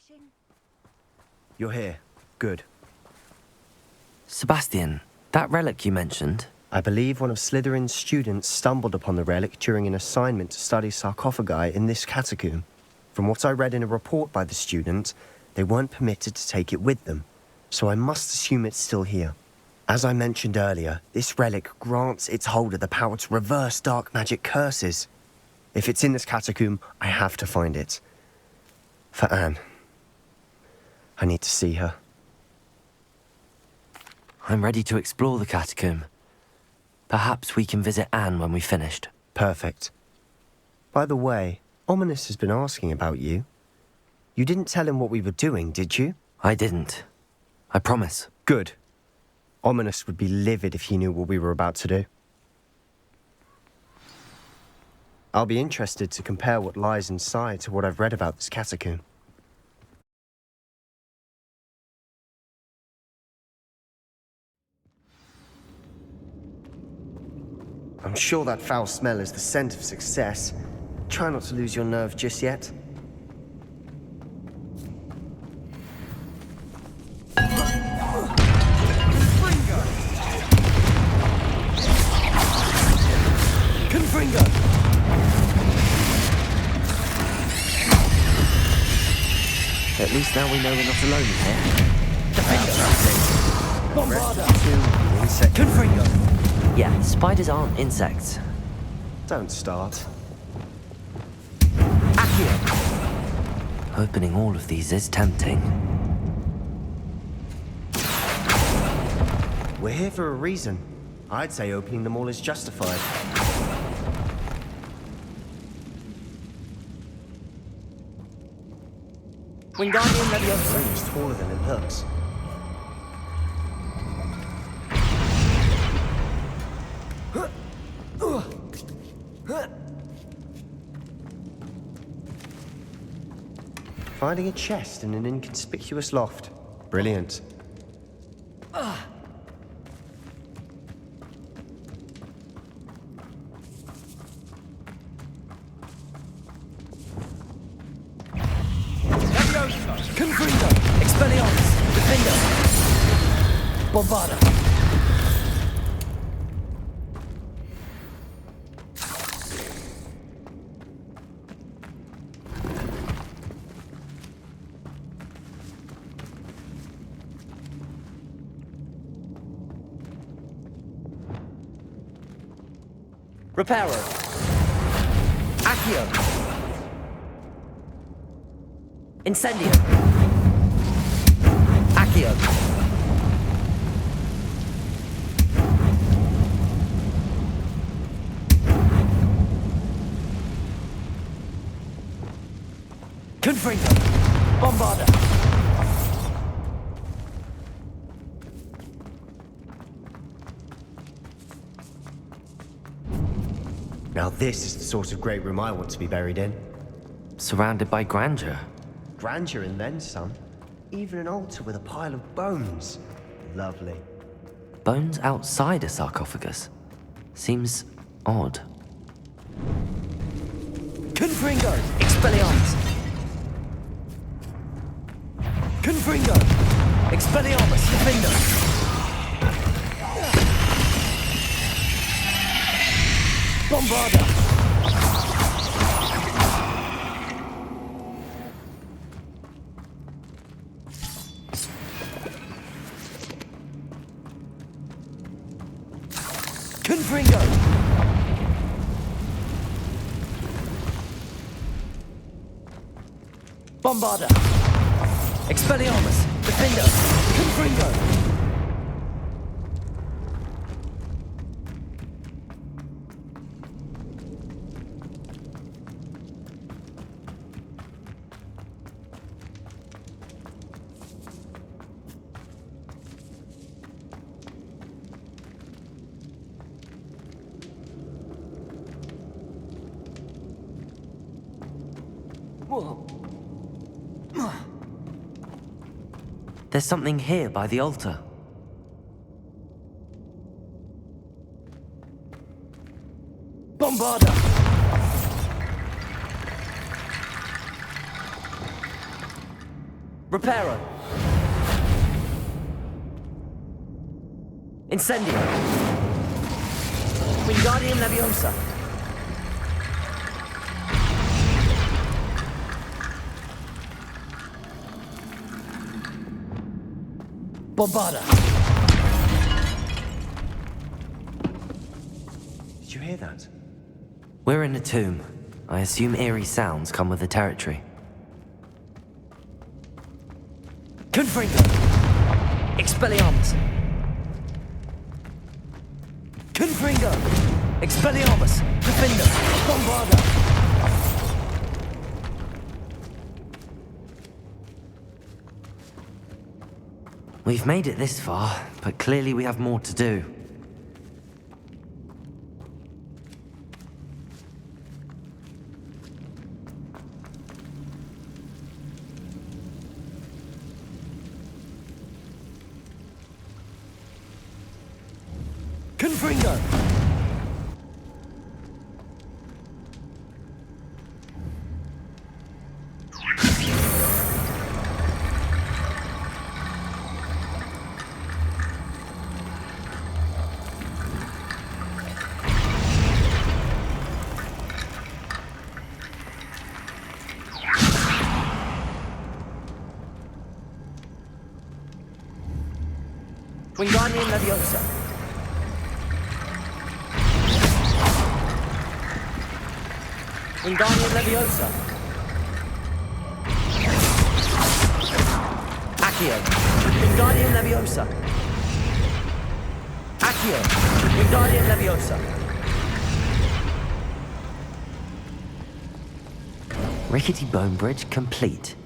refreshing. You're here. Good. Sebastian, that relic you mentioned? I believe one of Slytherin's students stumbled upon the relic during an assignment to study sarcophagi in this catacomb. From what I read in a report by the student, they weren't permitted to take it with them, so I must assume it's still here. As I mentioned earlier, this relic grants its holder the power to reverse dark magic curses. If it's in this catacomb, I have to find it. For Anne. I need to see her. I'm ready to explore the catacomb. Perhaps we can visit Anne when we've finished. Perfect. By the way, Ominous has been asking about you. You didn't tell him what we were doing, did you? I didn't. I promise. Good. Ominous would be livid if he knew what we were about to do. I'll be interested to compare what lies inside to what I've read about this catacomb. I'm sure that foul smell is the scent of success. Try not to lose your nerve just yet. Confringo! At least now we know we're not alone here. Bombarda! Confringo! Yeah, spiders aren't insects. Don't start. Accio! Opening all of these is tempting. We're here for a reason. I'd say opening them all is justified. Wingardium Leviosa. It's taller than it looks. Finding a chest in an inconspicuous loft. Brilliant. Confringo! Expelliarmus! Defender! Bombarda! Reparo! Accio! Incendio! Accio! Confringo! Bombarda! Now this is the sort of great room I want to be buried in. Surrounded by grandeur. Grandeur and then some. Even an altar with a pile of bones. Lovely. Bones outside a sarcophagus. Seems odd. Confringo! Expelliarmus! Confringo! Expelliarmus! Defender! Bombarda! Confringo! Bombarda! Expelliarmus! Defender! Confringo! There's something here by the altar. Bombarda! Reparo. Incendio. Wingardium Leviosa. Bombarda. Did you hear that? We're in a tomb. I assume eerie sounds come with the territory. Confringo! Expelliarmus! Confringo! Expelliarmus! Defender! Bombarda! We've made it this far, but clearly we have more to do. Confringo! Wingardium Leviosa. Wingardium Leviosa. Accio. Wingardium Leviosa. Accio. Wingardium Leviosa. Rickety bone bridge complete.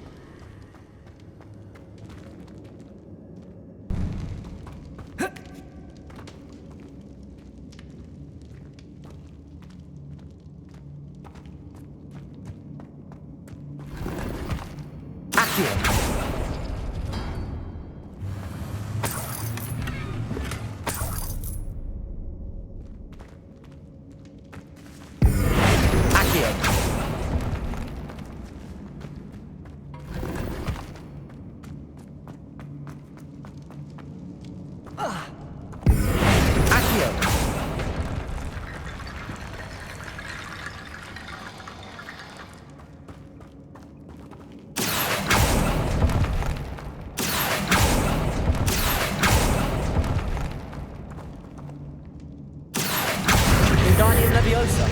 Wingardium Leviosa.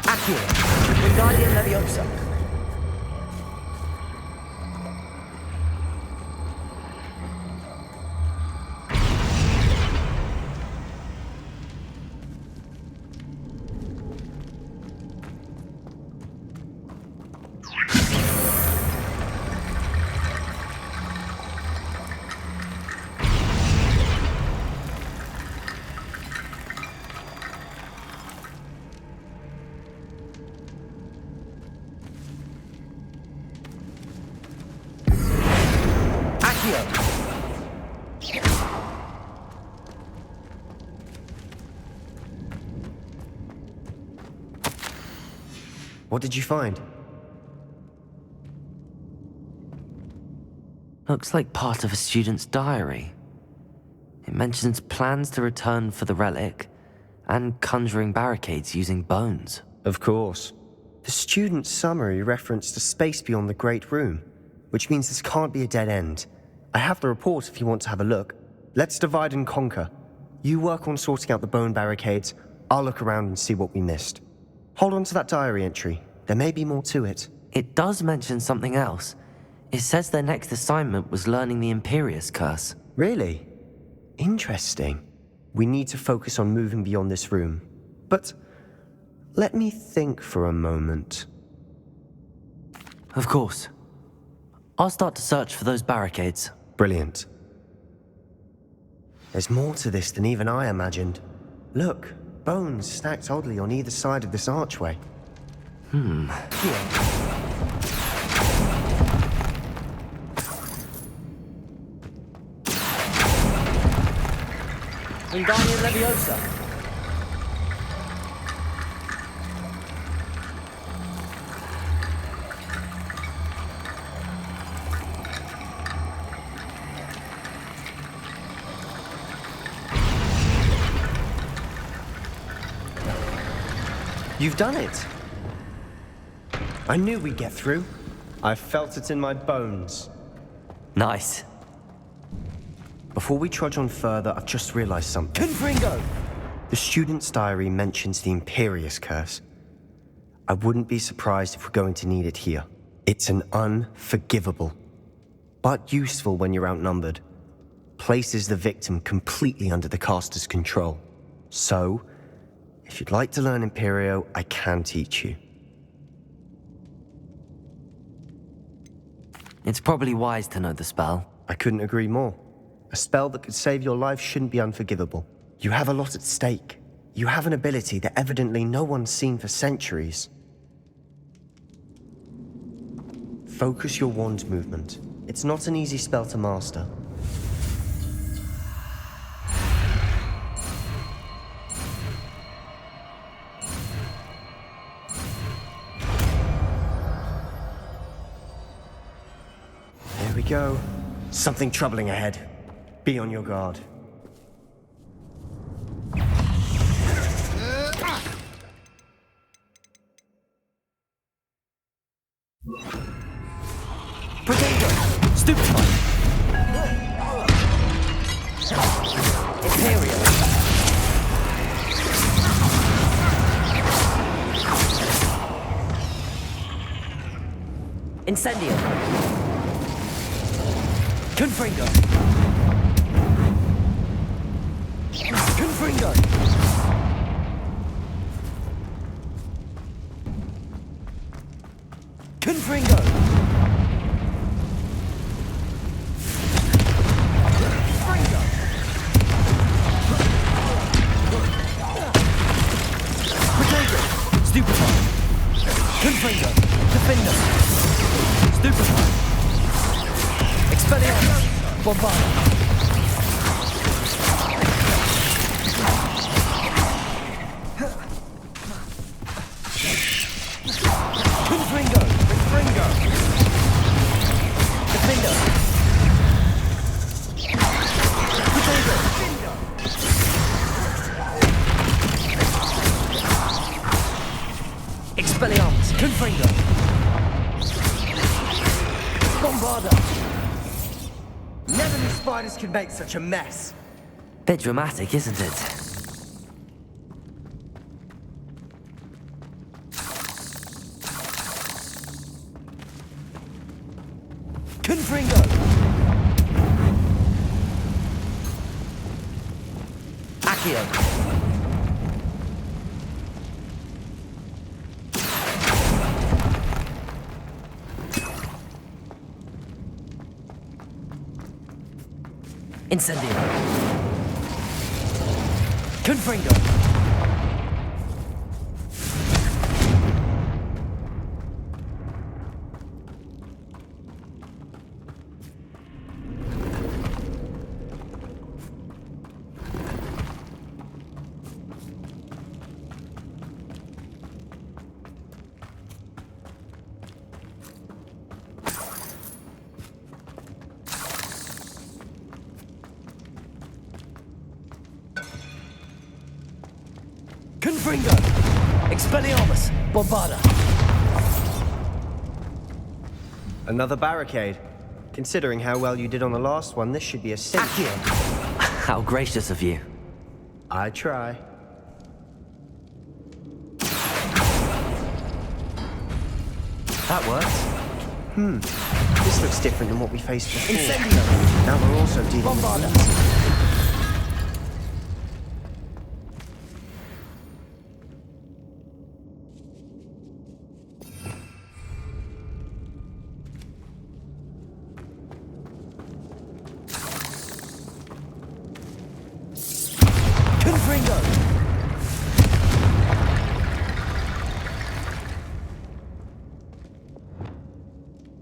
Accio. Wingardium Leviosa. What did you find? Looks like part of a student's diary. It mentions plans to return for the relic and conjuring barricades using bones. Of course. The student's summary referenced a space beyond the Great Room, which means this can't be a dead end. I have the report if you want to have a look. Let's divide and conquer. You work on sorting out the bone barricades. I'll look around and see what we missed. Hold on to that diary entry. There may be more to it. It does mention something else. It says their next assignment was learning the Imperius Curse. Really? Interesting. We need to focus on moving beyond this room. But let me think for a moment. Of course. I'll start to search for those barricades. Brilliant. There's more to this than even I imagined. Look, bones stacked oddly on either side of this archway. Here. Wingardium Leviosa. You've done it! I knew we'd get through. I felt it in my bones. Nice. Before we trudge on further, I've just realized something. Confringo! The student's diary mentions the Imperious Curse. I wouldn't be surprised if we're going to need it here. It's an unforgivable, but useful when you're outnumbered. Places the victim completely under the caster's control. So, if you'd like to learn Imperio, I can teach you. It's probably wise to know the spell. I couldn't agree more. A spell that could save your life shouldn't be unforgivable. You have a lot at stake. You have an ability that evidently no one's seen for centuries. Focus your wand movement. It's not an easy spell to master. There we go. Something troubling ahead. Be on your guard. Protego! Stupefy! Imperio! Incendio! Confringo! Confringo! Confringo! Stupefy! Confringo! Defender! Stupefy! Expelliarmus! Bombard! Confringo! Confringo! Defender! Potato! Expelliarmus! Confringo! Bombarda! Never knew spiders could make such a mess. Bit dramatic, isn't it? Confringo! Accio! Incendio! Confringo! Confringo! Expelliarmus! Bombarda! Another barricade. Considering how well you did on the last one, this should be a cinch. Accio! How gracious of you. I try. That works. This looks different than what we faced before. Incendio! Now we're also dealing Bombarda! with Confringo!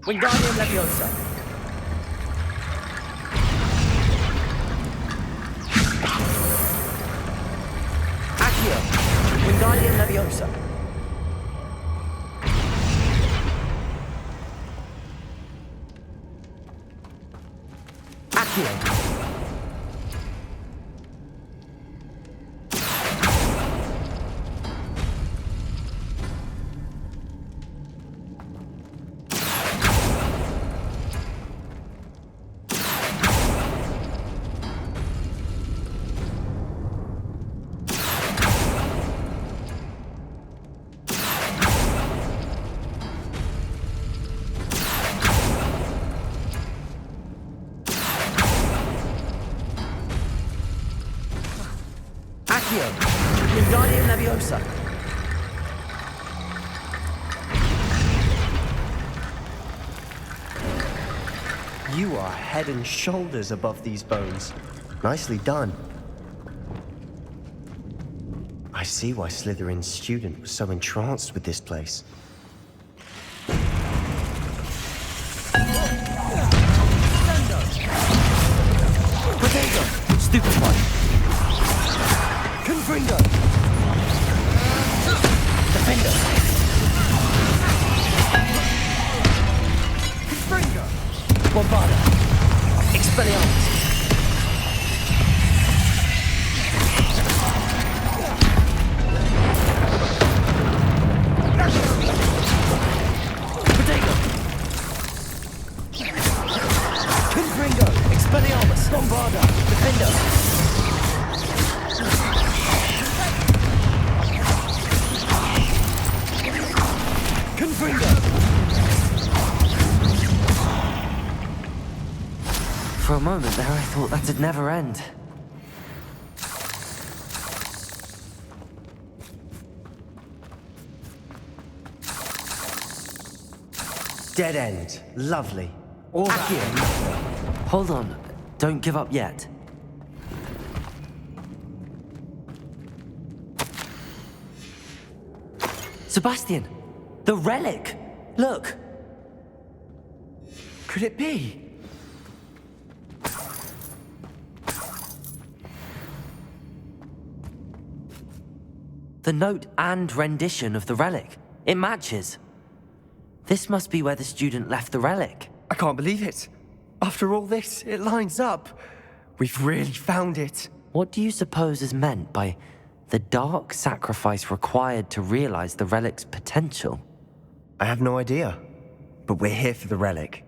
Wingardium Leviosa! Accio! Wingardium Leviosa! Accio! Accio. Wingardium Leviosa. You are head and shoulders above these bones. Nicely done. I see why Slytherin's student was so entranced with this place. Potato. Stupefy. Confringo. Defender. Confringo. Bombarda. Expelliarmus. Potato. Confringo. Expelliarmus. Bombarda. Defender. Confringo. For a moment there, I thought that'd never end. Dead end. Lovely. All Accio. Hold on. Don't give up yet. Sebastian! The relic! Look! Could it be? The note and rendition of the relic. It matches. This must be where the student left the relic. I can't believe it. After all this, it lines up. We've really found it. What do you suppose is meant by the dark sacrifice required to realize the relic's potential? I have no idea, but we're here for the relic.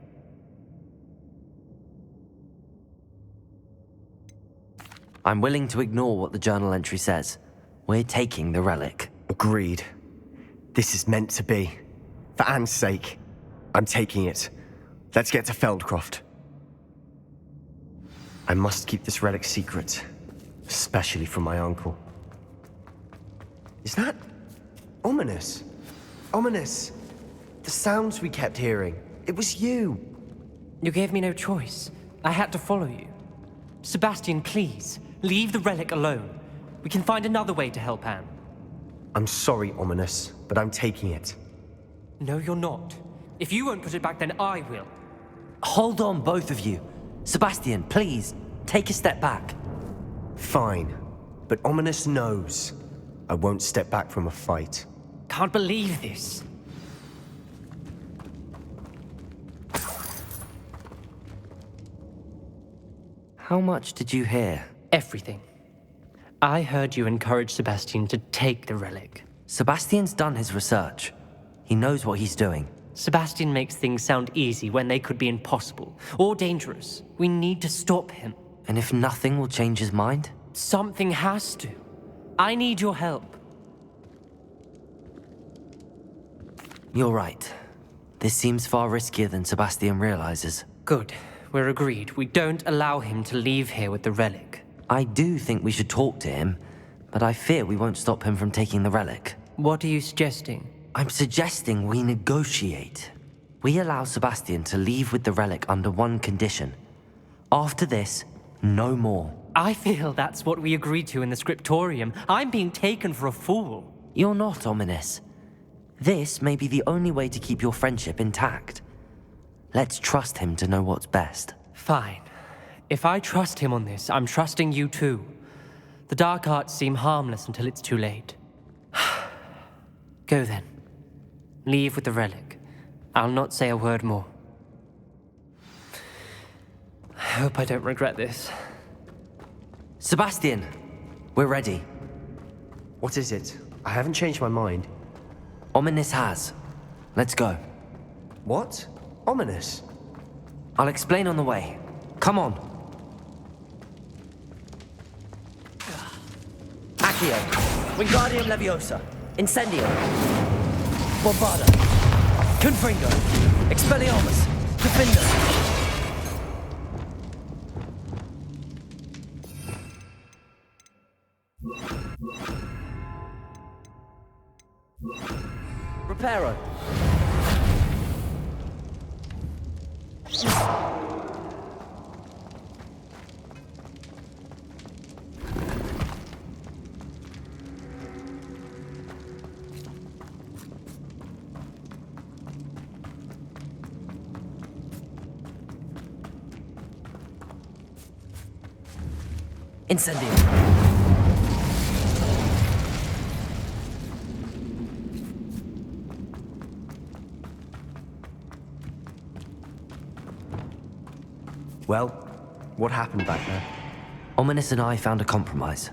I'm willing to ignore what the journal entry says. We're taking the relic. Agreed. This is meant to be. For Anne's sake, I'm taking it. Let's get to Feldcroft. I must keep this relic secret, especially from my uncle. Is that ominous? Ominous. The sounds we kept hearing. It was you. You gave me no choice. I had to follow you. Sebastian, please, leave the relic alone. We can find another way to help Anne. I'm sorry, Ominous, but I'm taking it. No, you're not. If you won't put it back, then I will. Hold on, both of you. Sebastian, please, take a step back. Fine, but Ominous knows I won't step back from a fight. Can't believe this. How much did you hear? Everything. I heard you encourage Sebastian to take the relic. Sebastian's done his research. He knows what he's doing. Sebastian makes things sound easy when they could be impossible or dangerous. We need to stop him. And if nothing will change his mind? Something has to. I need your help. You're right. This seems far riskier than Sebastian realizes. Good. We're agreed. We don't allow him to leave here with the relic. I do think we should talk to him, but I fear we won't stop him from taking the relic. What are you suggesting? I'm suggesting we negotiate. We allow Sebastian to leave with the relic under one condition. After this, no more. I feel that's what we agreed to in the scriptorium. I'm being taken for a fool. You're not, Ominous. This may be the only way to keep your friendship intact. Let's trust him to know what's best. Fine. If I trust him on this, I'm trusting you too. The dark arts seem harmless until it's too late. Go then. Leave with the relic. I'll not say a word more. I hope I don't regret this. Sebastian, we're ready. What is it? I haven't changed my mind. Ominous has. Let's go. What? Ominous? I'll explain on the way. Come on. Accio. Wingardium Leviosa. Incendio. Bombarda. Confringo. Expelliarmus. Defender. Reparo. Incendio. Well, what happened back there? Ominous and I found a compromise.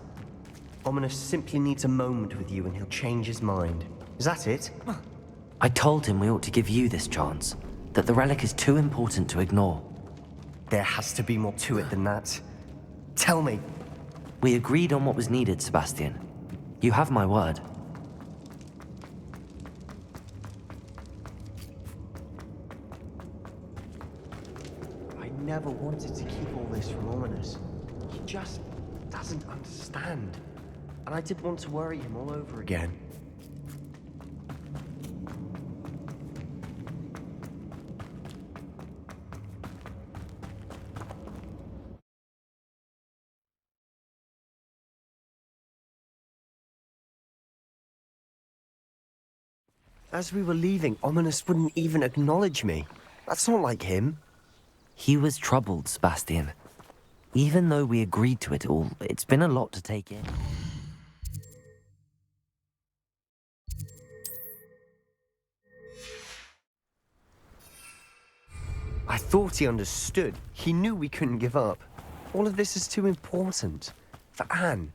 Ominous simply needs a moment with you and he'll change his mind. Is that it? I told him we ought to give you this chance, that the relic is too important to ignore. There has to be more to it than that. Tell me. We agreed on what was needed, Sebastian. You have my word. I never wanted to keep all this from Ominous. He just doesn't understand. And I didn't want to worry him all over again. As we were leaving, Ominous wouldn't even acknowledge me. That's not like him. He was troubled, Sebastian. Even though we agreed to it all, it's been a lot to take in. I thought he understood. He knew we couldn't give up. All of this is too important. For Anne.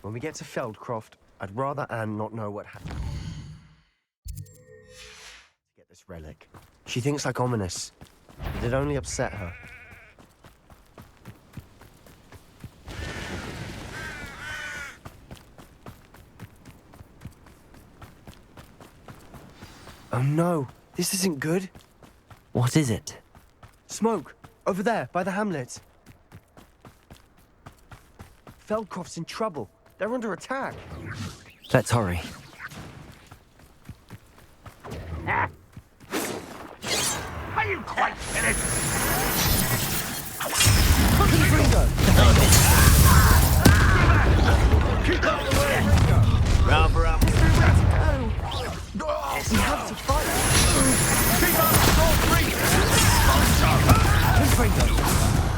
When we get to Feldcroft, I'd rather Anne not know what happened. To get this relic. She thinks like Ominous, but it only upset her. Oh no, this isn't good. What is it? Smoke, over there, by the hamlet. Feldcroft's in trouble. They're under attack. Let's hurry. Are you quite finished? Keep out of the way! Rather up. We have to fight. Keep up! Don't breathe!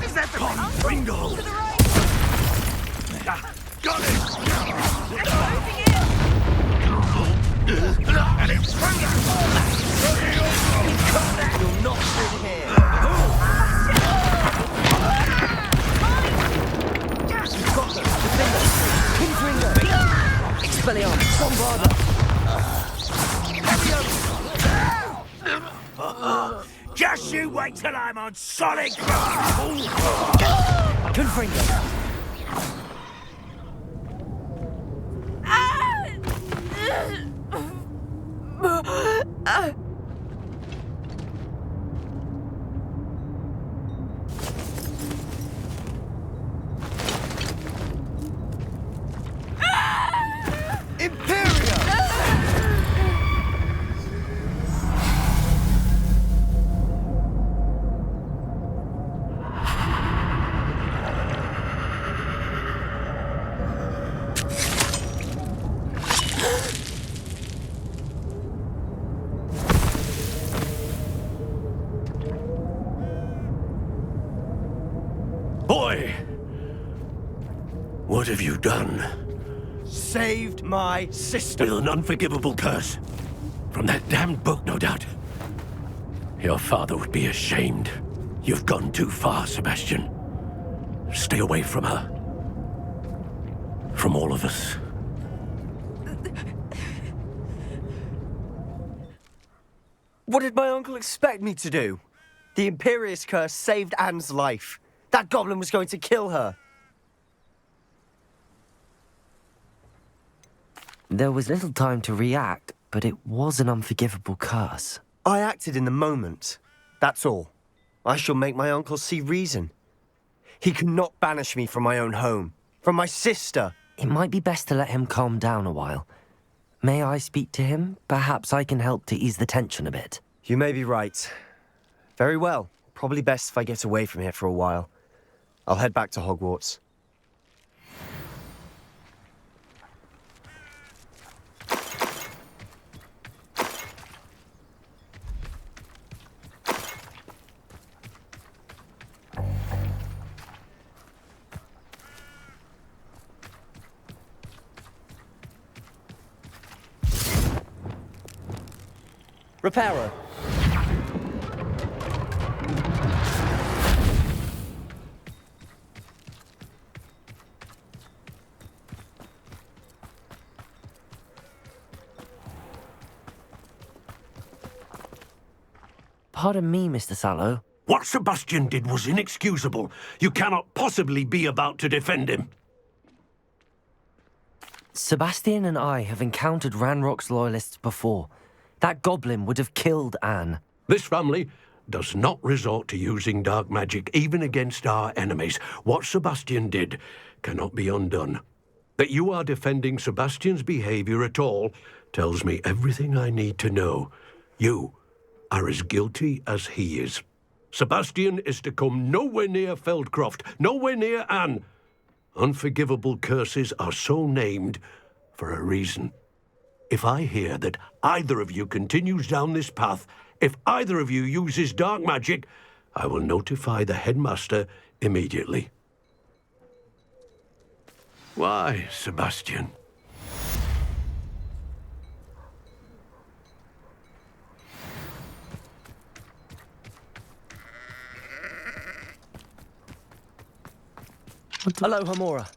Is that the Confringo? To the right! Got it! It's moving in! And it's You're not through here. Got them. Defender. Confringo. Expelliarmus. Bombarda. Just you wait till I'm on solid ground! Confringo. Boy! What have you done? Saved my sister. With an unforgivable curse. From that damned book, no doubt. Your father would be ashamed. You've gone too far, Sebastian. Stay away from her. From all of us. What did my uncle expect me to do? The Imperious curse saved Anne's life. That goblin was going to kill her. There was little time to react, but it was an unforgivable curse. I acted in the moment. That's all. I shall make my uncle see reason. He cannot banish me from my own home, from my sister. It might be best to let him calm down a while. May I speak to him? Perhaps I can help to ease the tension a bit. You may be right. Very well. Probably best if I get away from here for a while. I'll head back to Hogwarts. Reparo. Pardon me, Mr. Sallow. What Sebastian did was inexcusable. You cannot possibly be about to defend him. Sebastian and I have encountered Ranrock's loyalists before. That goblin would have killed Anne. This family does not resort to using dark magic even against our enemies. What Sebastian did cannot be undone. That you are defending Sebastian's behavior at all tells me everything I need to know. You are as guilty as he is. Sebastian is to come nowhere near Feldcroft, nowhere near Anne. Unforgivable curses are so named for a reason. If I hear that either of you continues down this path, if either of you uses dark magic, I will notify the headmaster immediately. Why, Sebastian? Hello, Hamora.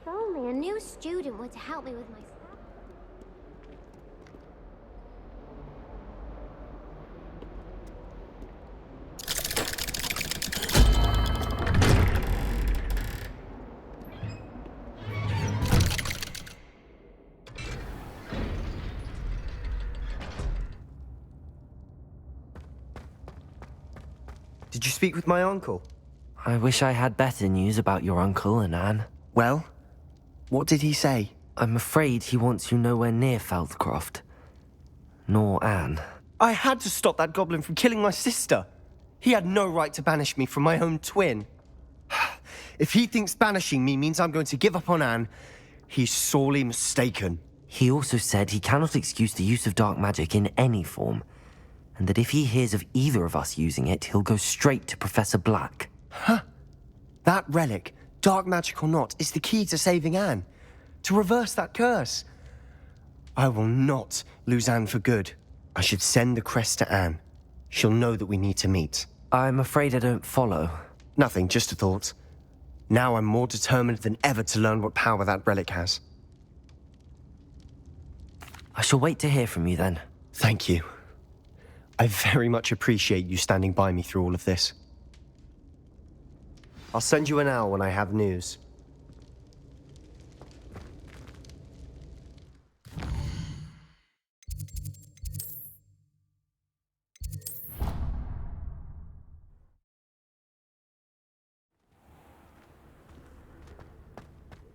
If only a new student were to help me with my stuff. Did you speak with my uncle? I wish I had better news about your uncle and Anne. Well, what did he say? I'm afraid he wants you nowhere near Feldcroft. Nor Anne. I had to stop that goblin from killing my sister. He had no right to banish me from my own twin. If he thinks banishing me means I'm going to give up on Anne, he's sorely mistaken. He also said he cannot excuse the use of dark magic in any form, and that if he hears of either of us using it, he'll go straight to Professor Black. That relic, dark magic or not, is the key to saving Anne. To reverse that curse. I will not lose Anne for good. I should send the crest to Anne. She'll know that we need to meet. I'm afraid I don't follow. Nothing, just a thought. Now I'm more determined than ever to learn what power that relic has. I shall wait to hear from you then. Thank you. I very much appreciate you standing by me through all of this. I'll send you an owl when I have news.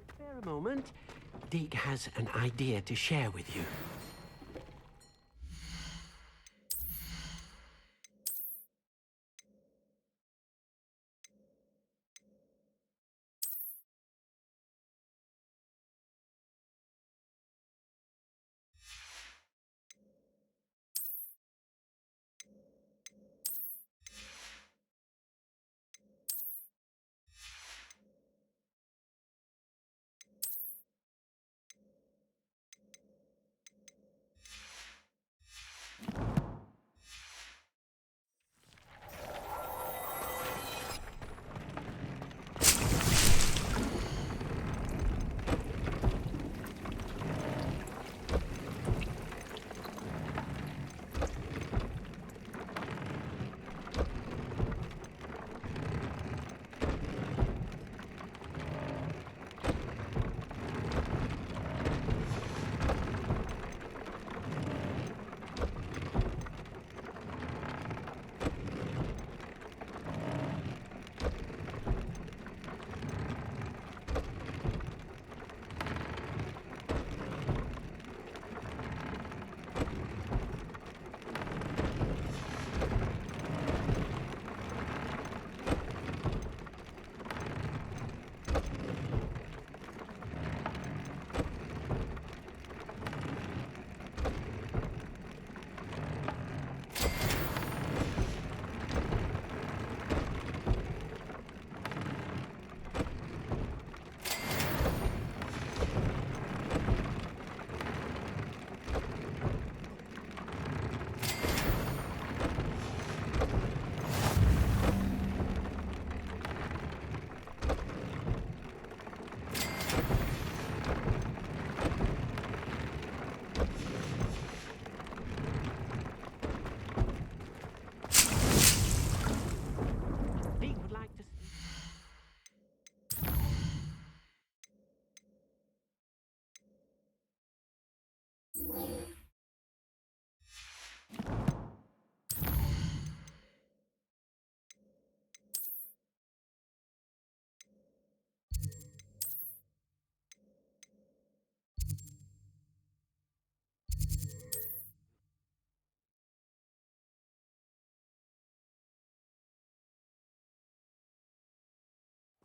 Spare a moment. Deke has an idea to share with you.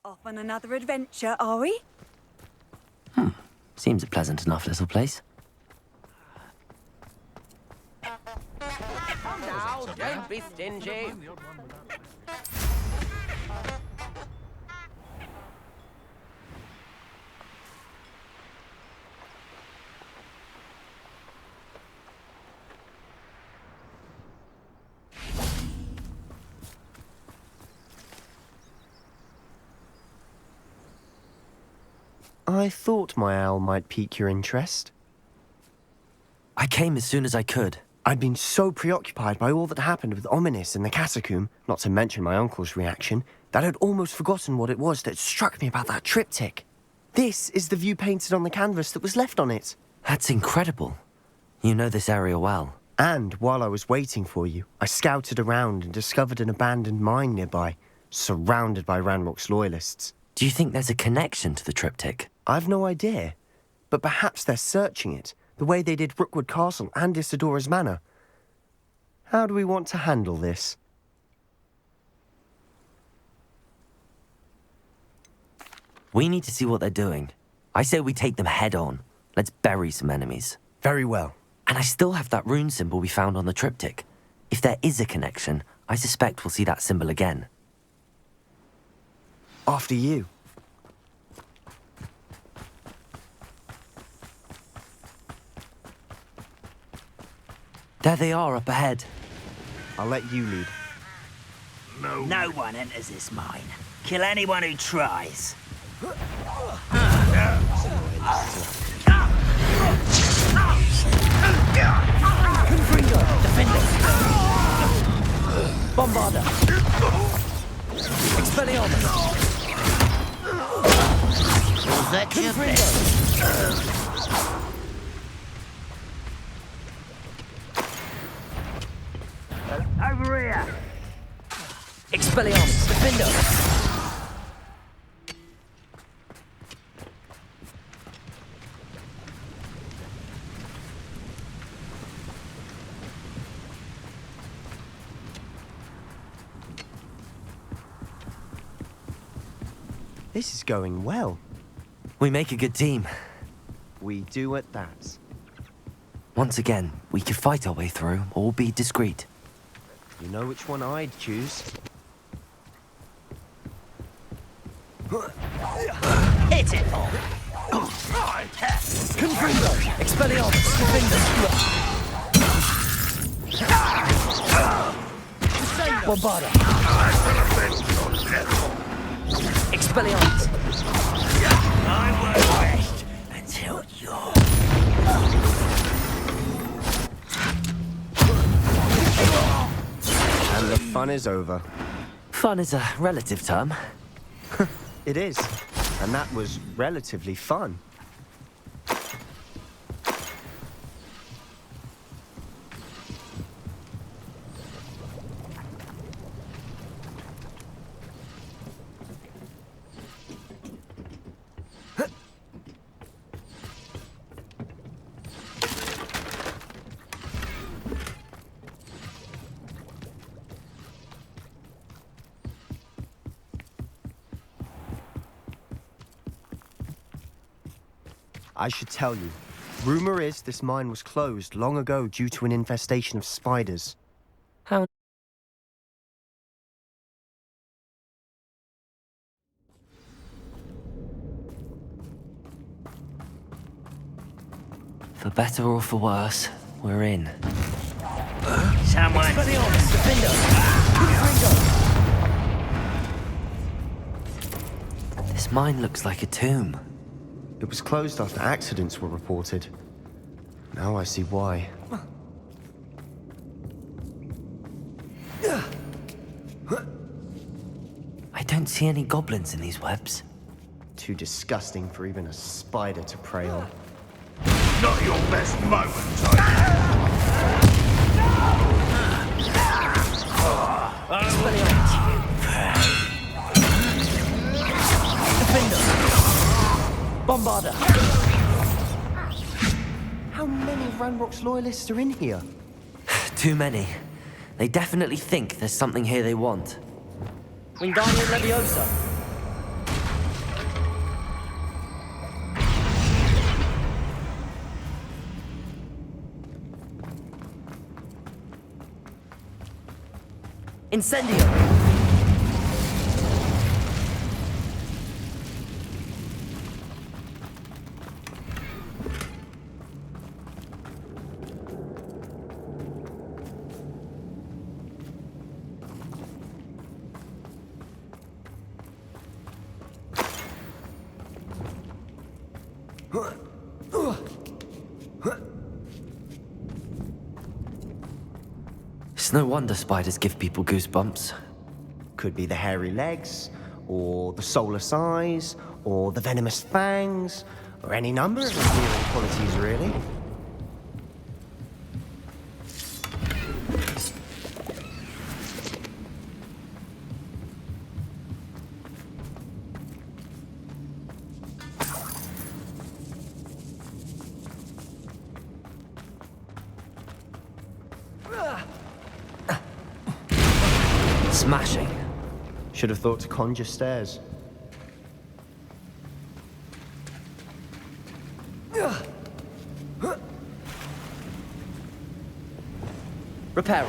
Off on another adventure, are we? Seems a pleasant enough little place. Come now, don't be stingy. I thought my owl might pique your interest. I came as soon as I could. I'd been so preoccupied by all that happened with Ominous in the catacomb, not to mention my uncle's reaction, that I'd almost forgotten what it was that struck me about that triptych. This is the view painted on the canvas that was left on it. That's incredible. You know this area well. And while I was waiting for you, I scouted around and discovered an abandoned mine nearby, surrounded by Ranrock's loyalists. Do you think there's a connection to the triptych? I've no idea, but perhaps they're searching it, the way they did Rookwood Castle and Isidora's Manor. How do we want to handle this? We need to see what they're doing. I say we take them head on. Let's bury some enemies. Very well. And I still have that rune symbol we found on the triptych. If there is a connection, I suspect we'll see that symbol again. After you. There they are up ahead. I'll let you lead. No one enters this mine. Kill anyone who tries. Confringo, defender. Bombarder. Expelliarmus. Was that your best? Over here. Expelliarmus, defender. This is going well. We make a good team. We do at that. Once again, we could fight our way through or be discreet. You know which one I'd choose. Hit it all. Confringo, Expelliarmus, defender. Bombarder. Expelliarmus. I won't rest until you're... And the fun is over. Fun is a relative term. It is. And that was relatively fun. I should tell you. Rumor is this mine was closed long ago due to an infestation of spiders. How? For better or for worse, we're in. Someone... Expelliarmus, defender. Confringo. This mine looks like a tomb. It was closed after accidents were reported. Now I see why. I don't see any goblins in these webs. Too disgusting for even a spider to prey on. Not your best moment, Defender. Bombarder. How many of Ranrock's loyalists are in here? Too many. They definitely think there's something here they want. Wingardium Leviosa. Incendio. It's no wonder spiders give people goosebumps. Could be the hairy legs, or the soulless eyes, or the venomous fangs, or any number of endearing qualities, really. Smashing. Should have thought to conjure stairs. Reparo.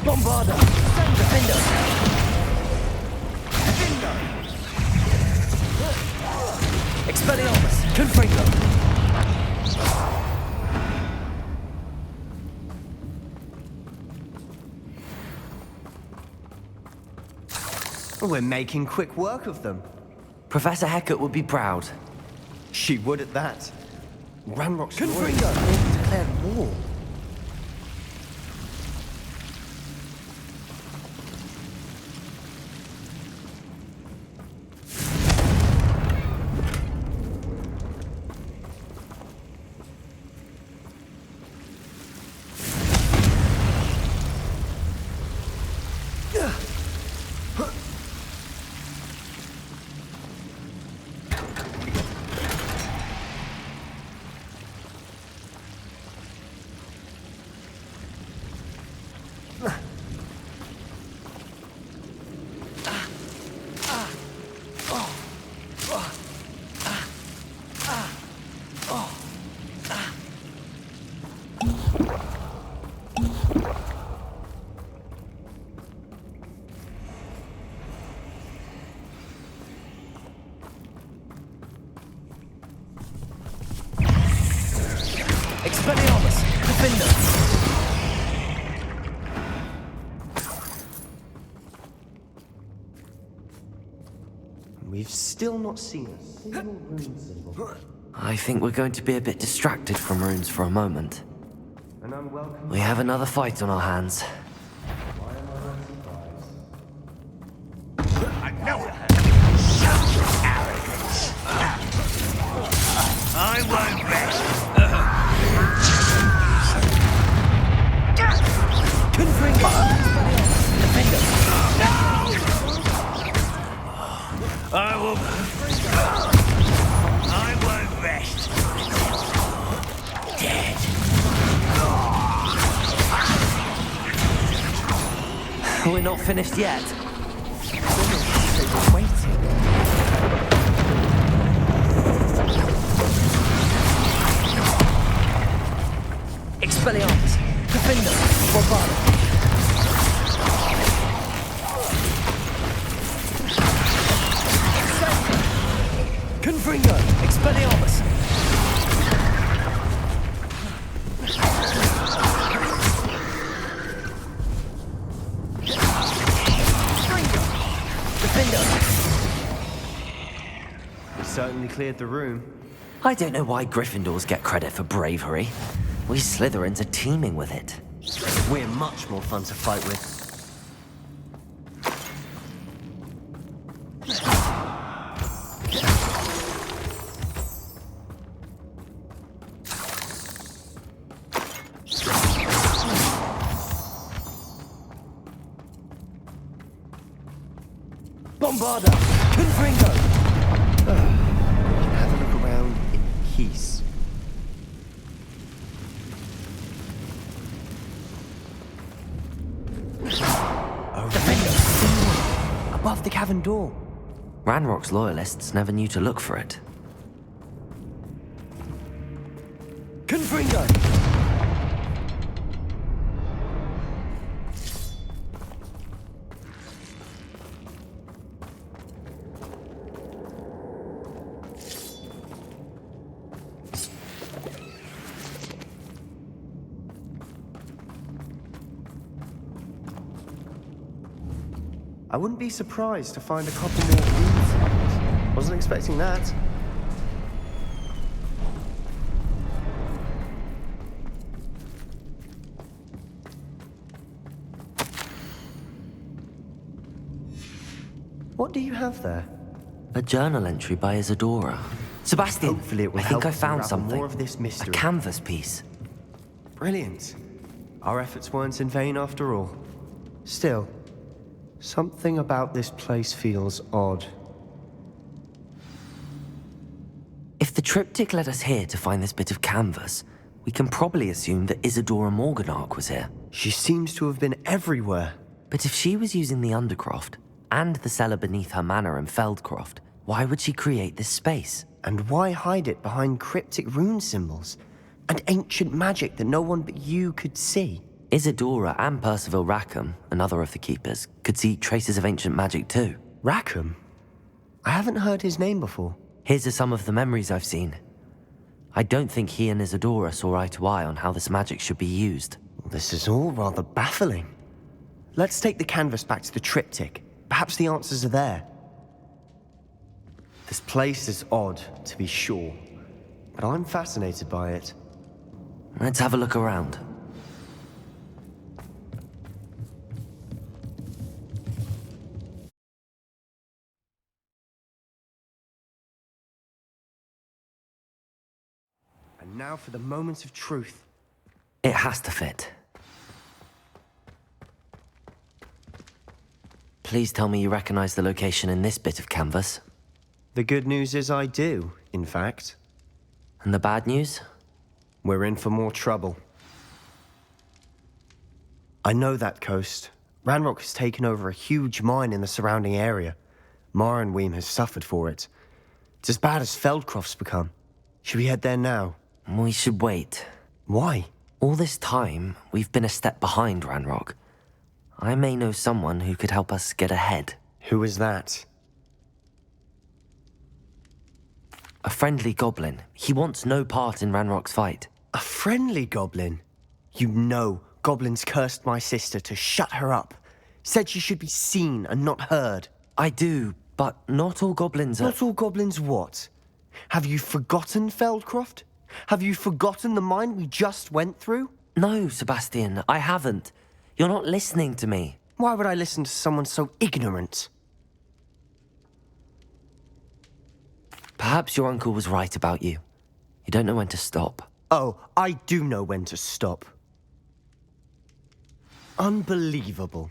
Bombarda! Defender! Expelliarmus! Confringo! Well, we're making quick work of them. Professor Hecat would be proud. She would at that. Ranrock's Confringo! declared war. Expelliarmus! Defender! We've still not seen a single rune symbol. I think we're going to be a bit distracted from runes for a moment. An unwelcome. We have another fight on our hands. Why am I not surprised? I know it. Such arrogance. I won't rest. Confringo! Defender! I won't rest. Dead. We're not finished yet. We're waiting. Expelliarmus! Defender! Bombarda! Confringo! Expelliarmus! Defender! We certainly cleared the room. I don't know why Gryffindors get credit for bravery. We Slytherins are teeming with it. We're much more fun to fight with. Bombarda! Confringo! Have a look around in peace. Defender! Above the cavern door. Ranrock's loyalists never knew to look for it. Confringo! I wouldn't be surprised to find a couple more runes. Wasn't expecting that. What do you have there? A journal entry by Isadora. Sebastian, Hopefully it will I help think I us found unravel something. more of this mystery. A canvas piece. Brilliant. Our efforts weren't in vain after all. Still, something about this place feels odd. If the triptych led us here to find this bit of canvas, we can probably assume that Isadora Morganach was here. She seems to have been everywhere. But if she was using the Undercroft and the cellar beneath her manor in Feldcroft, why would she create this space? And why hide it behind cryptic rune symbols and ancient magic that no one but you could see? Isadora and Percival Rackham, another of the keepers, could see traces of ancient magic too. Rackham? I haven't heard his name before. His are some of the memories I've seen. I don't think he and Isadora saw eye to eye on how this magic should be used. This is all rather baffling. Let's take the canvas back to the triptych. Perhaps the answers are there. This place is odd, to be sure, but I'm fascinated by it. Let's have a look around. And now for the moment of truth. It has to fit. Please tell me you recognize the location in this bit of canvas. The good news is I do, in fact. And the bad news? We're in for more trouble. I know that coast. Ranrock has taken over a huge mine in the surrounding area. Marrenweem has suffered for it. It's as bad as Feldcroft's become. Should we head there now? We should wait. Why? All this time, we've been a step behind Ranrock. I may know someone who could help us get ahead. Who is that? A friendly goblin. He wants no part in Ranrock's fight. A friendly goblin? You know, goblins cursed my sister to shut her up. Said she should be seen and not heard. I do, but not all goblins are... Not all goblins what? Have you forgotten Feldcroft? Have you forgotten the mine we just went through? No, Sebastian, I haven't. You're not listening to me. Why would I listen to someone so ignorant? Perhaps your uncle was right about you. You don't know when to stop. Oh, I do know when to stop. Unbelievable.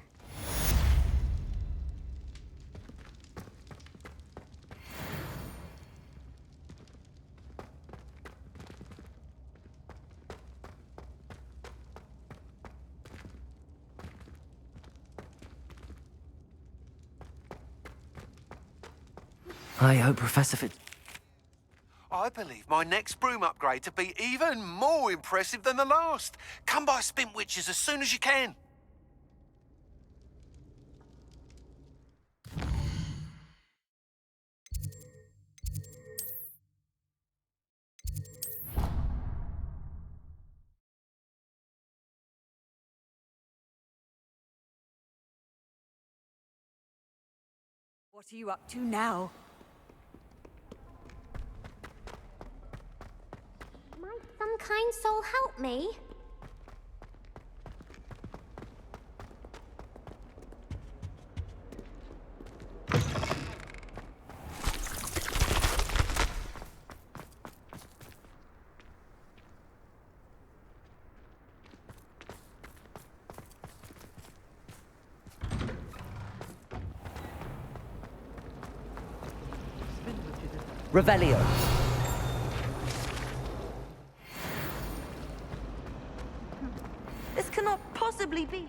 I hope Professor Fitz... I believe my next broom upgrade to be even more impressive than the last. Come by Spintwitches as soon as you can. What are you up to now? Might some kind soul help me? Revelio. This cannot possibly be.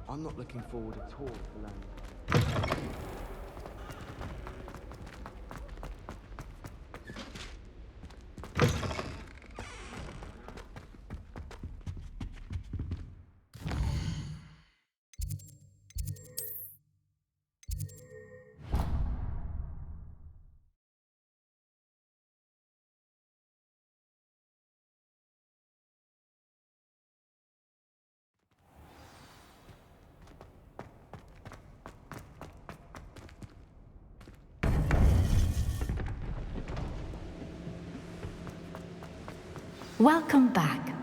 I'm not looking forward at all to learning. Welcome back.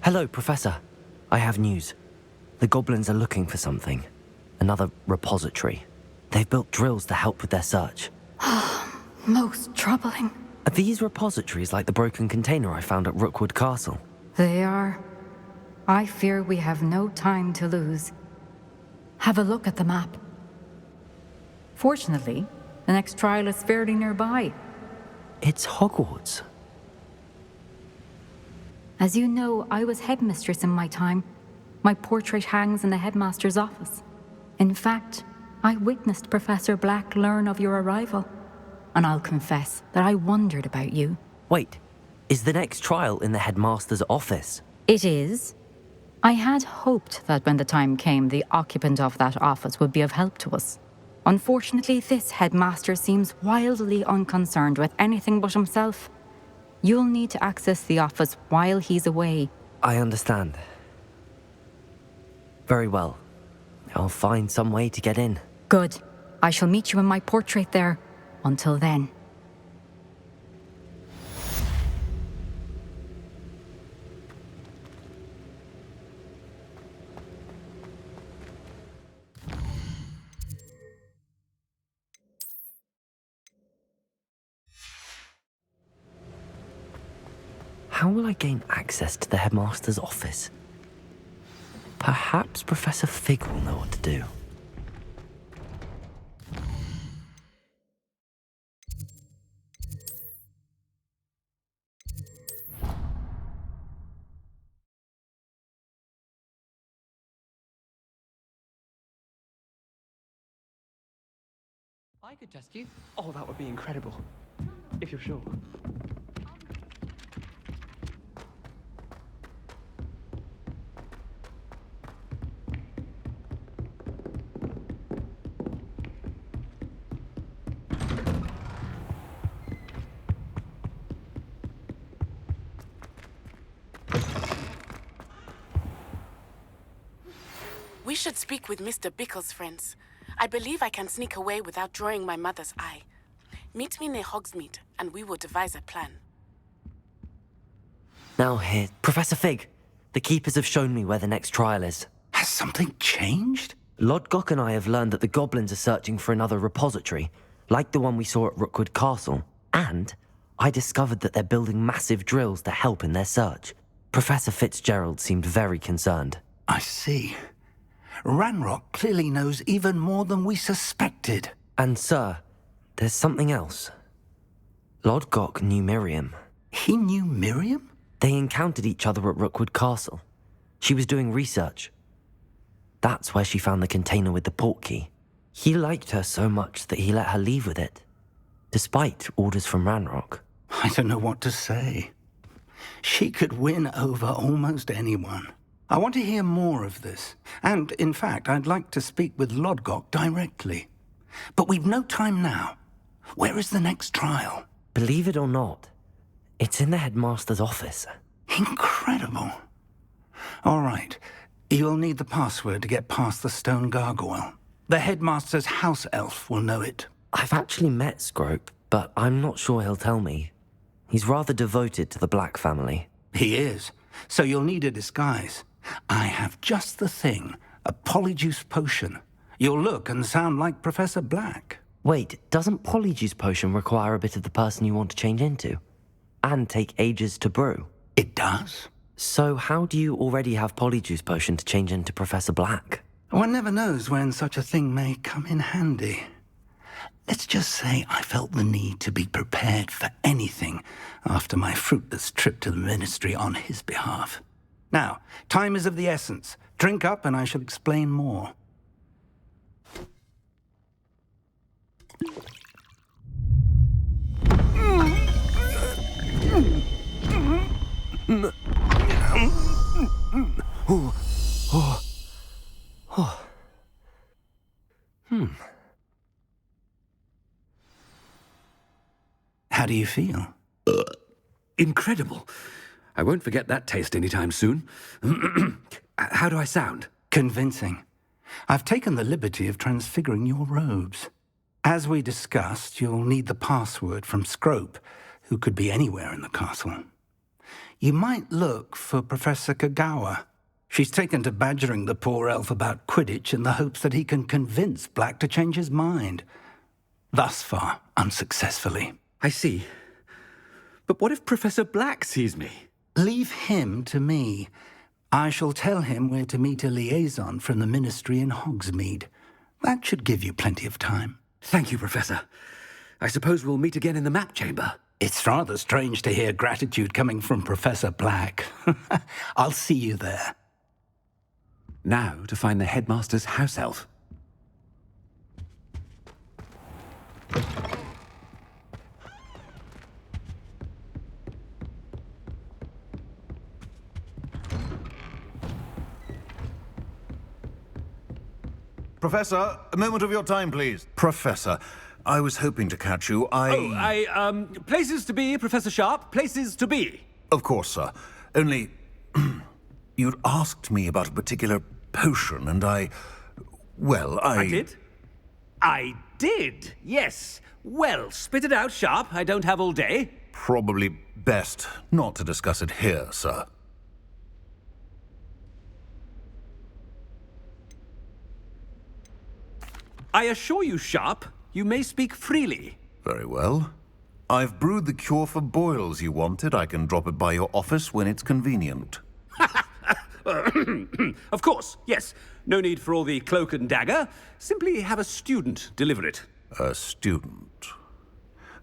Hello, Professor. I have news. The goblins are looking for something. Another repository. They've built drills to help with their search. Most troubling. Are these repositories like the broken container I found at Rookwood Castle? They are. I fear we have no time to lose. Have a look at the map. Fortunately, the next trial is fairly nearby. It's Hogwarts. As you know, I was headmistress in my time. My portrait hangs in the headmaster's office. In fact, I witnessed Professor Black learn of your arrival. And I'll confess that I wondered about you. Wait, is the next trial in the headmaster's office? It is. I had hoped that when the time came, the occupant of that office would be of help to us. Unfortunately, this headmaster seems wildly unconcerned with anything but himself. You'll need to access the office while he's away. I understand. Very well. I'll find some way to get in. Good. I shall meet you in my portrait there. Until then. How will I gain access to the headmaster's office? Perhaps Professor Fig will know what to do. I could test you. Oh, that would be incredible. If you're sure. We should speak with Mr. Bickle's friends. I believe I can sneak away without drawing my mother's eye. Meet me near Hogsmeade, and we will devise a plan. Now here, Professor Fig. The keepers have shown me where the next trial is. Has something changed? Lodgok and I have learned that the goblins are searching for another repository, like the one we saw at Rookwood Castle. And I discovered that they're building massive drills to help in their search. Professor Fitzgerald seemed very concerned. I see. Ranrock clearly knows even more than we suspected. And sir, there's something else. Lodgok knew Miriam. He knew Miriam? They encountered each other at Rookwood Castle. She was doing research. That's where she found the container with the portkey. He liked her so much that he let her leave with it, despite orders from Ranrock. I don't know what to say. She could win over almost anyone. I want to hear more of this. And, in fact, I'd like to speak with Lodgok directly. But we've no time now. Where is the next trial? Believe it or not, it's in the headmaster's office. Incredible. All right. You'll need the password to get past the stone gargoyle. The headmaster's house elf will know it. I've actually met Scrope, but I'm not sure he'll tell me. He's rather devoted to the Black family. He is. So you'll need a disguise. I have just the thing. A polyjuice potion. You'll look and sound like Professor Black. Wait, doesn't polyjuice potion require a bit of the person you want to change into? And take ages to brew? It does. So how do you already have polyjuice potion to change into Professor Black? One never knows when such a thing may come in handy. Let's just say I felt the need to be prepared for anything after my fruitless trip to the ministry on his behalf. Now, time is of the essence. Drink up and I shall explain more. How do you feel? Incredible. I won't forget that taste anytime soon. How do I sound? Convincing. I've taken the liberty of transfiguring your robes. As we discussed, you'll need the password from Scrope, who could be anywhere in the castle. You might look for Professor Kagawa. She's taken to badgering the poor elf about Quidditch in the hopes that he can convince Black to change his mind. Thus far, unsuccessfully. I see. But what if Professor Black sees me? Leave him to me. I shall tell him where to meet a liaison from the Ministry in Hogsmeade. That should give you plenty of time. Thank you, Professor. I suppose we'll meet again in the map chamber. It's rather strange to hear gratitude coming from Professor Black. I'll see you there. Now to find the headmaster's house elf. Professor, a moment of your time, please. Professor, I was hoping to catch you. Places to be, Professor Sharp, places to be. Of course, sir. Only, you'd asked me about a particular potion, and I did? I did, yes. Well, spit it out, Sharp. I don't have all day. Probably best not to discuss it here, sir. I assure you, Sharp, you may speak freely. Very well. I've brewed the cure for boils you wanted. I can drop it by your office when it's convenient. Of course, yes. No need for all the cloak and dagger. Simply have a student deliver it. A student.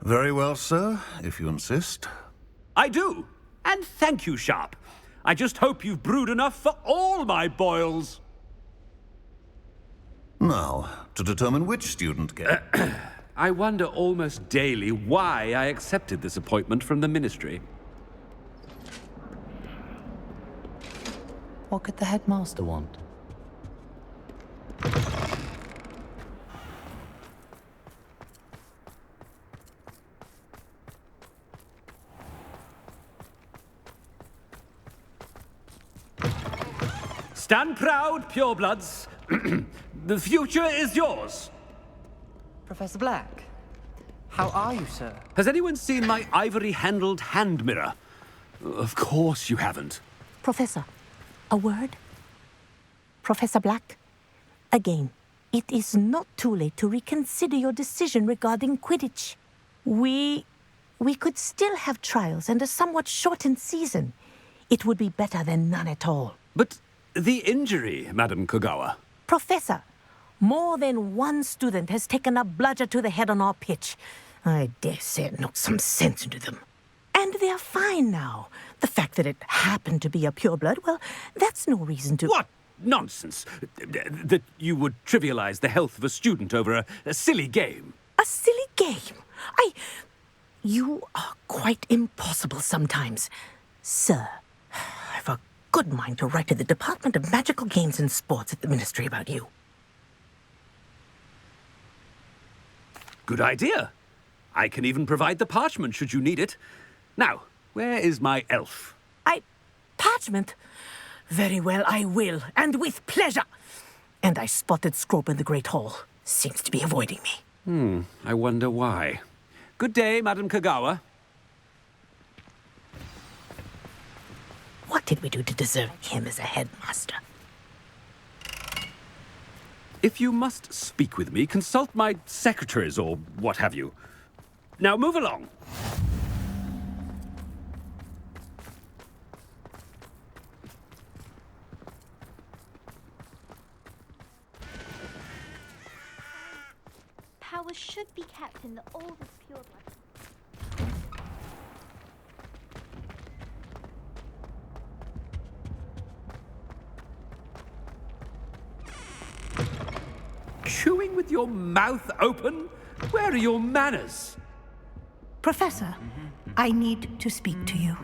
Very well, sir, if you insist. I do. And thank you, Sharp. I just hope you've brewed enough for all my boils. Now, to determine which student gets... I wonder almost daily why I accepted this appointment from the Ministry. What could the headmaster want? Stand proud, purebloods. The future is yours. Professor Black, how are you, sir? Has anyone seen my ivory-handled hand mirror? Of course you haven't. Professor, a word? Professor Black, again, it is not too late to reconsider your decision regarding Quidditch. We could still have trials and a somewhat shortened season. It would be better than none at all. But the injury, Madam Kagawa. Professor, more than one student has taken a bludger to the head on our pitch. I dare say it knocked some sense into them. And they're fine now. The fact that it happened to be a pureblood, well, that's no reason to... What nonsense! That you would trivialize the health of a student over a silly game. A silly game? You are quite impossible sometimes. Sir, I've a good mind to write to the Department of Magical Games and Sports at the Ministry about you. Good idea. I can even provide the parchment should you need it. Now, where is my elf? Parchment? Very well, I will, and with pleasure. And I spotted Scrope in the Great Hall. Seems to be avoiding me. I wonder why. Good day, Madam Kagawa. What did we do to deserve him as a headmaster? If you must speak with me, consult my secretaries or what have you. Now move along. Power should be kept in the oldest pureblood. Chewing with your mouth open? Where are your manners? Professor, I need to speak to you.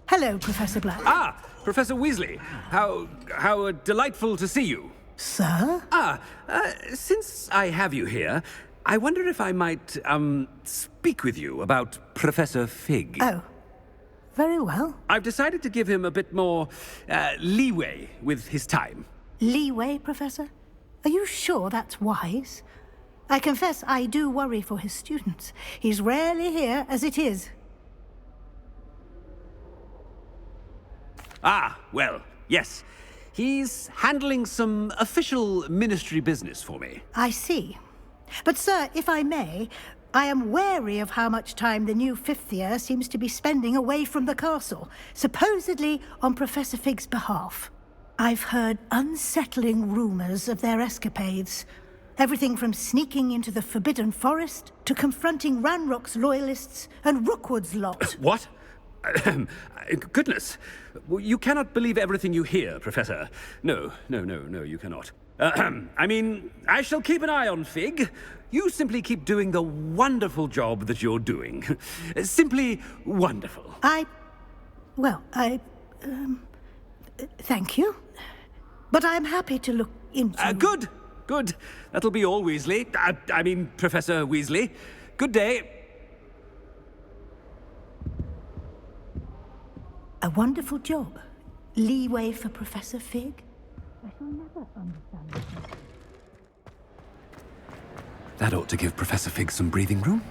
Hello, Professor Black. Ah, Professor Weasley. How delightful to see you. Sir? Since I have you here, I wonder if I might, speak with you about Professor Fig. Oh, very well. I've decided to give him a bit more, leeway with his time. Leeway, Professor? Are you sure that's wise? I confess I do worry for his students. He's rarely here as it is. Ah, well, yes. He's handling some official ministry business for me. I see. But, sir, if I may, I am wary of how much time the new fifth year seems to be spending away from the castle, supposedly on Professor Fig's behalf. I've heard unsettling rumors of their escapades. Everything from sneaking into the Forbidden Forest to confronting Ranrock's loyalists and Rookwood's lot. What? Goodness. You cannot believe everything you hear, Professor. No, you cannot. I mean, I shall keep an eye on Fig. You simply keep doing the wonderful job that you're doing. Simply wonderful. Thank you. But I'm happy to look into... Good. That'll be all, Weasley. I mean, Professor Weasley. Good day. A wonderful job. Leeway for Professor Fig. I shall never understand this. That ought to give Professor Fig some breathing room.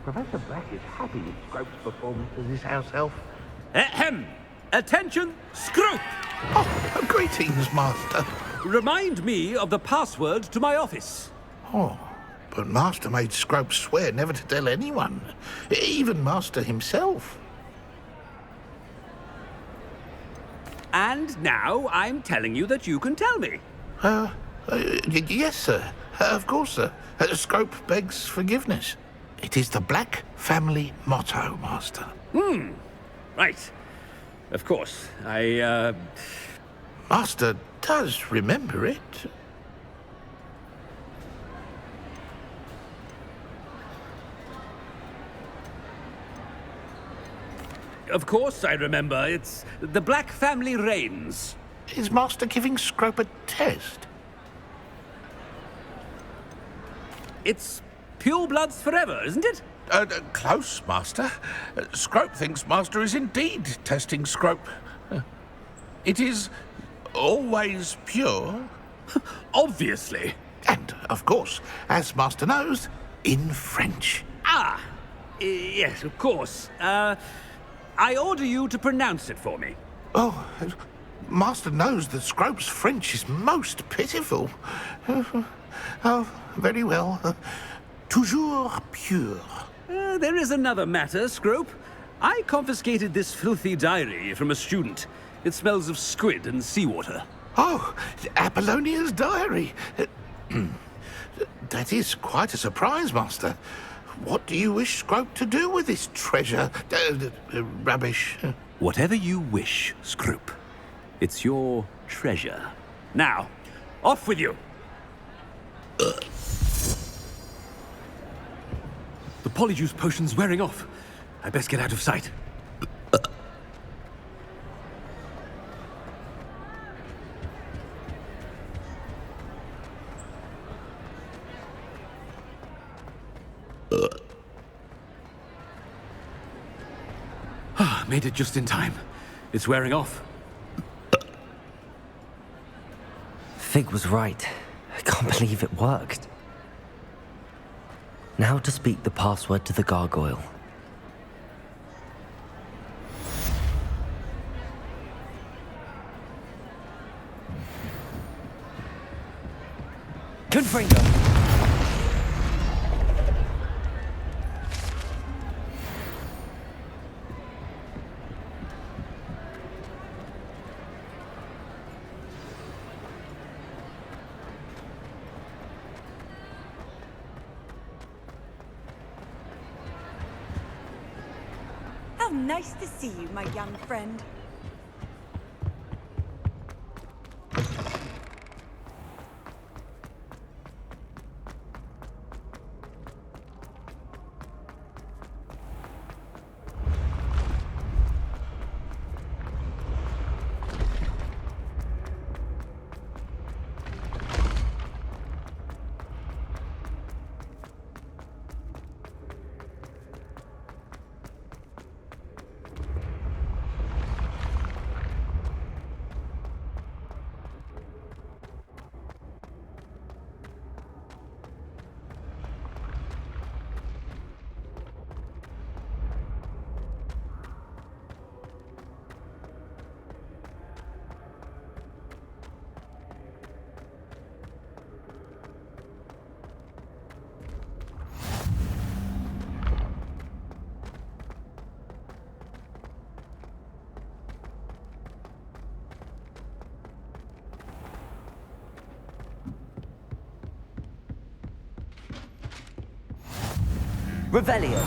Professor Black is happy with Scrope's performance as his house elf. Ahem! Attention, Scrope! Oh, greetings, Master. Remind me of the password to my office. Oh, but Master made Scrope swear never to tell anyone, even Master himself. And now I'm telling you that you can tell me. Yes, sir. Of course, sir. Scrope begs forgiveness. It is the Black family motto, Master. Right. Of course. Master does remember it. Of course I remember. It's the Black family reigns. Is Master giving Scrope a test? It's purebloods forever, isn't it? Close, Master. Scrope thinks Master is indeed testing Scrope. It is always pure. Obviously. And, of course, as Master knows, in French. Yes, of course. I order you to pronounce it for me. Oh, Master knows that Scrope's French is most pitiful. Oh, very well. Toujours pure. There is another matter, Scrope. I confiscated this filthy diary from a student. It smells of squid and seawater. Oh, Apollonia's diary. That is quite a surprise, Master. What do you wish Scrope to do with this treasure? Rubbish. Whatever you wish, Scrope. It's your treasure. Now, off with you. The polyjuice potion's wearing off. I best get out of sight. Made it just in time. It's wearing off. Fig was right. I can't believe it worked. Now to speak the password to the gargoyle. Confringo! Nice to see you, my young friend. Revelio.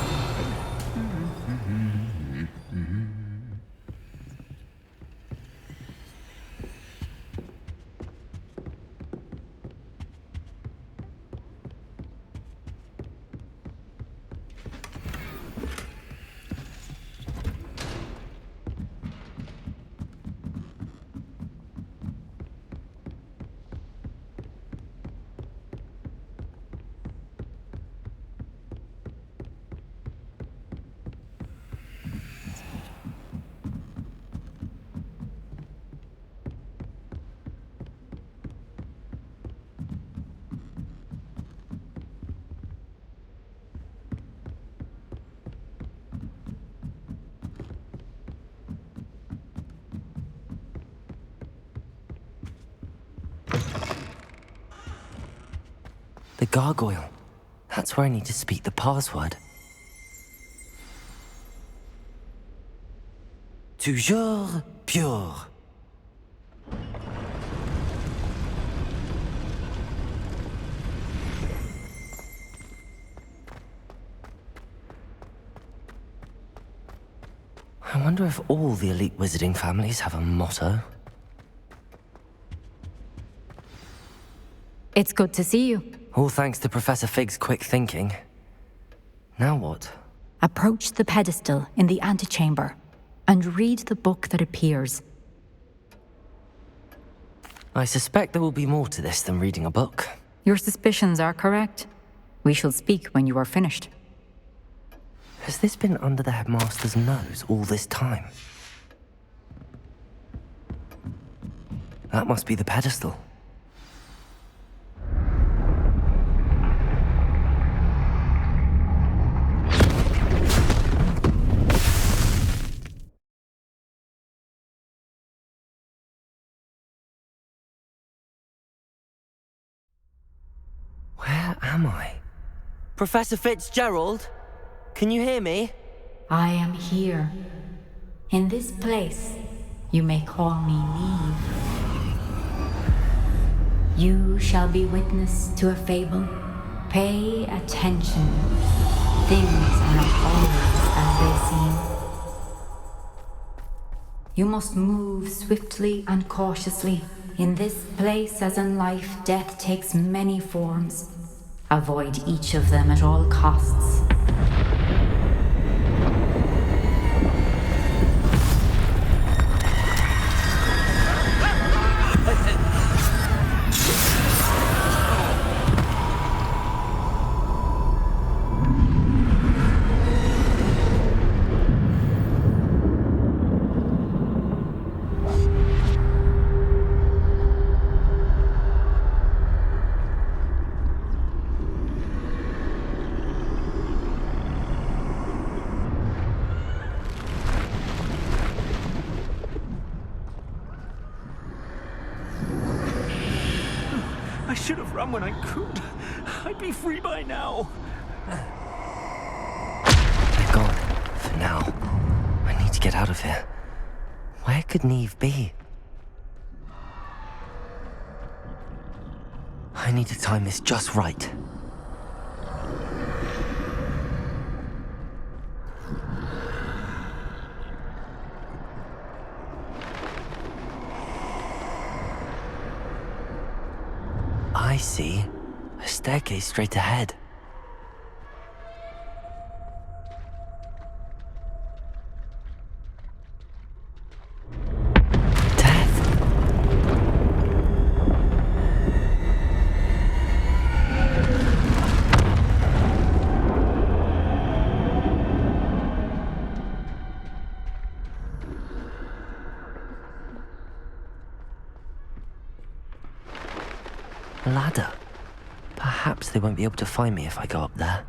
The gargoyle. That's where I need to speak the password. Toujours pure. I wonder if all the elite wizarding families have a motto. It's good to see you. All thanks to Professor Fig's quick thinking. Now what? Approach the pedestal in the antechamber and read the book that appears. I suspect there will be more to this than reading a book. Your suspicions are correct. We shall speak when you are finished. Has this been under the headmaster's nose all this time? That must be the pedestal. Where am I? Professor Fitzgerald? Can you hear me? I am here. In this place, you may call me Neve. You shall be witness to a fable. Pay attention. Things are not always as they seem. You must move swiftly and cautiously. In this place, as in life, death takes many forms. Avoid each of them at all costs. I should have run when I could. I'd be free by now. They're gone. For now. I need to get out of here. Where could Neve be? I need to time this just right. I see. A staircase straight ahead. Ladder. Perhaps they won't be able to find me if I go up there.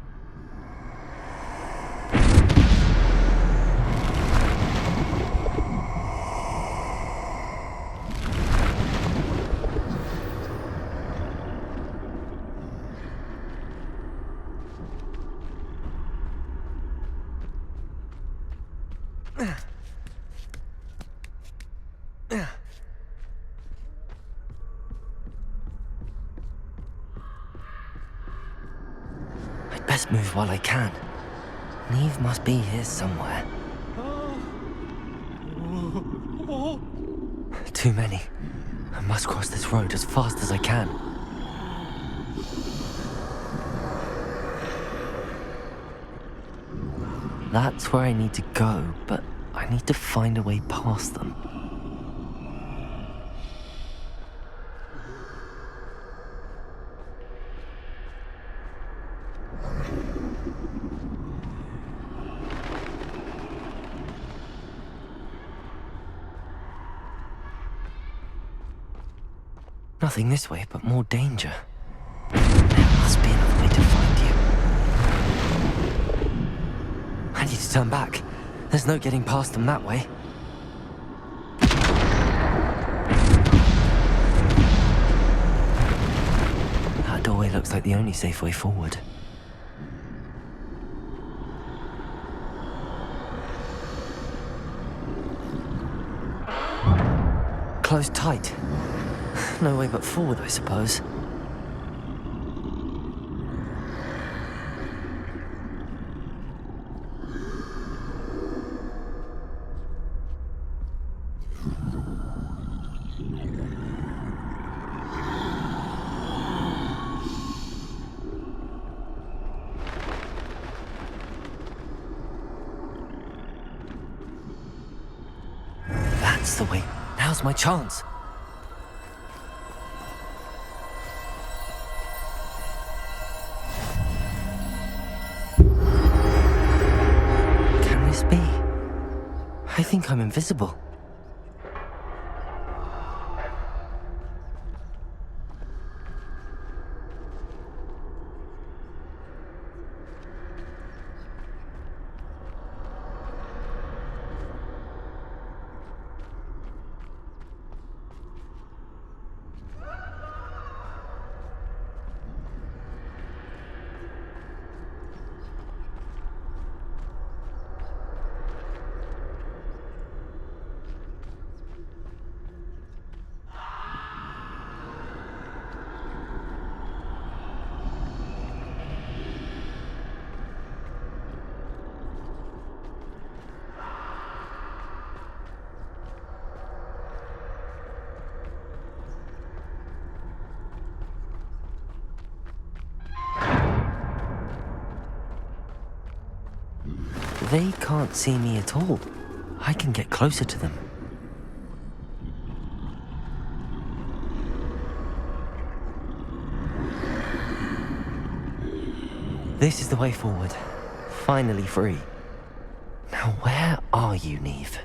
I'd best move while I can. Neve must be here somewhere. Too many. I must cross this road as fast as I can. That's where I need to go, but I need to find a way past them. Nothing this way, but more danger. There must be another way to find you. I need to turn back. There's no getting past them that way. That doorway looks like the only safe way forward. Closed tight. No way but forward, I suppose. That's the way. Now's my chance. I think I'm invisible. They can't see me at all. I can get closer to them. This is the way forward. Finally free. Now where are you, Neve?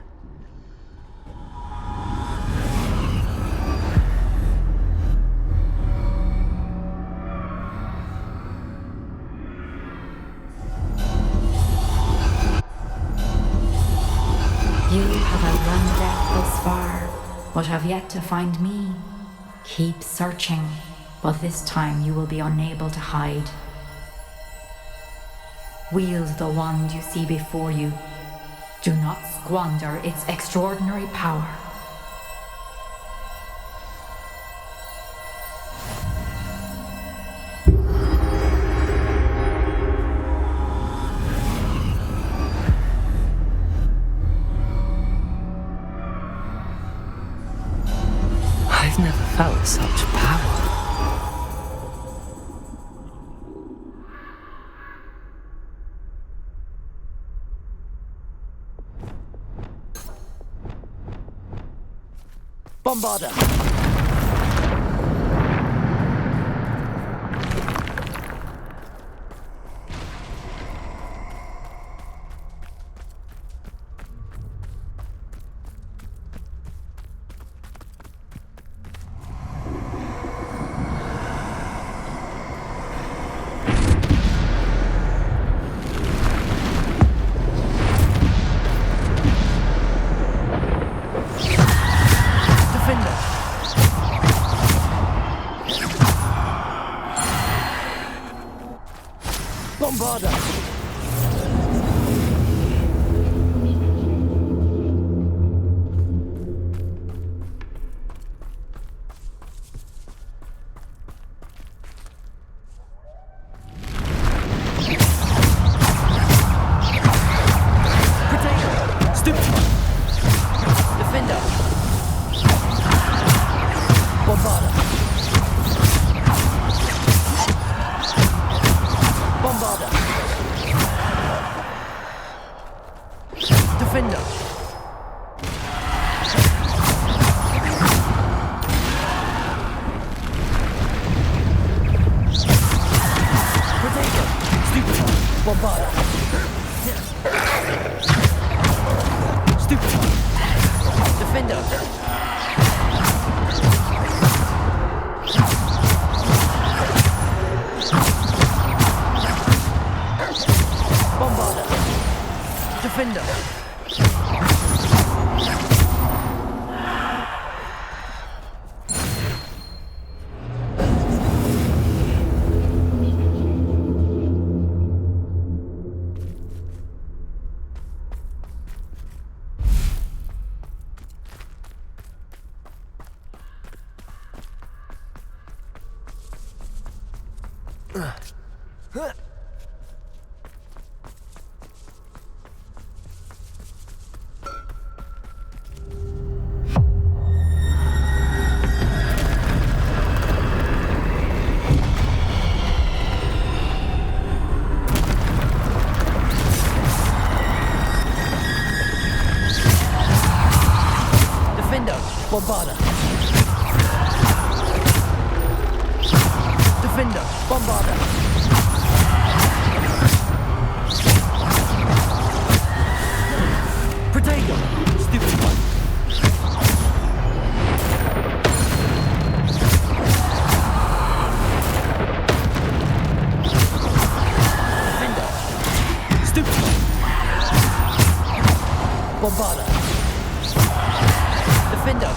You have outrun death thus far, but have yet to find me. Keep searching, but this time you will be unable to hide. Wield the wand you see before you. Do not squander its extraordinary power. I've never felt such power. Bombarder! Bombarder! Bombarda. Stupefy. Defender. Bombarda. Defender. Bombarda. Defender. Bombarda. Protego. Stupid one. Defender. Stupid one. Bombarda. Defender.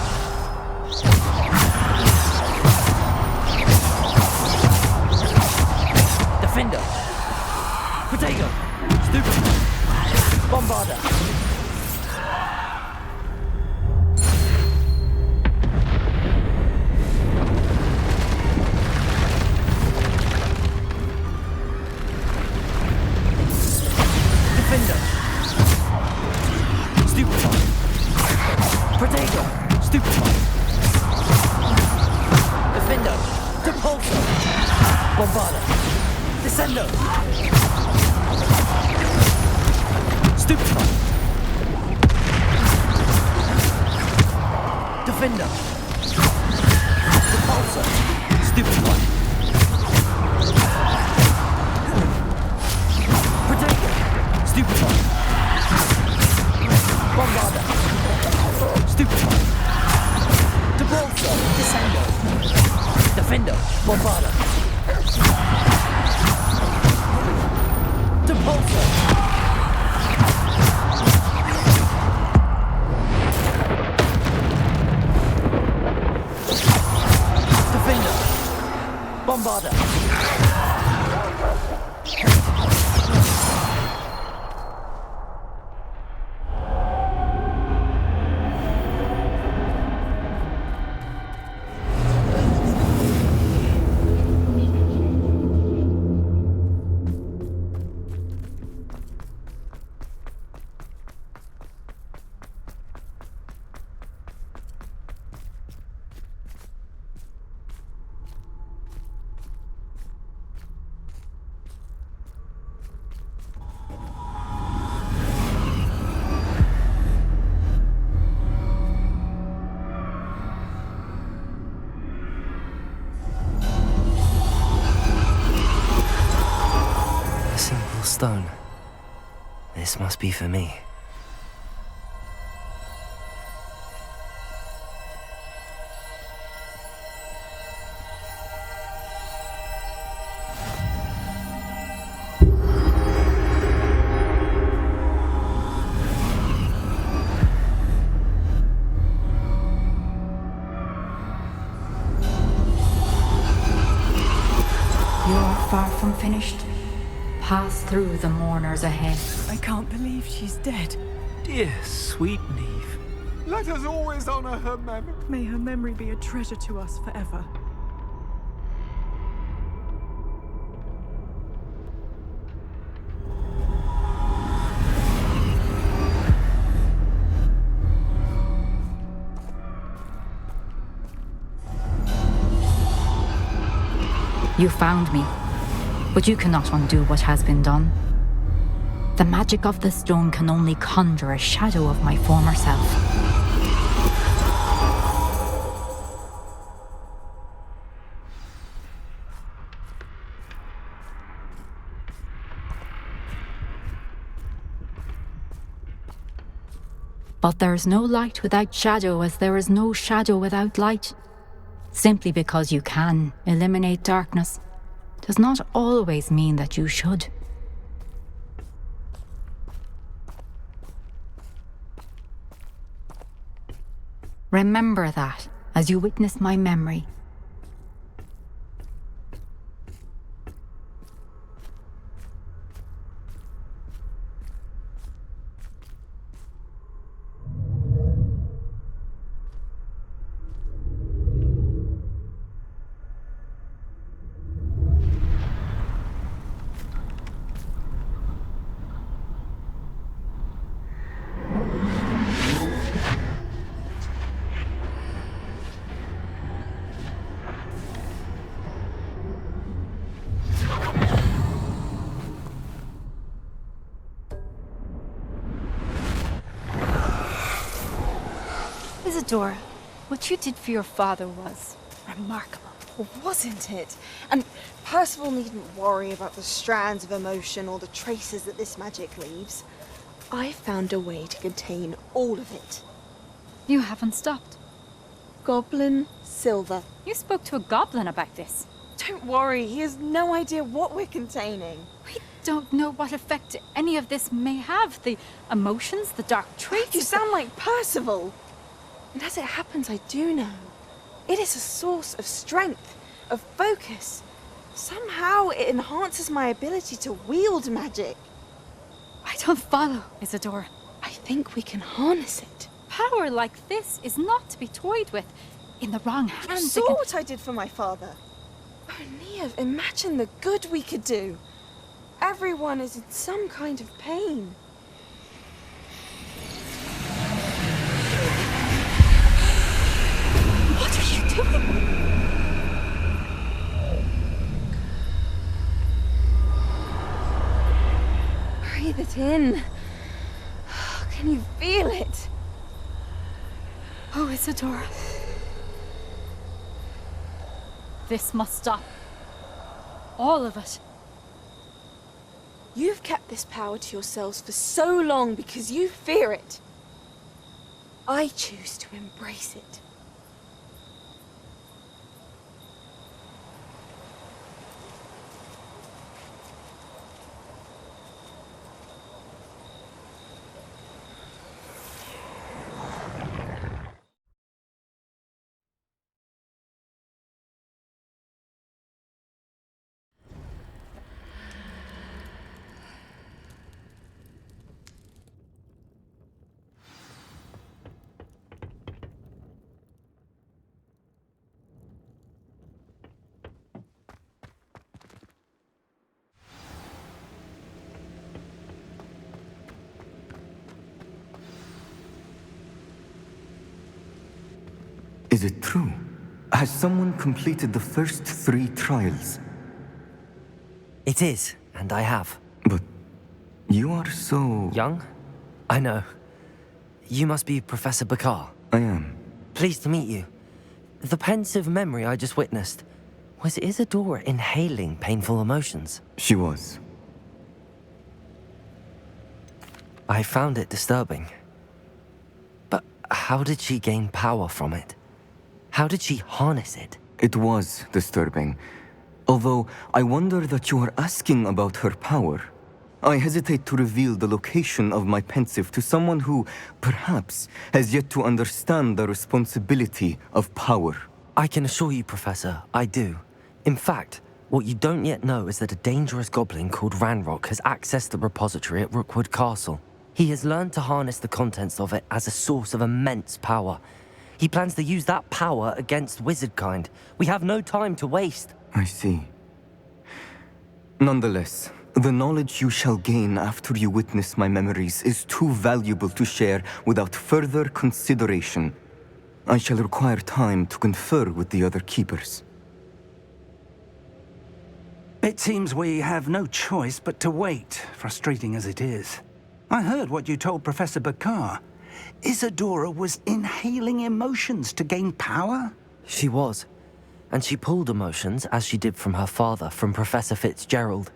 Defender. Protego. Stupid. Bombarda. Defender. Stupid. Protego. Stupefy. Defender. Depulso. Bombarda. Descendo. Stupefy. Defender. Depulso. Stupefy. Protego. Stupefy. Bombarda. Stupefy. Depulso. Descendo. Defender. Bombarda. Depulso. Defender. Bombarda. Stone. This must be for me. You're far from finished. Pass through the mourners ahead. I can't believe she's dead. Dear sweet Neve. Let us always honor her memory. May her memory be a treasure to us forever. You found me, but you cannot undo what has been done. The magic of the stone can only conjure a shadow of my former self. But there's no light without shadow, as there is no shadow without light. Simply because you can eliminate darkness does not always mean that you should. Remember that as you witness my memory. Isadora, what you did for your father was remarkable, wasn't it? And Percival needn't worry about the strands of emotion or the traces that this magic leaves. I found a way to contain all of it. You haven't stopped. Goblin Silver. You spoke to a goblin about this. Don't worry, he has no idea what we're containing. We don't know what effect any of this may have. The emotions, the dark traits. You sound like Percival. And as it happens, I do know. It is a source of strength, of focus. Somehow it enhances my ability to wield magic. I don't follow, Isadora. I think we can harness it. Power like this is not to be toyed with. In the wrong hands. You saw what I did for my father. Oh, Nia, imagine the good we could do. Everyone is in some kind of pain. What are you doing? Breathe it in. Can you feel it? Oh, Isadora. This must stop. All of it. You've kept this power to yourselves for so long because you fear it. I choose to embrace it. Is it true? Has someone completed the first 3 trials? It is, and I have. But you are so... Young? I know. You must be Professor Bakar. I am. Pleased to meet you. The pensive memory I just witnessed, was Isadora inhaling painful emotions? She was. I found it disturbing. But how did she gain power from it? How did she harness it? It was disturbing. Although, I wonder that you are asking about her power. I hesitate to reveal the location of my pensive to someone who, perhaps, has yet to understand the responsibility of power. I can assure you, Professor, I do. In fact, what you don't yet know is that a dangerous goblin called Ranrock has accessed the repository at Rookwood Castle. He has learned to harness the contents of it as a source of immense power. He plans to use that power against wizardkind. We have no time to waste. I see. Nonetheless, the knowledge you shall gain after you witness my memories is too valuable to share without further consideration. I shall require time to confer with the other keepers. It seems we have no choice but to wait, frustrating as it is. I heard what you told Professor Bakar. Isadora was inhaling emotions to gain power? She was. And she pulled emotions, as she did from her father, from Professor Fitzgerald,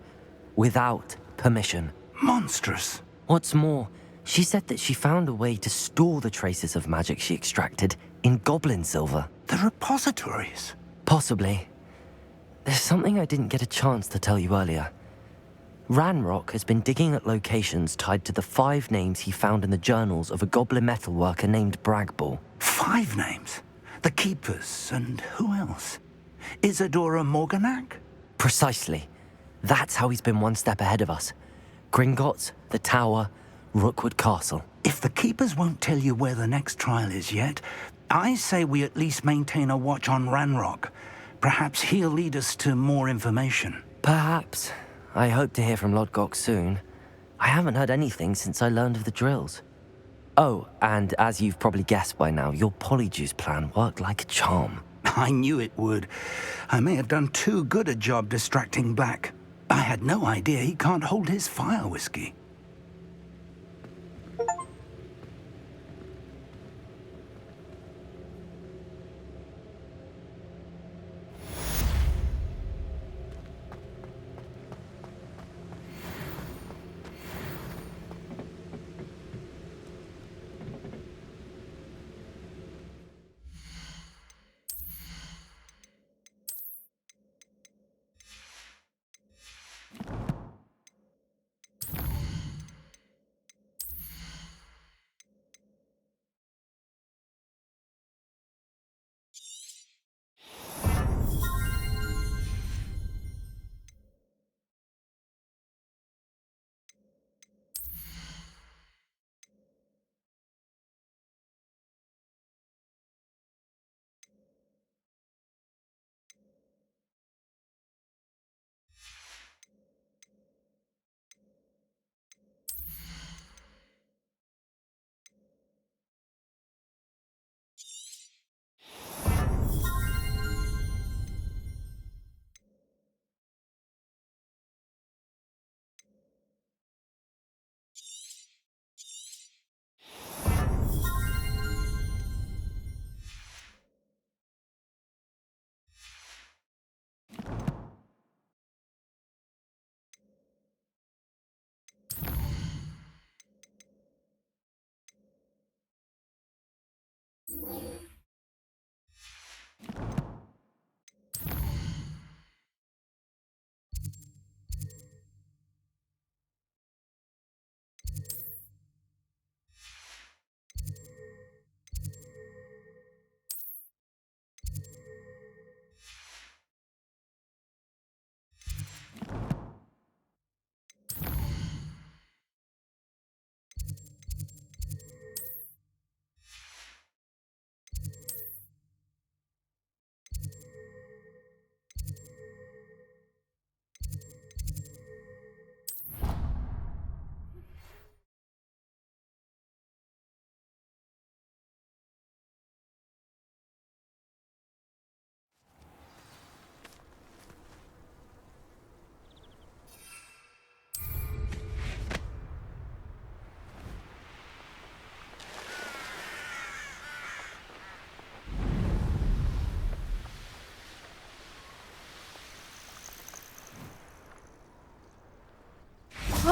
without permission. Monstrous. What's more, She said that she found a way to store the traces of magic she extracted in goblin silver. The repositories? Possibly. There's something I didn't get a chance to tell you earlier. Ranrock has been digging at locations tied to the 5 names he found in the journals of a goblin metalworker named Bragball. 5 names? The Keepers, and who else? Isadora Morganac? Precisely. That's how he's been one step ahead of us. Gringotts, the Tower, Rookwood Castle. If the Keepers won't tell you where the next trial is yet, I say we at least maintain a watch on Ranrock. Perhaps he'll lead us to more information. Perhaps. I hope to hear from Lodgok soon. I haven't heard anything since I learned of the drills. Oh, and as you've probably guessed by now, your polyjuice plan worked like a charm. I knew it would. I may have done too good a job distracting Black. I had no idea he can't hold his fire whiskey.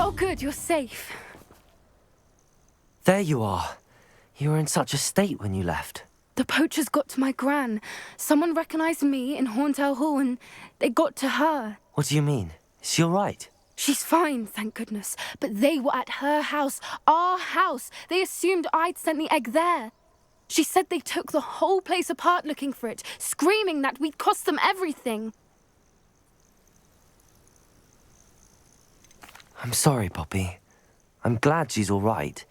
Oh, good, you're safe. There you are. You were in such a state when you left. The poachers got to my gran. Someone recognized me in Horntail Hall and they got to her. What do you mean? Is she all right? She's fine, thank goodness. But they were at her house, our house. They assumed I'd sent the egg there. She said they took the whole place apart looking for it, screaming that we'd cost them everything. I'm sorry, Poppy. I'm glad she's all right.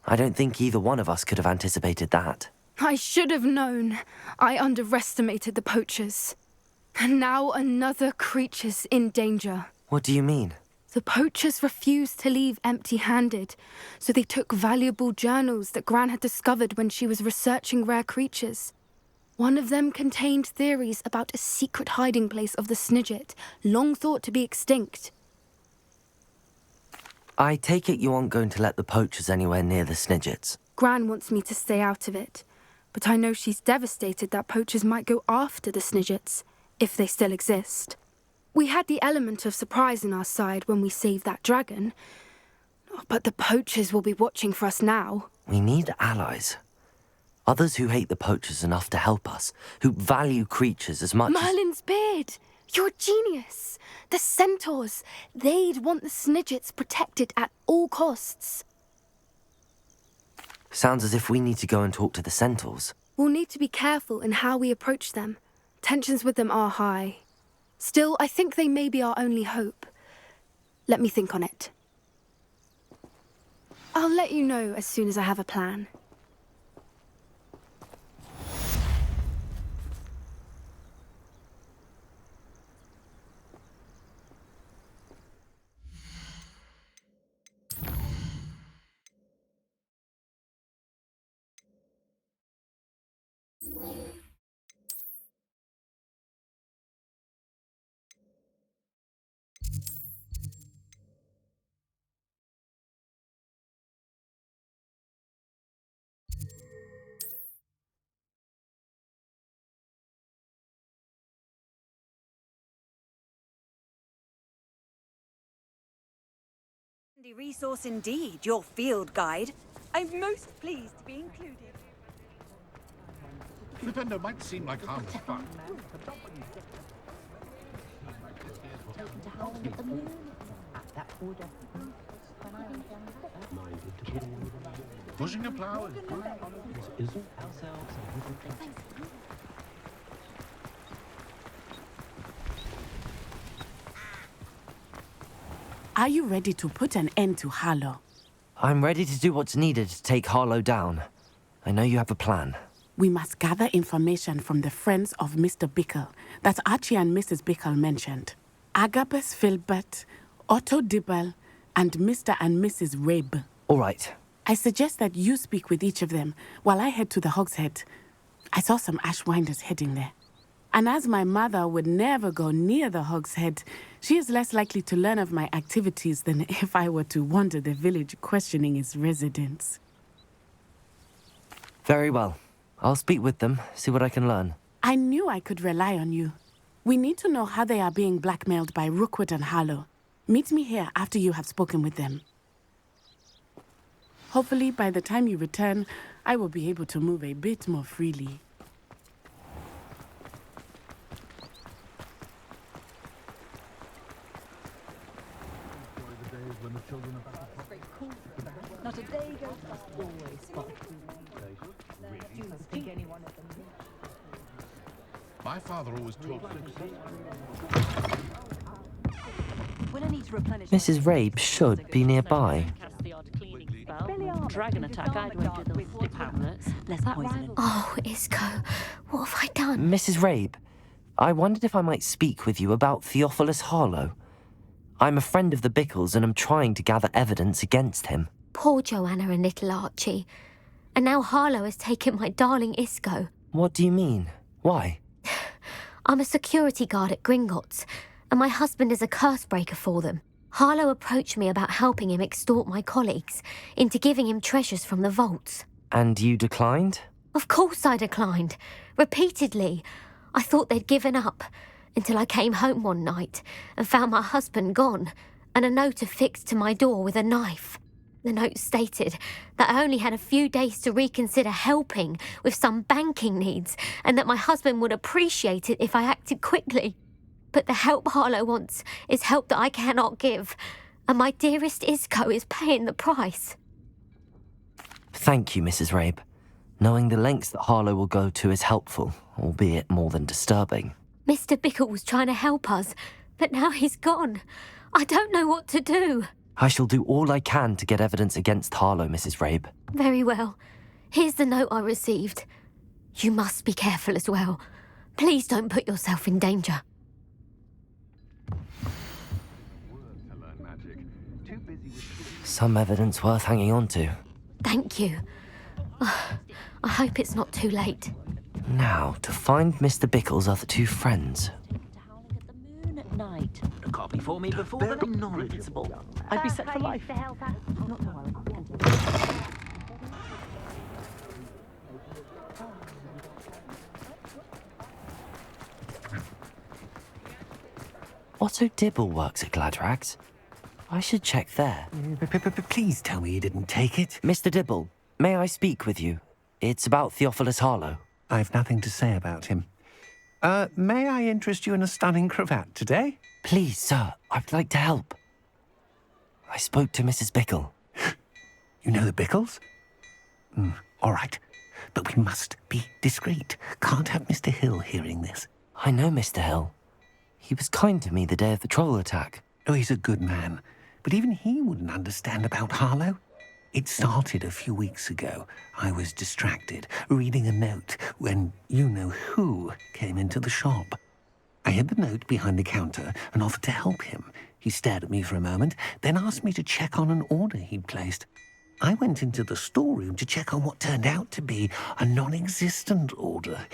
I don't think either one of us could have anticipated that. I should have known. I underestimated the poachers. And now another creature's in danger. What do you mean? The poachers refused to leave empty-handed, so they took valuable journals that Gran had discovered when she was researching rare creatures. One of them contained theories about a secret hiding place of the Snidget, long thought to be extinct. I take it you aren't going to let the poachers anywhere near the Snidgets. Gran wants me to stay out of it, but I know she's devastated that poachers might go after the Snidgets, if they still exist. We had the element of surprise on our side when we saved that dragon. But the poachers will be watching for us now. We need allies. Others who hate the poachers enough to help us, who value creatures as much as... Merlin's beard! You're a genius! The centaurs! They'd want the Snidgets protected at all costs. Sounds as if we need to go and talk to the centaurs. We'll need to be careful in how we approach them. Tensions with them are high. Still, I think they may be our only hope. Let me think on it. I'll let you know as soon as I have a plan. Handy resource indeed, your field guide. I'm most pleased to be included. Flipendo might seem like harmless fun. Pushing a plow is good. Are you ready to put an end to Harlow? I'm ready to do what's needed to take Harlow down. I know you have a plan. We must gather information from the friends of Mr. Bickle that Archie and Mrs. Bickle mentioned. Agabus Filbert, Otto Dibble, and Mr. and Mrs. Rabe. All right. I suggest that you speak with each of them while I head to the Hogshead. I saw some Ashwinders heading there. And as my mother would never go near the Hogshead, she is less likely to learn of my activities than if I were to wander the village questioning its residents. Very well. I'll speak with them, see what I can learn. I knew I could rely on you. We need to know how they are being blackmailed by Rookwood and Harlow. Meet me here after you have spoken with them. Hopefully, by the time you return, I will be able to move a bit more freely. Not a day goes past always spot. You must think any one of them. My father always taught When I need to replenish Mrs. Rabe should be nearby. Dragon attack, I'd wager they'll flip hamlets. Less poisoning. Oh, Isco, what have I done? Mrs. Rabe, I wondered if I might speak with you about Theophilus Harlow. I'm a friend of the Bickles and am trying to gather evidence against him. Poor Joanna and little Archie. And now Harlow has taken my darling Isco. What do you mean? Why? I'm a security guard at Gringotts, and my husband is a curse breaker for them. Harlow approached me about helping him extort my colleagues into giving him treasures from the vaults. And you declined? Of course I declined. Repeatedly. I thought they'd given up, until I came home one night and found my husband gone, and a note affixed to my door with a knife. The note stated that I only had a few days to reconsider helping with some banking needs, and that my husband would appreciate it if I acted quickly. But the help Harlow wants is help that I cannot give, and my dearest Isco is paying the price. Thank you, Mrs. Rabe. Knowing the lengths that Harlow will go to is helpful, albeit more than disturbing. Mr. Bickle was trying to help us, but now he's gone. I don't know what to do. I shall do all I can to get evidence against Harlow, Mrs. Rabe. Very well. Here's the note I received. You must be careful as well. Please don't put yourself in danger. Some evidence worth hanging on to. Thank you. I hope it's not too late. Now, to find Mr. Bickle's other two friends. Moon at night. A copy for me before the knowledgeable. I'd be set for life. Not to worry. Otto Dibble works at Gladrags. I should check there. Please tell me you didn't take it. Mr. Dibble, may I speak with you? It's about Theophilus Harlow. I've nothing to say about him. May I interest you in a stunning cravat today? Please, sir, I'd like to help. I spoke to Mrs. Bickle. You know the Bickles? All right, but we must be discreet. Can't have Mr. Hill hearing this. I know Mr. Hill. He was kind to me the day of the troll attack. Oh, he's a good man, but even he wouldn't understand about Harlow. It started a few weeks ago. I was distracted, reading a note, when you-know-who came into the shop. I hid the note behind the counter and offered to help him. He stared at me for a moment, then asked me to check on an order he'd placed. I went into the storeroom to check on what turned out to be a non-existent order.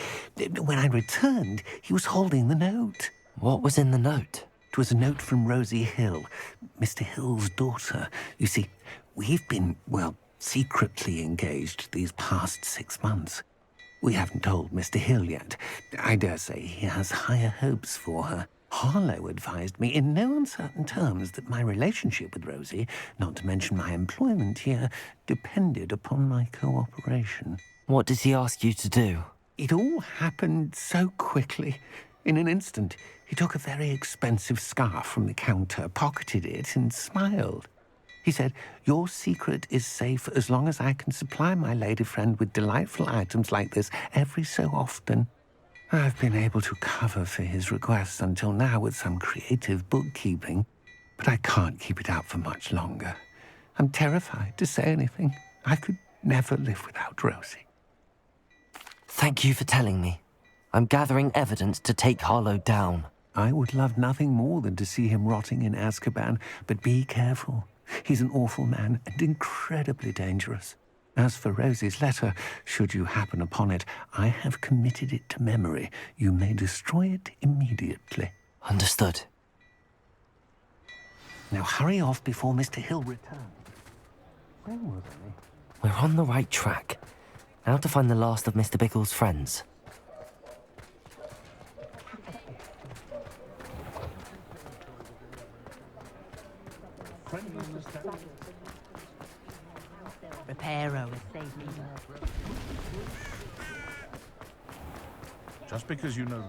When I returned, he was holding the note. What was in the note? It was a note from Rosie Hill, Mr. Hill's daughter. You see, we've been, secretly engaged these past 6 months. We haven't told Mr. Hill yet. I dare say he has higher hopes for her. Harlow advised me in no uncertain terms that my relationship with Rosie, not to mention my employment here, depended upon my cooperation. What did he ask you to do? It all happened so quickly. In an instant, he took a very expensive scarf from the counter, pocketed it, and smiled. He said, "Your secret is safe as long as I can supply my lady friend with delightful items like this every so often." I've been able to cover for his requests until now with some creative bookkeeping, but I can't keep it out for much longer. I'm terrified to say anything. I could never live without Rosie. Thank you for telling me. I'm gathering evidence to take Harlow down. I would love nothing more than to see him rotting in Azkaban, but be careful. He's an awful man and incredibly dangerous. As for Rosie's letter, should you happen upon it, I have committed it to memory. You may destroy it immediately. Understood. Now hurry off before Mr. Hill returns. Where was I? We're on the right track. Now to find the last of Mr. Bickle's friends. Reparo is safe. Just because you know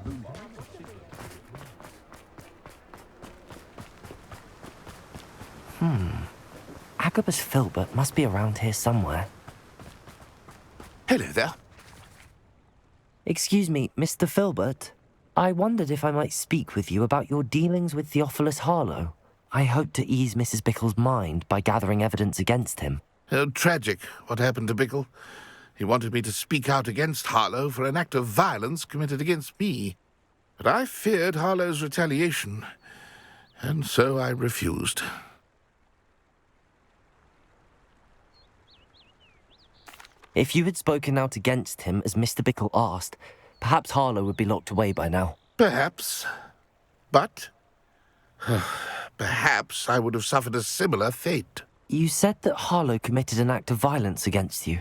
Lou. Agabus Filbert must be around here somewhere. Hello there. Excuse me, Mr. Filbert. I wondered if I might speak with you about your dealings with Theophilus Harlow. I hope to ease Mrs. Bickle's mind by gathering evidence against him. Tragic, what happened to Bickle. He wanted me to speak out against Harlow for an act of violence committed against me. But I feared Harlow's retaliation, and so I refused. If you had spoken out against him as Mr. Bickle asked, perhaps Harlow would be locked away by now. Perhaps. But perhaps I would have suffered a similar fate. You said that Harlow committed an act of violence against you.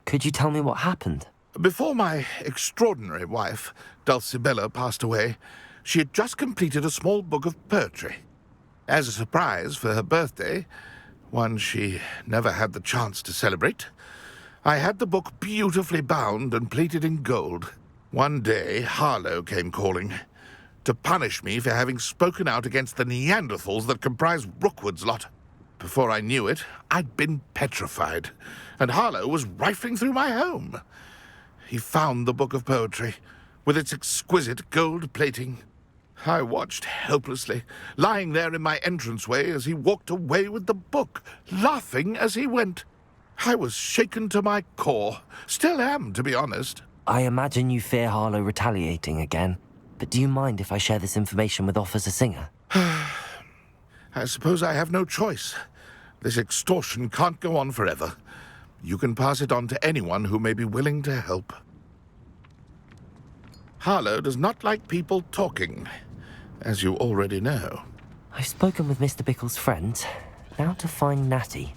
Could you tell me what happened? Before my extraordinary wife, Dulcibella, passed away, she had just completed a small book of poetry. As a surprise for her birthday, one she never had the chance to celebrate, I had the book beautifully bound and plated in gold. One day, Harlow came calling to punish me for having spoken out against the Neanderthals that comprise Rookwood's lot. Before I knew it, I'd been petrified, and Harlow was rifling through my home. He found the book of poetry, with its exquisite gold plating. I watched helplessly, lying there in my entranceway as he walked away with the book, laughing as he went. I was shaken to my core. Still am, to be honest. I imagine you fear Harlow retaliating again, but do you mind if I share this information with Officer Singer? I suppose I have no choice. This extortion can't go on forever. You can pass it on to anyone who may be willing to help. Harlow does not like people talking, as you already know. I've spoken with Mr. Bickle's friends. Now to find Natty.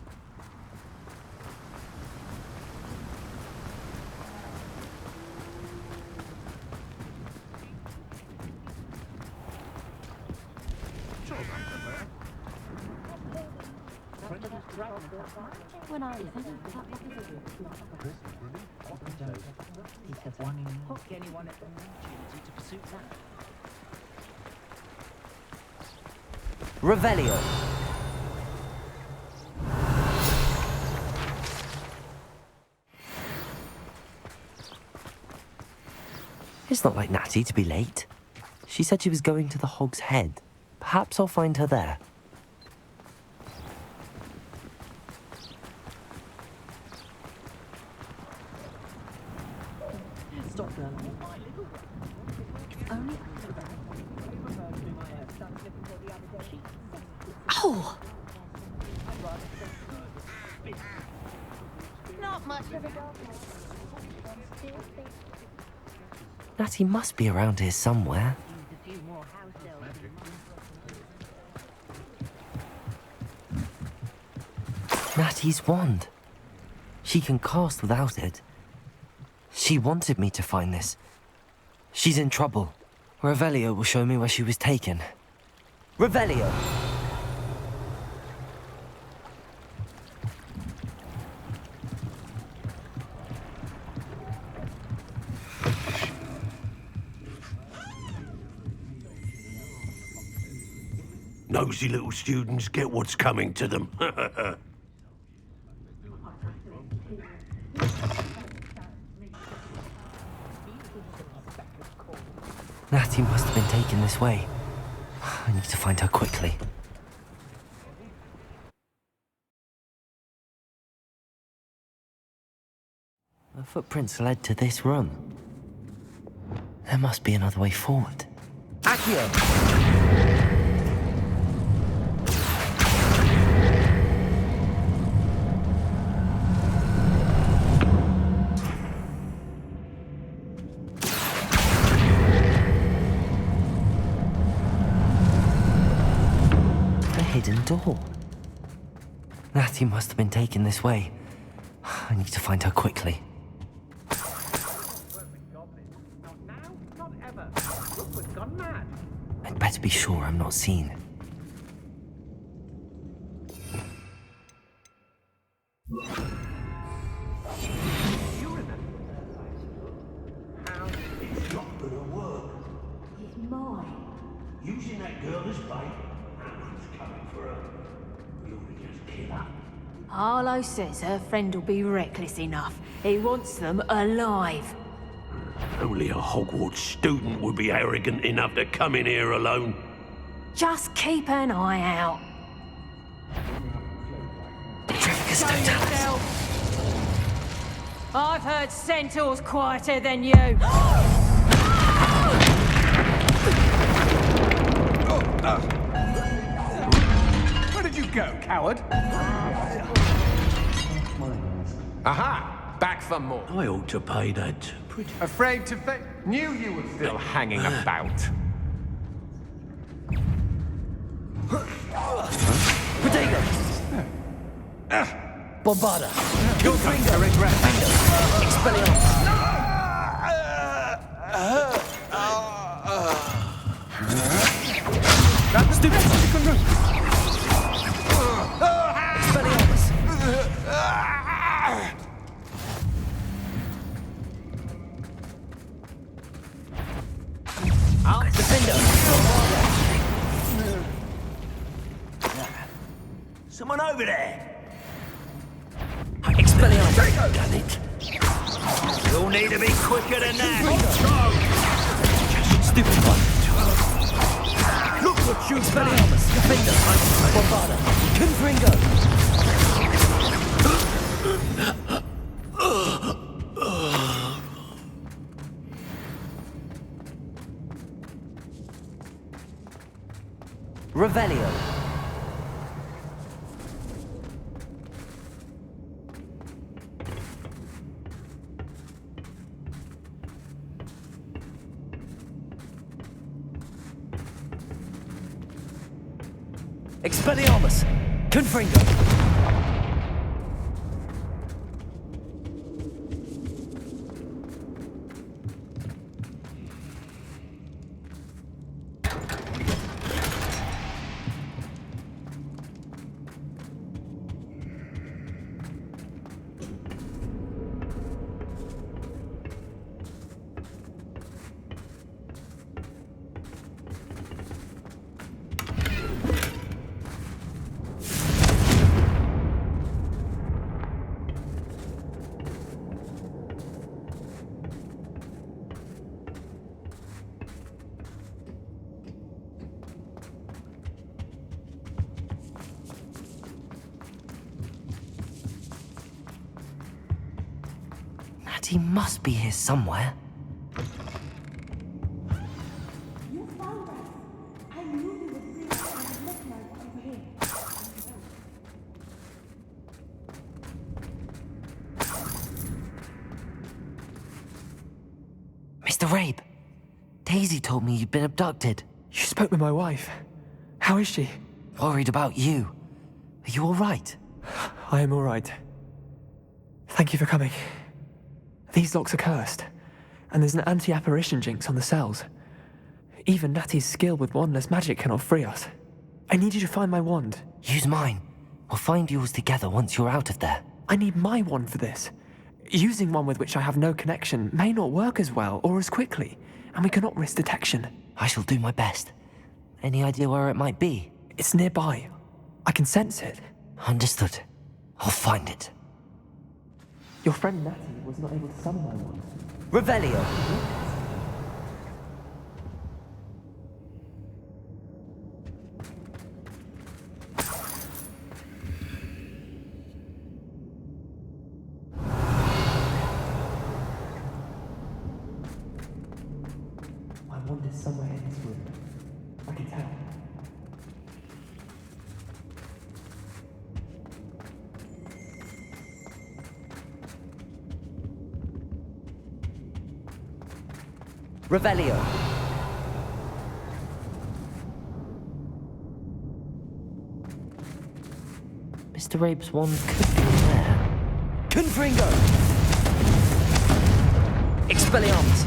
When I Revelio. It's not like Natty to be late. She said she was going to the Hog's Head. Perhaps I'll find her there. stop there. Only. Oh! Not much of a dog. Natty must be around here somewhere. Natty's wand. She can cast without it. She wanted me to find this. She's in trouble. Revelio will show me where she was taken. Revelio! Nosy little students get what's coming to them. Natty must have been taken this way. I need to find her quickly. The footprints led to this room. There must be another way forward. Accio! Hidden door. Natty must have been taken this way. I need to find her quickly. I'd better be sure I'm not seen. It's not gonna work. It's mine. Using that girl as bait. Coming for her. We ought to just kill her. Harlow says her friend will be reckless enough. He wants them alive. Only a Hogwarts student would be arrogant enough to come in here alone. Just keep an eye out. Show yourself. I've heard centaurs quieter than you. Where did you go, coward? Aha! Back for more. I ought to pay that. Afraid to face? Knew you were still hanging about. Potato! Bombarda! Confringo! Expelliarmus! Stupid! Expelliarmus! Defender! Someone over there! Expelliarmus! Done it! You'll need to be quicker than that! Stupid one! Look what you Expelliarmus! Defender! Bombarda! Confringo! Revelio. Expelliarmus! Confringo! Natty must be here somewhere. You found us. I knew you would bring us and I left my wife here. Mr. Rabe, Daisy told me you'd been abducted. You spoke with my wife. How is she? Worried about you. Are you all right? I am all right. Thank you for coming. These locks are cursed, and there's an anti-apparition jinx on the cells. Even Natty's skill with wandless magic cannot free us. I need you to find my wand. Use mine. We'll find yours together once you're out of there. I need my wand for this. Using one with which I have no connection may not work as well or as quickly, and we cannot risk detection. I shall do my best. Any idea where it might be? It's nearby. I can sense it. Understood. I'll find it. Your friend Natty was not able to summon my wand. Revelio! My wand is somewhere in this room. I can tell. Revelio! Mr. Rabe's wand could be in there. Confringo! Expelliarmus!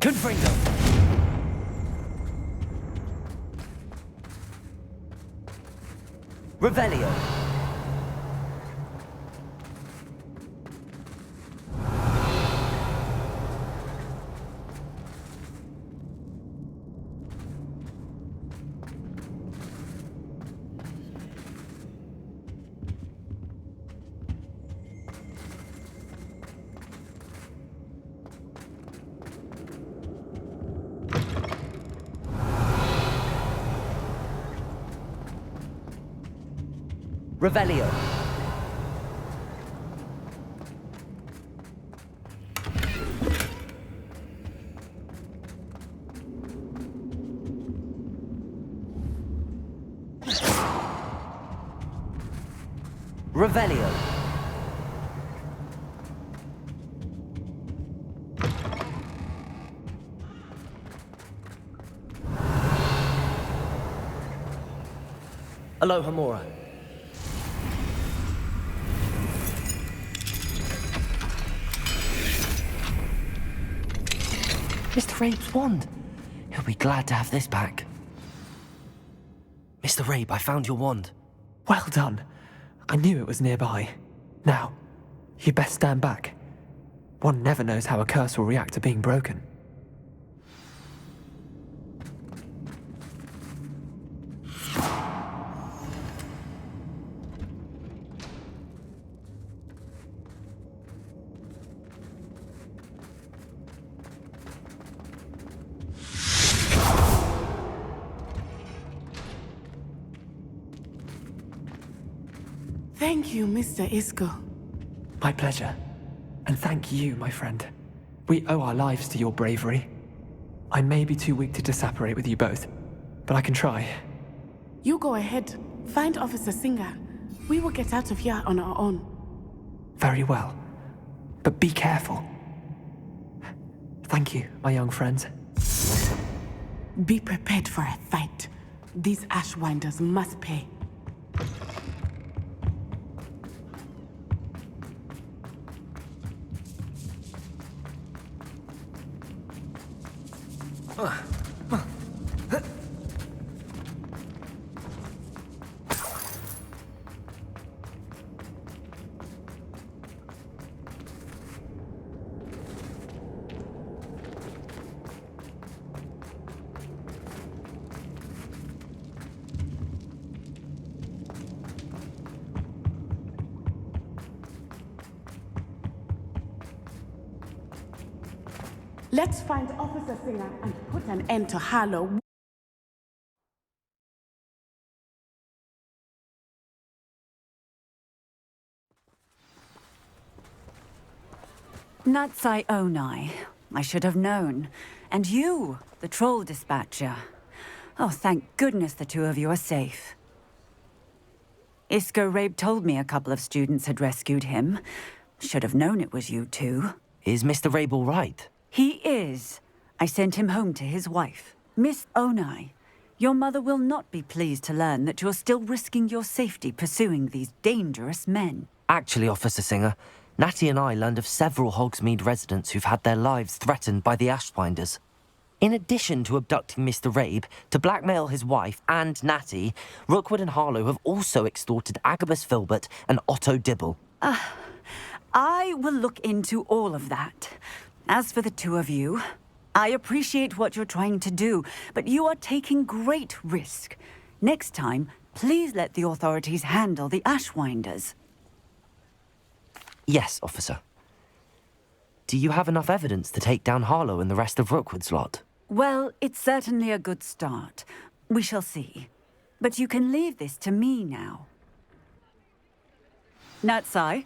Confringo! Revelio! Revelio. Revelio. Aloha Mora. Mr. Rabe's wand. He'll be glad to have this back. Mr. Rabe, I found your wand. Well done. I knew it was nearby. Now, you best stand back. One never knows how a curse will react to being broken. Thank you, Mr. Isco. My pleasure. And thank you, my friend. We owe our lives to your bravery. I may be too weak to disapparate with you both, but I can try. You go ahead. Find Officer Singer. We will get out of here on our own. Very well. But be careful. Thank you, my young friends. Be prepared for a fight. These Ashwinders must pay. Let's find Officer Singer and put an end to Harlow Natsai Onai. I should have known. And you, the troll dispatcher. Oh, thank goodness the two of you are safe. Isco Rabe told me a couple of students had rescued him. Should have known it was you two. Is Mr. Rabe all right? He is. I sent him home to his wife. Miss Onai, your mother will not be pleased to learn that you're still risking your safety pursuing these dangerous men. Actually, Officer Singer, Natty and I learned of several Hogsmeade residents who've had their lives threatened by the Ashwinders. In addition to abducting Mr. Rabe, to blackmail his wife and Natty, Rookwood and Harlow have also extorted Agabus Filbert and Otto Dibble. I will look into all of that. As for the two of you, I appreciate what you're trying to do, but you are taking great risk. Next time, please let the authorities handle the Ashwinders. Yes, officer. Do you have enough evidence to take down Harlow and the rest of Rookwood's lot? Well, it's certainly a good start. We shall see. But you can leave this to me now. Natsai,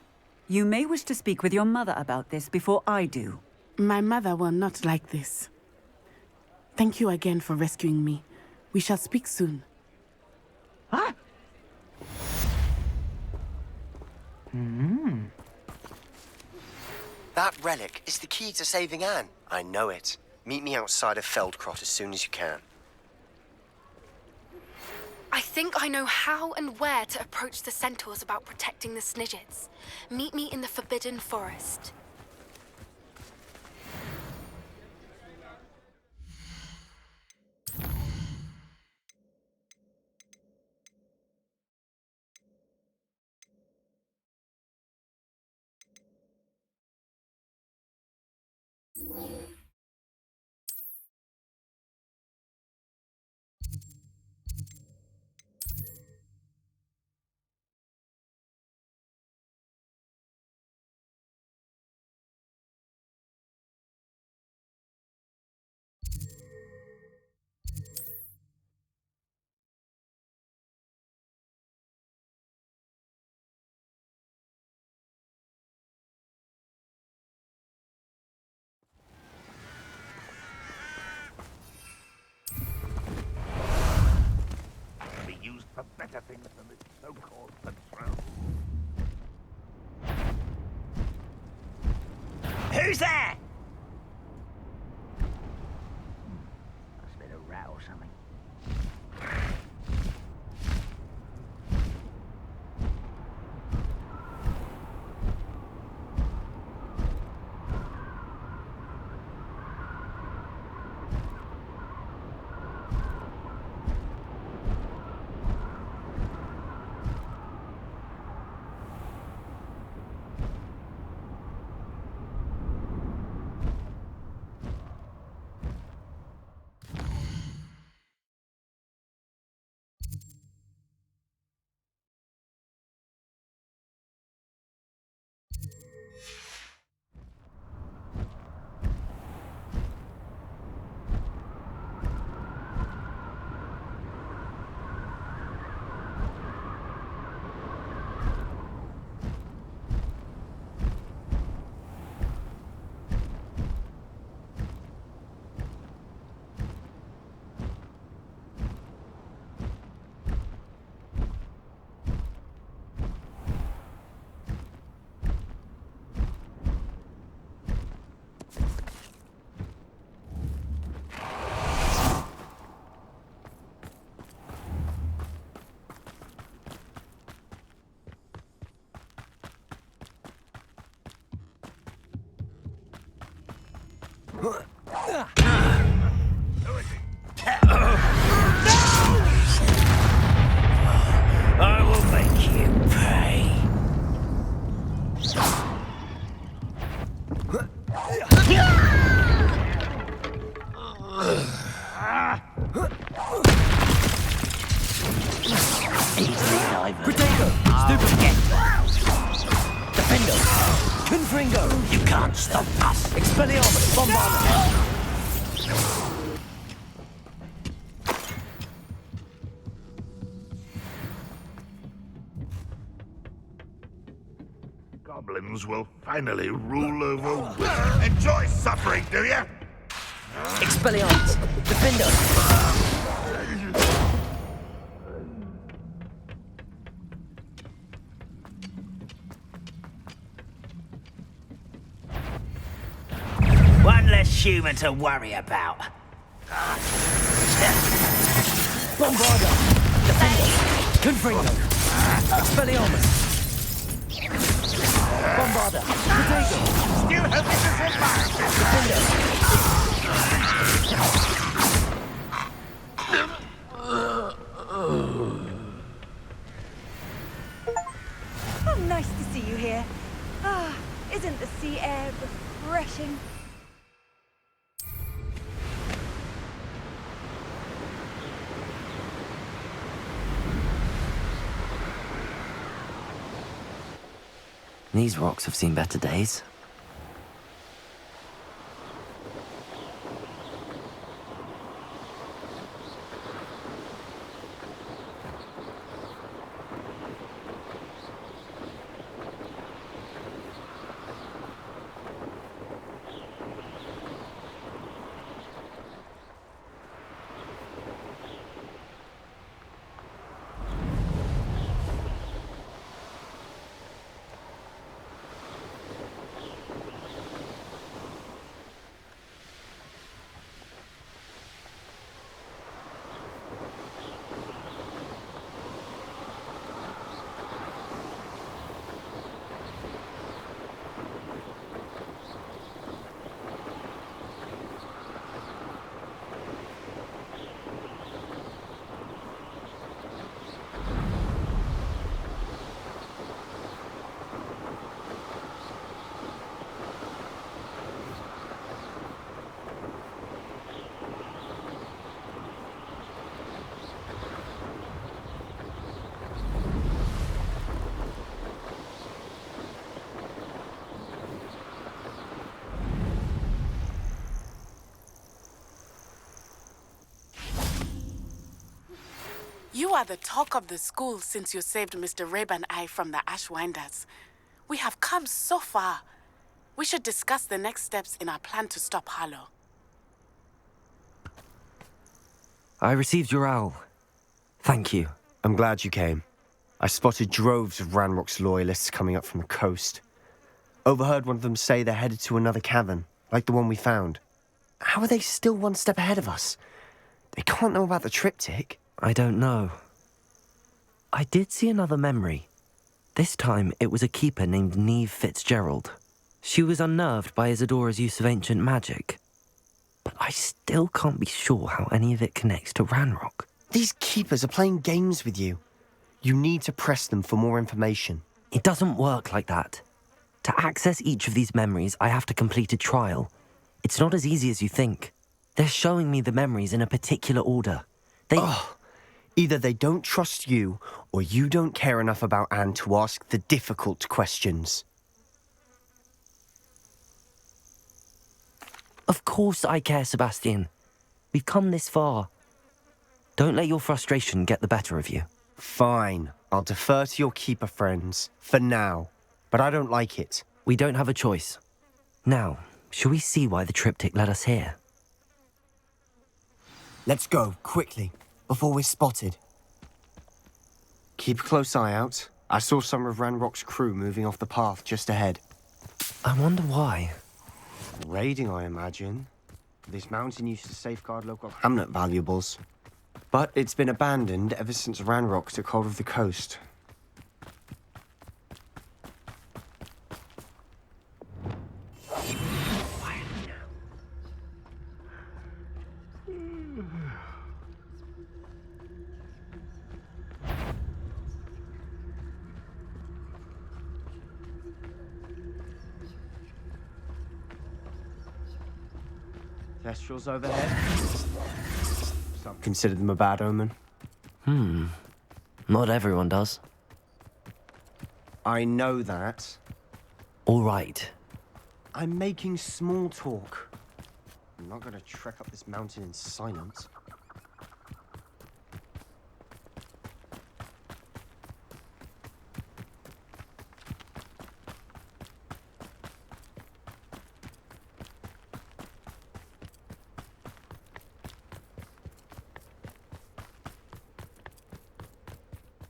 you may wish to speak with your mother about this before I do. My mother will not like this. Thank you again for rescuing me. We shall speak soon. Huh? That relic is the key to saving Anne. I know it. Meet me outside of Feldcrot as soon as you can. I think I know how and where to approach the centaurs about protecting the Snidgets. Meet me in the Forbidden Forest. Be used for better things than this so-called patrol. Who's there? Must have been a rat or something. I will make you pay. Easily diverted. Protego! Stupid! Defendo! Confringo! You can't stop us. Expelliarmus! Bombardment! Goblin demons will finally rule over wizards. Enjoy suffering, do you? Expelliarmus! Defender! One less human to worry about. Bombarda! Defender! Confringo! Expelliarmus! Bombarda! Protego! Still hoping to survive this. Defender! Oh, nice to see you here. Ah, isn't the sea air refreshing? These rocks have seen better days. You are the talk of the school since you saved Mr. Rabe and I from the Ashwinders. We have come so far. We should discuss the next steps in our plan to stop Harlow. I received your owl. Thank you. I'm glad you came. I spotted droves of Ranrock's loyalists coming up from the coast. Overheard one of them say they're headed to another cavern, like the one we found. How are they still one step ahead of us? They can't know about the triptych. I don't know. I did see another memory. This time, it was a keeper named Neve Fitzgerald. She was unnerved by Isadora's use of ancient magic. But I still can't be sure how any of it connects to Ranrock. These keepers are playing games with you. You need to press them for more information. It doesn't work like that. To access each of these memories, I have to complete a trial. It's not as easy as you think. They're showing me the memories in a particular order. Either they don't trust you, or you don't care enough about Anne to ask the difficult questions. Of course I care, Sebastian. We've come this far. Don't let your frustration get the better of you. Fine. I'll defer to your keeper friends, for now. But I don't like it. We don't have a choice. Now, shall we see why the triptych led us here? Let's go, quickly, before we're spotted. Keep a close eye out. I saw some of Ranrock's crew moving off the path just ahead. I wonder why. Raiding, I imagine. This mountain used to safeguard local hamlet valuables. But it's been abandoned ever since Ranrock took hold of the coast. Kestrels overhead. Some consider them a bad omen. Not everyone does. I know that. All right. I'm making small talk. I'm not going to trek up this mountain in silence.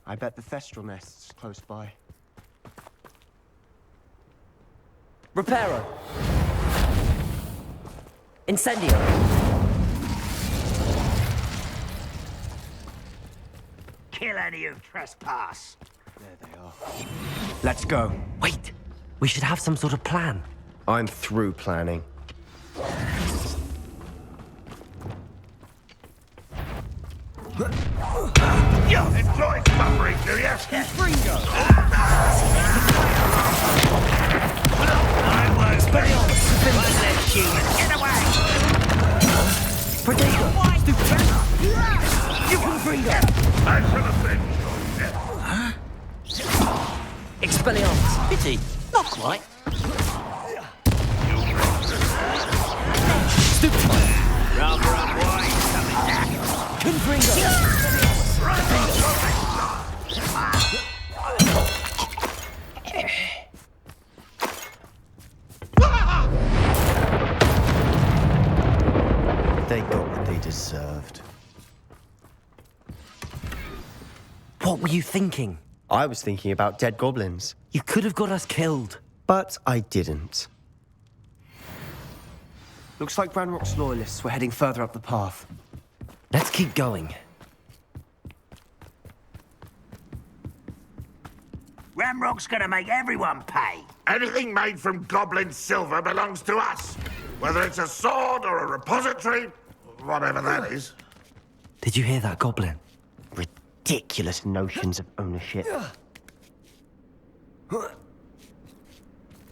I bet the Thestral nest's close by. Reparo! Incendio! Kill any who trespass. There they are. Let's go. Wait! We should have some sort of plan. I'm through planning. You enjoy buffering, do you? Fringo! I won't spare you. One less human. Get away! Potato! Stupid! You can bring her! I shall avenge your death. Expelliarmus! Pity! Not quite. Stupid! Rather unwise coming back. Confringo! They got what they deserved. What were you thinking? I was thinking about dead goblins. You could have got us killed. But I didn't. Looks like Ranrock's loyalists were heading further up the path. Let's keep going. Ramrock's gonna make everyone pay. Anything made from goblin silver belongs to us. Whether it's a sword or a repository, whatever that is. Did you hear that, Goblin? Ridiculous notions of ownership.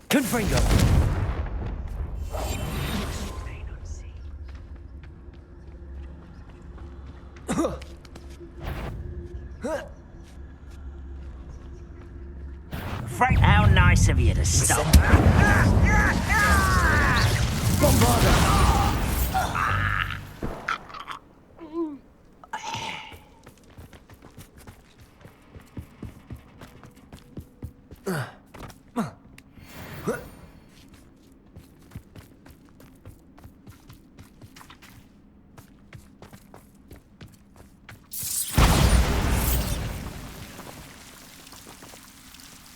Confringo! Frank, how nice of you to stop.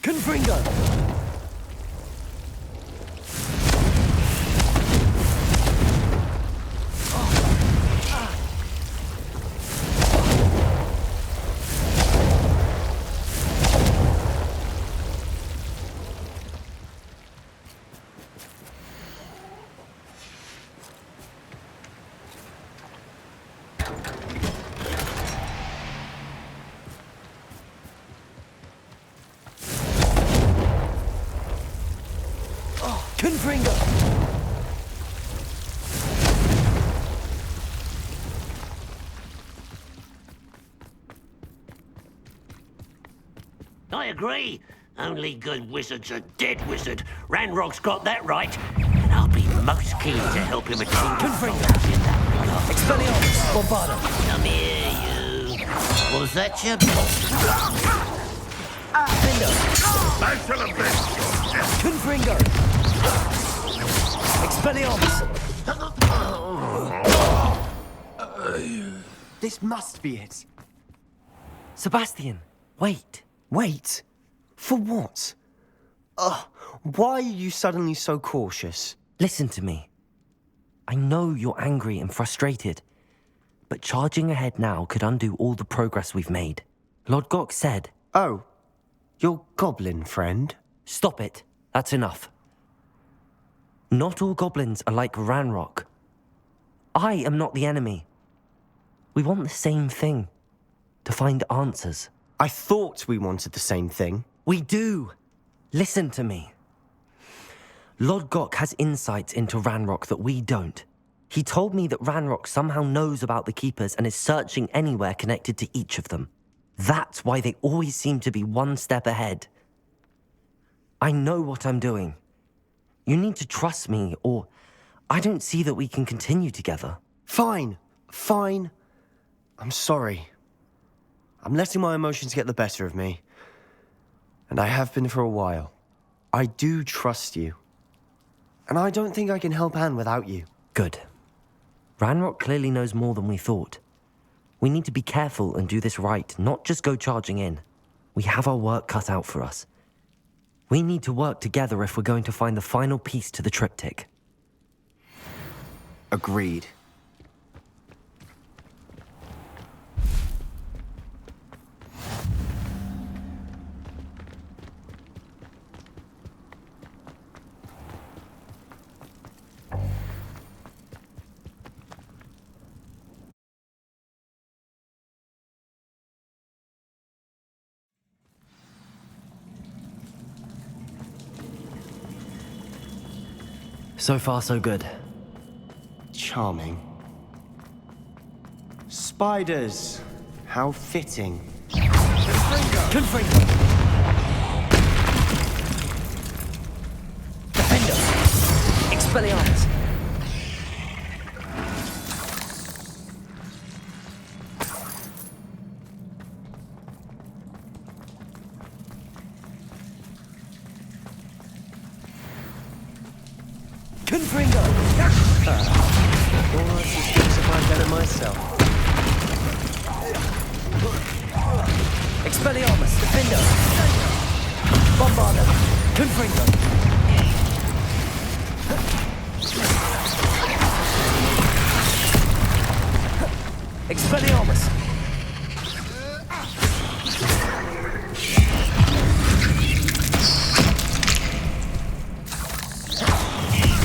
Confringo! Confringo! I agree. Only good wizard's a dead wizard. Ranrock's got that right. And I'll be most keen to help him achieve Confringo! Expelliarmus! Bombarda! Come here, you. Was that your... I shall avenge your death. Confringo! Expelliarmus! This must be it. Sebastian, wait. Wait? For what? Why are you suddenly so cautious? Listen to me. I know you're angry and frustrated, but charging ahead now could undo all the progress we've made. Lord Gok said... Oh, your goblin friend? Stop it. That's enough. Not all goblins are like Ranrock. I am not the enemy. We want the same thing. To find answers. I thought we wanted the same thing. We do. Listen to me. Lord Gok has insights into Ranrock that we don't. He told me that Ranrock somehow knows about the Keepers and is searching anywhere connected to each of them. That's why they always seem to be one step ahead. I know what I'm doing. You need to trust me, or I don't see that we can continue together. Fine. Fine. I'm sorry. I'm letting my emotions get the better of me. And I have been for a while. I do trust you. And I don't think I can help Anne without you. Good. Ranrock clearly knows more than we thought. We need to be careful and do this right, not just go charging in. We have our work cut out for us. We need to work together if we're going to find the final piece to the triptych. Agreed. So far, so good. Charming. Spiders! How fitting. Confringo! Defender! Expelliarmus! Confringo! Almost as good as if I'd done it myself. Expelliarmus! Defender! Bombarda! Confringo! Expelliarmus!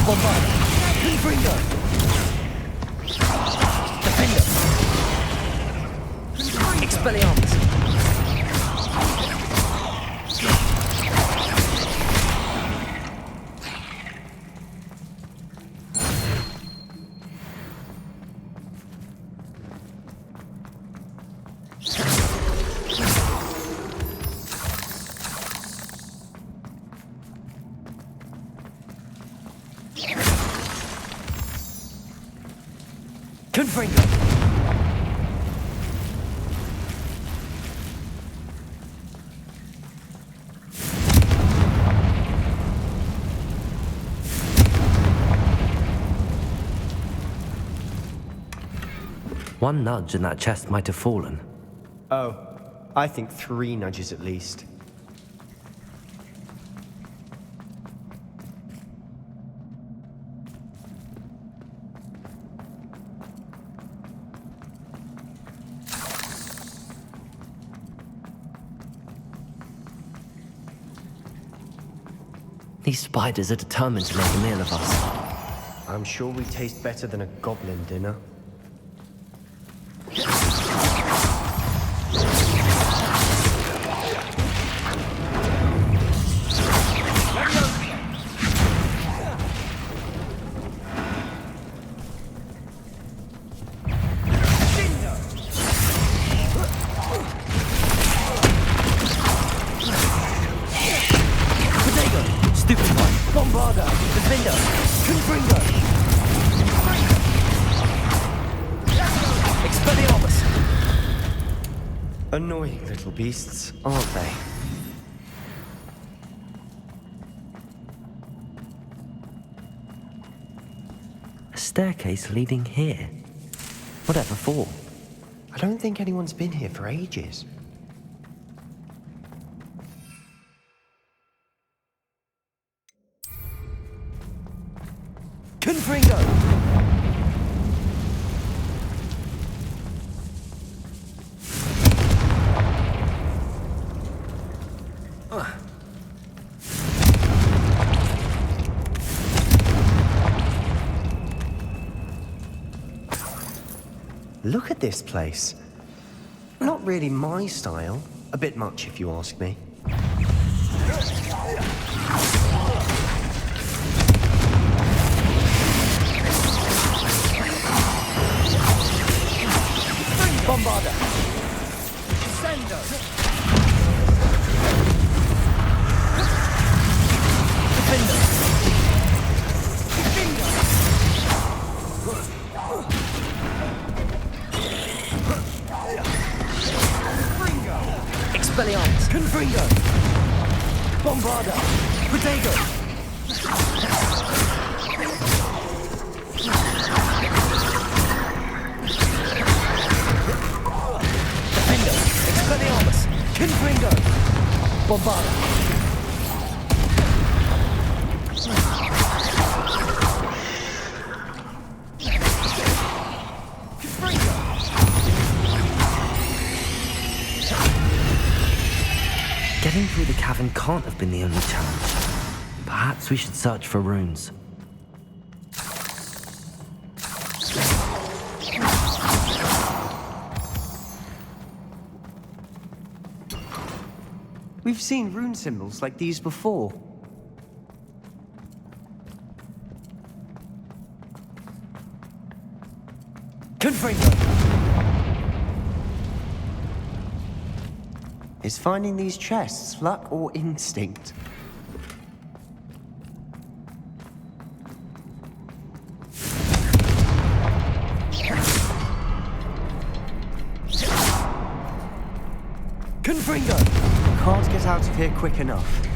Bombarda! Confringo! Defender! Expelliarmus! Confringo! One nudge and that chest might have fallen. Oh, I think 3 nudges at least. These spiders are determined to make a meal of us. I'm sure we taste better than a goblin dinner. Bombarda! Defender! Confringo! Expelliarmus! Annoying little beasts, aren't they? A staircase leading here? Whatever for? I don't think anyone's been here for ages. Confringo! Look at this place. Not really my style. A bit much, if you ask me. Bombarda! Sendo! Defender! Defender! Expelliarmus! Confringo! Bombarda! Protego! Defender! Expelliarmus! Confringo! Getting through the cavern can't have been the only challenge. Perhaps we should search for runes. We've seen rune symbols like these before. Confringo! Is finding these chests luck or instinct? Confringo! Can't get out of here quick enough.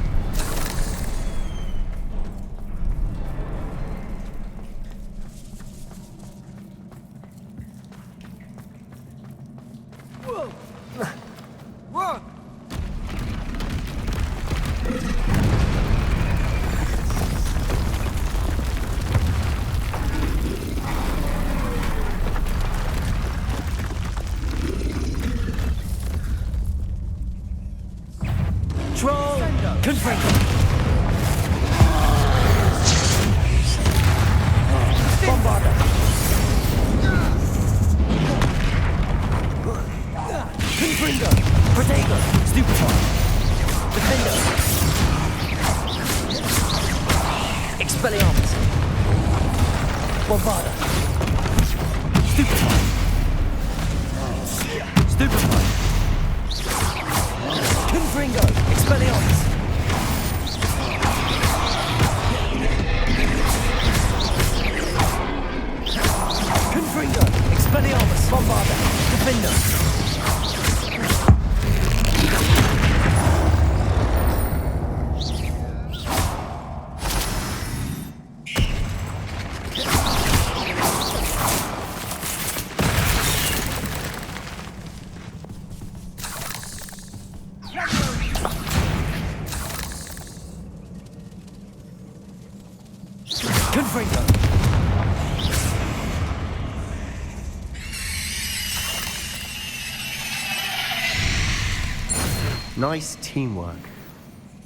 Nice teamwork.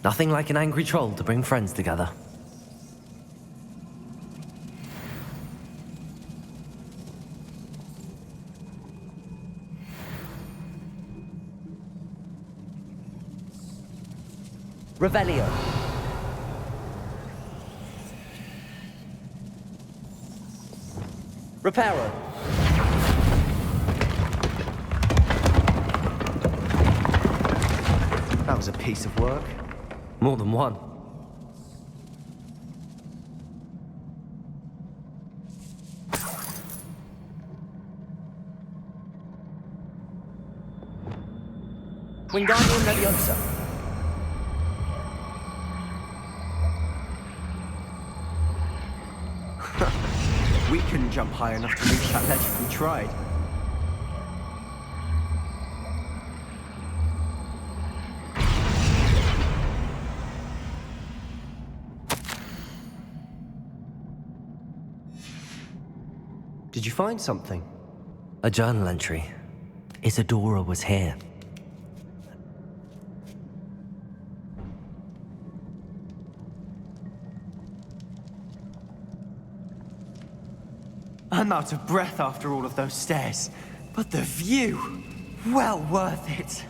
Nothing like an angry troll to bring friends together. Revelio. Reparo. That was a piece of work. More than one. Wingardium Leviosa. We couldn't jump high enough to reach that ledge if we tried. Did you find something? A journal entry. Isadora was here. I'm out of breath after all of those stairs, but the view, well worth it.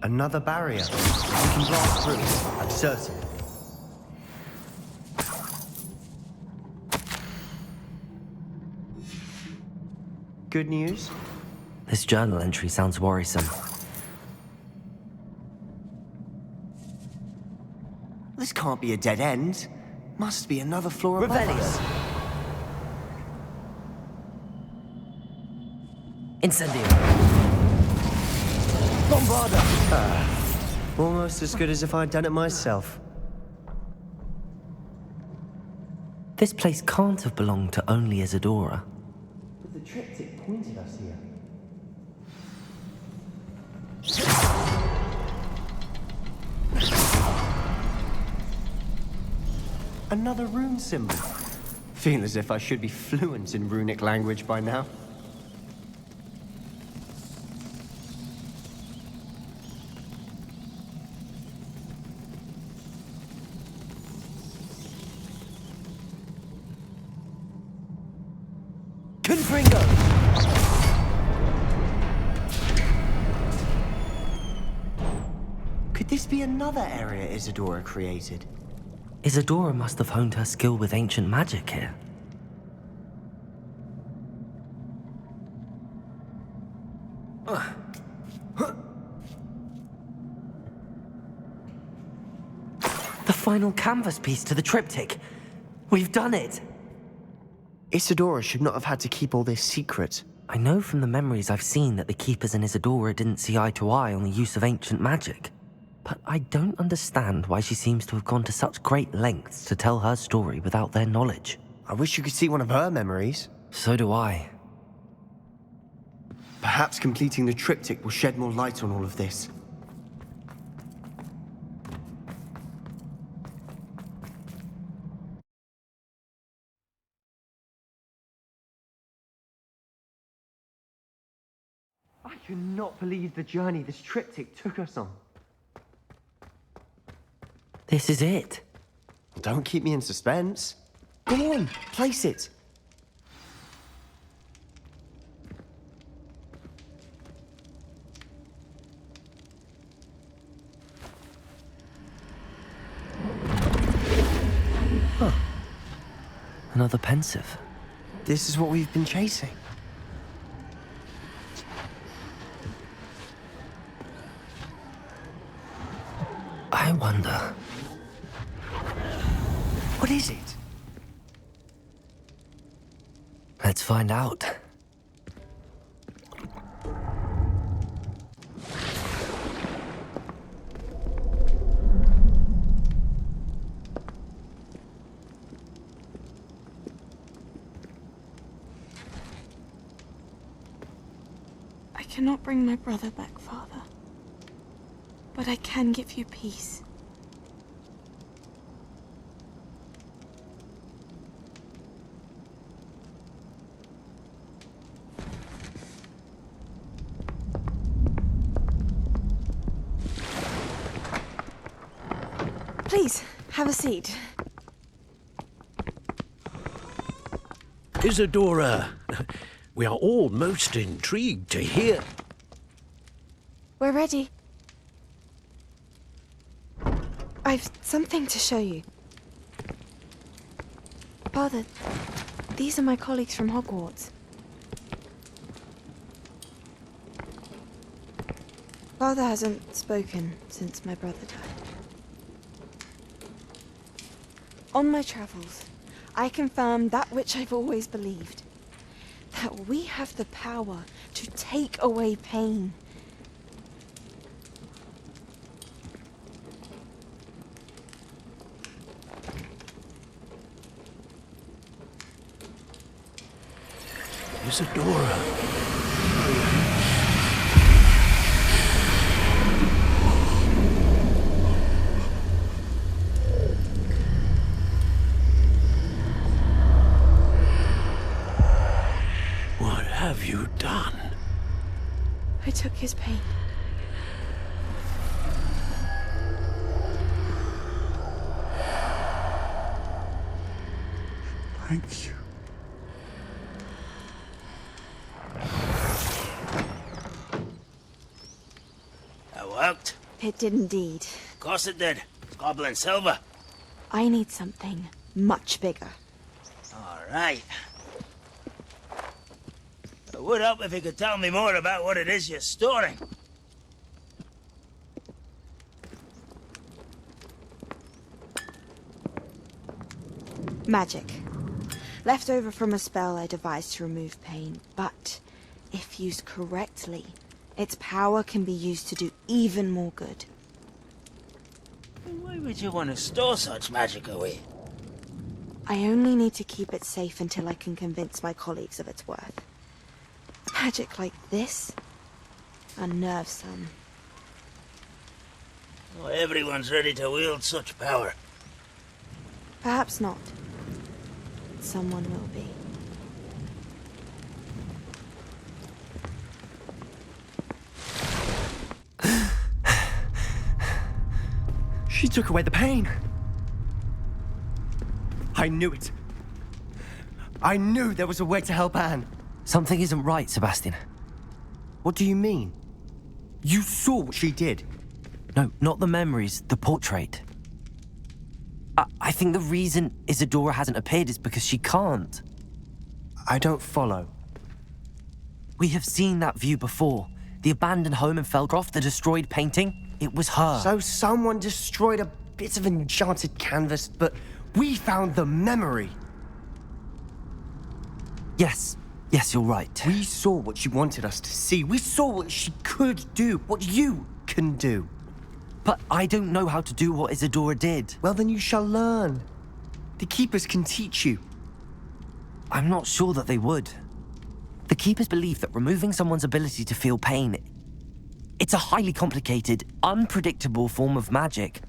Another barrier. We can blast through it, I'm certain. Good news? This journal entry sounds worrisome. This can't be a dead end. Must be another floor above Revelio. us. Incendio. Bombarda. Almost as good as if I'd done it myself. This place can't have belonged to only Isadora. But the triptych pointed us here. Another rune symbol. Feel as if I should be fluent in runic language by now. Confringo! Could this be another area Isadora created? Isadora must have honed her skill with ancient magic here. The final canvas piece to the triptych. We've done it! Isadora should not have had to keep all this secret. I know from the memories I've seen that the Keepers and Isadora didn't see eye to eye on the use of ancient magic. But I don't understand why she seems to have gone to such great lengths to tell her story without their knowledge. I wish you could see one of her memories. So do I. Perhaps completing the triptych will shed more light on all of this. I cannot believe the journey this triptych took us on. This is it. Don't keep me in suspense. Go on, place it. Huh. Another pensive. This is what we've been chasing. I wonder... What is it? Let's find out. I cannot bring my brother back, Father. But I can give you peace. Please, have a seat. Isadora, we are all most intrigued to hear. We're ready. I've something to show you. Father, these are my colleagues from Hogwarts. Father hasn't spoken since my brother died. On my travels, I confirmed that which I've always believed. That we have the power to take away pain. Isadora. What have you done? I took his pain. Thank you. That worked? It did indeed. Of course it did. It's goblin silver. I need something much bigger. All right. It would help if you could tell me more about what it is you're storing. Magic. Left over from a spell I devised to remove pain, but if used correctly, its power can be used to do even more good. Why would you want to store such magic away? I only need to keep it safe until I can convince my colleagues of its worth. Magic like this unnerves some. Not everyone's ready to wield such power. Perhaps not. Someone will be. She took away the pain. I knew it. I knew there was a way to help Anne. Something isn't right, Sebastian. What do you mean? You saw what she did. No, not the memories, the portrait. I think the reason Isadora hasn't appeared is because she can't. I don't follow. We have seen that view before. The abandoned home in Felcroft, the destroyed painting. It was her. So someone destroyed a bit of enchanted canvas, but we found the memory. Yes, you're right. We saw what she wanted us to see. We saw what she could do, what you can do. But I don't know how to do what Isadora did. Well, then you shall learn. The Keepers can teach you. I'm not sure that they would. The Keepers believe that removing someone's ability to feel pain, it's a highly complicated, unpredictable form of magic.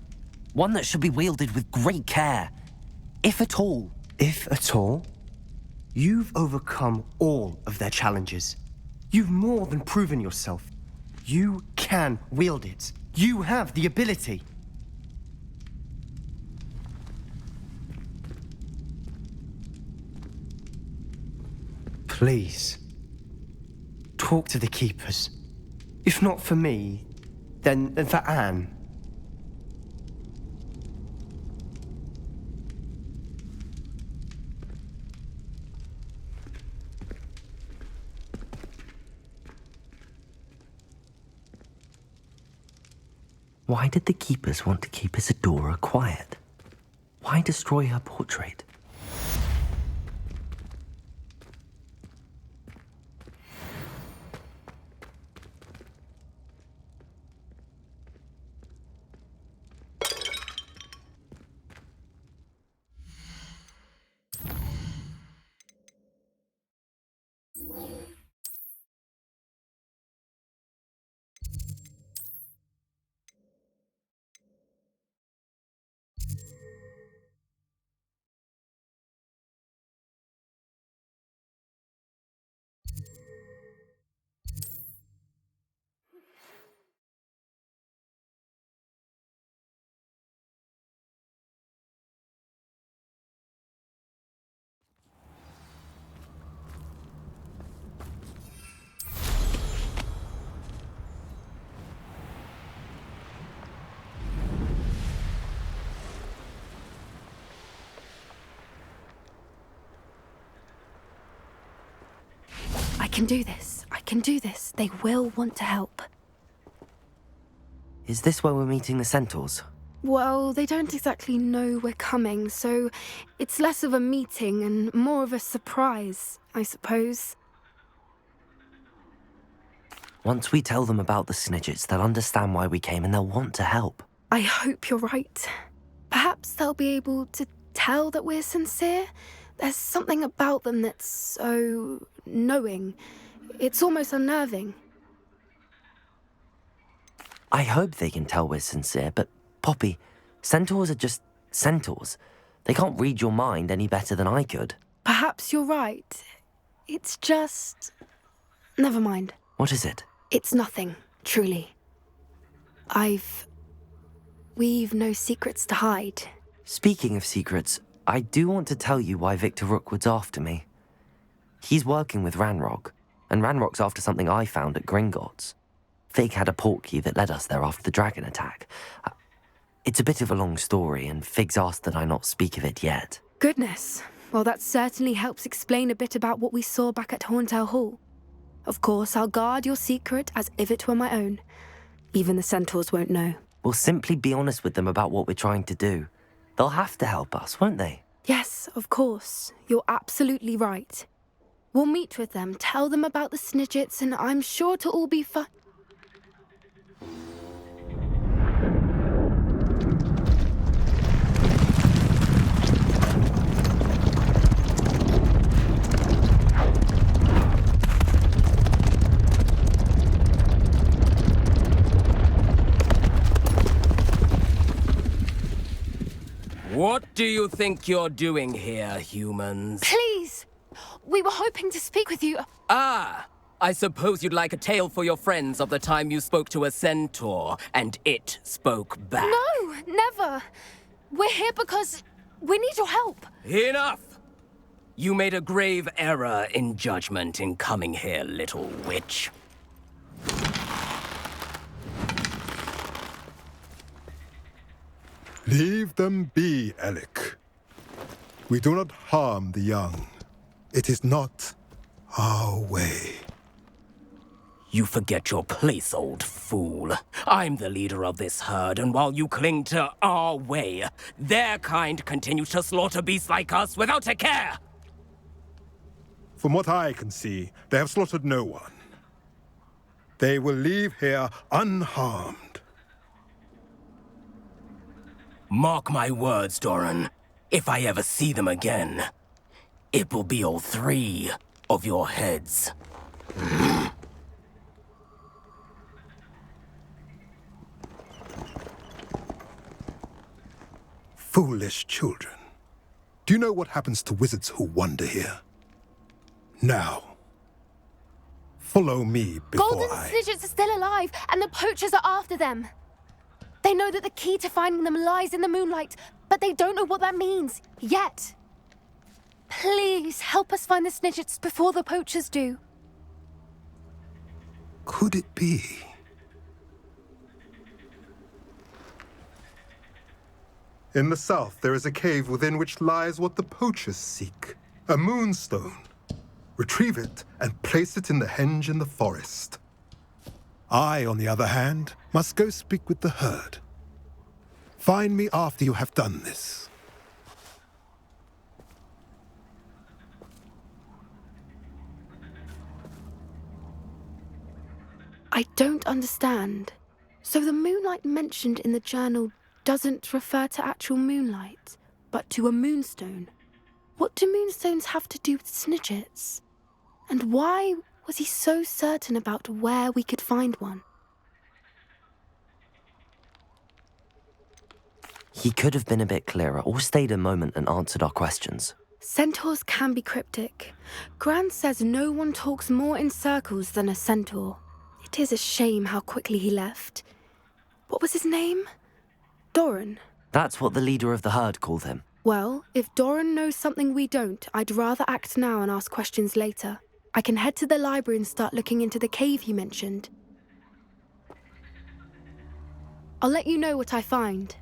One that should be wielded with great care. If at all. If at all? You've overcome all of their challenges. You've more than proven yourself. You can wield it. You have the ability. Please, talk to the Keepers. If not for me, then for Anne. Why did the Keepers want to keep Isadora quiet? Why destroy her portrait? I can do this. I can do this. They will want to help. Is this where we're meeting the centaurs? Well, they don't exactly know we're coming, so it's less of a meeting and more of a surprise, I suppose. Once we tell them about the Snidgets, they'll understand why we came and they'll want to help. I hope you're right. Perhaps they'll be able to tell that we're sincere. There's something about them that's so knowing. It's almost unnerving. I hope they can tell we're sincere, but Poppy, centaurs are just centaurs. They can't read your mind any better than I could. Perhaps you're right. It's just... Never mind. What is it? It's nothing, truly. We've no secrets to hide. Speaking of secrets, I do want to tell you why Victor Rookwood's after me. He's working with Ranrock, and Ranrock's after something I found at Gringotts. Fig had a portkey that led us there after the dragon attack. It's a bit of a long story, and Fig's asked that I not speak of it yet. Goodness. Well, that certainly helps explain a bit about what we saw back at Horntail Hall. Of course, I'll guard your secret as if it were my own. Even the centaurs won't know. We'll simply be honest with them about what we're trying to do. They'll have to help us, won't they? Yes, of course. You're absolutely right. We'll meet with them, tell them about the Snidgets, and I'm sure to all be fine. What do you think you're doing here, humans? Please! We were hoping to speak with you. Ah! I suppose you'd like a tale for your friends of the time you spoke to a centaur, and it spoke back. No, never. We're here because we need your help. Enough! You made a grave error in judgment in coming here, little witch. Leave them be, Alec. We do not harm the young. It is not our way. You forget your place, old fool. I'm the leader of this herd, and while you cling to our way, their kind continues to slaughter beasts like us without a care! From what I can see, they have slaughtered no one. They will leave here unharmed. Mark my words, Doran. If I ever see them again, it will be all 3 of your heads. Foolish children. Do you know what happens to wizards who wander here? Now, follow me before Golden Snidgets are still alive, and the poachers are after them. They know that the key to finding them lies in the moonlight, but they don't know what that means, yet. Please, help us find the Snidgets before the poachers do. Could it be? In the south, there is a cave within which lies what the poachers seek. A moonstone. Retrieve it and place it in the henge in the forest. I, on the other hand, must go speak with the herd. Find me after you have done this. I don't understand. So the moonlight mentioned in the journal doesn't refer to actual moonlight, but to a moonstone. What do moonstones have to do with Snidgets? And why was he so certain about where we could find one? He could have been a bit clearer or stayed a moment and answered our questions. Centaurs can be cryptic. Gran says no one talks more in circles than a centaur. It is a shame how quickly he left. What was his name? Doran. That's what the leader of the herd called him. Well, if Doran knows something we don't, I'd rather act now and ask questions later. I can head to the library and start looking into the cave he mentioned. I'll let you know what I find.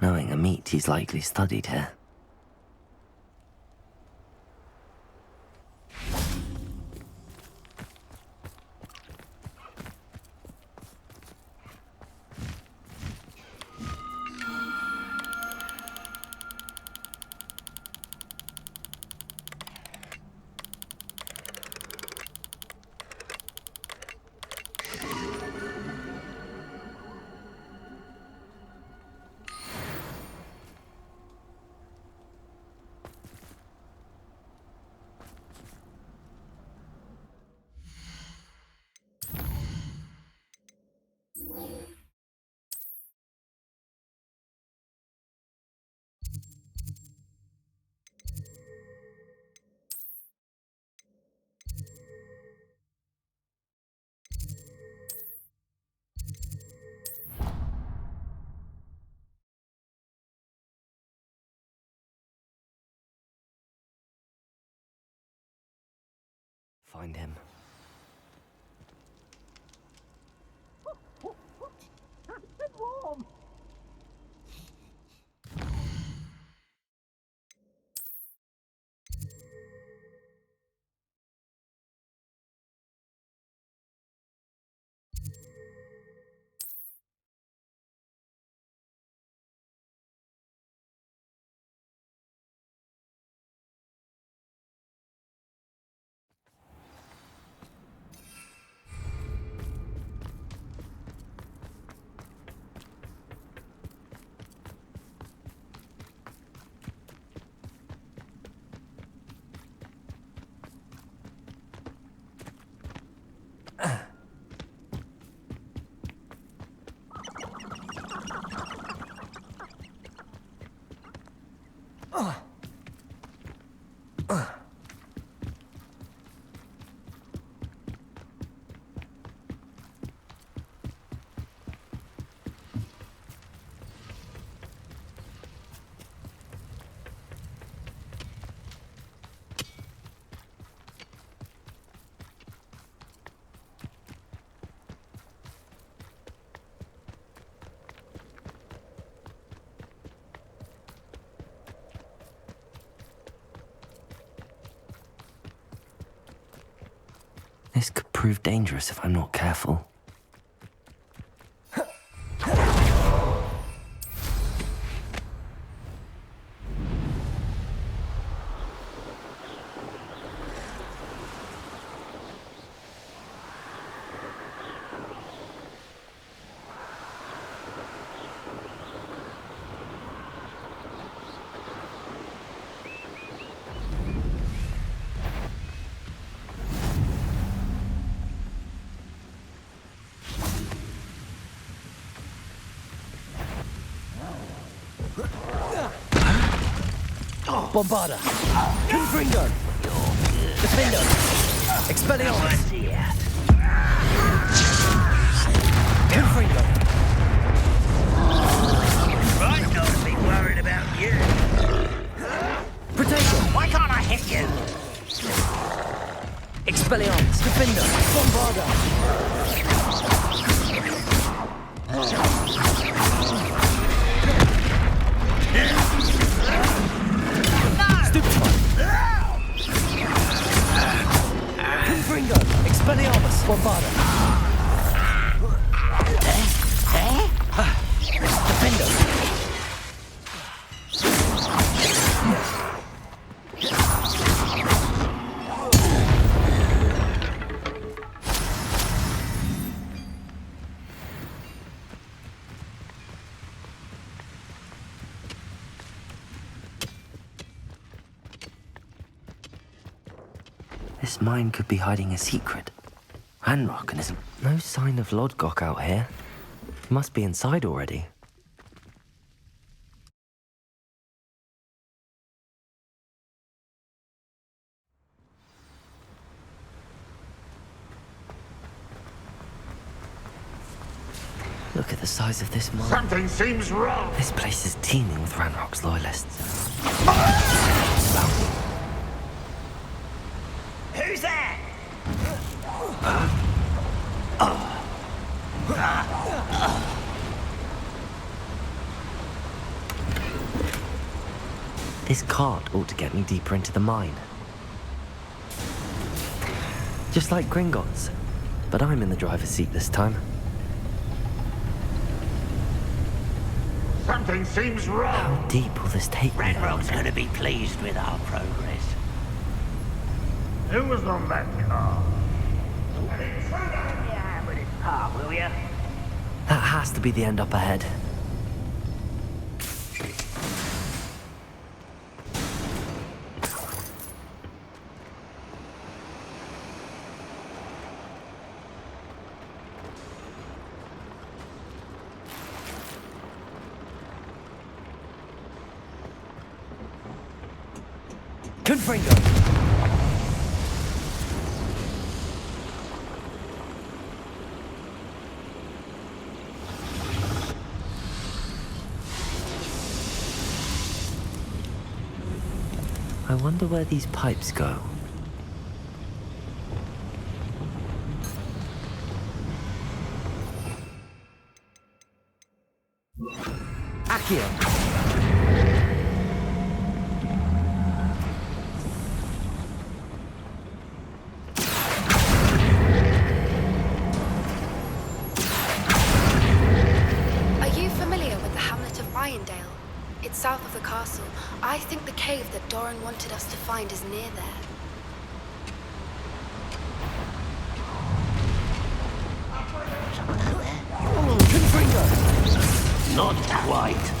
Knowing Amit, he's likely studied here. Find him. Warm. This could prove dangerous if I'm not careful. Bombarda! Confringo! Defender! Expelliarmus! Confringo! Right, don't be worried about you. Potato! Why can't I hit you? Expelliarmus! Defender! Confringo! Expelliarmus! Bombarda! Defender! This mine could be hiding a secret. Ranrock, and there's no sign of Lodgok out here. He must be inside already. Look at the size of this mine. Something seems wrong. This place is teeming with Ranrock's loyalists. Who's that? This cart ought to get me deeper into the mine. Just like Gringotts, but I'm in the driver's seat this time. Something seems wrong. How deep will this take me? Ranrock's gonna be pleased with our progress. Who was on that car? With his part, will ya? That has to be the end up ahead. Confringo! I wonder where these pipes go. Accio! It's south of the castle. I think the cave that Doran wanted us to find is near there. Confringo! Not quite.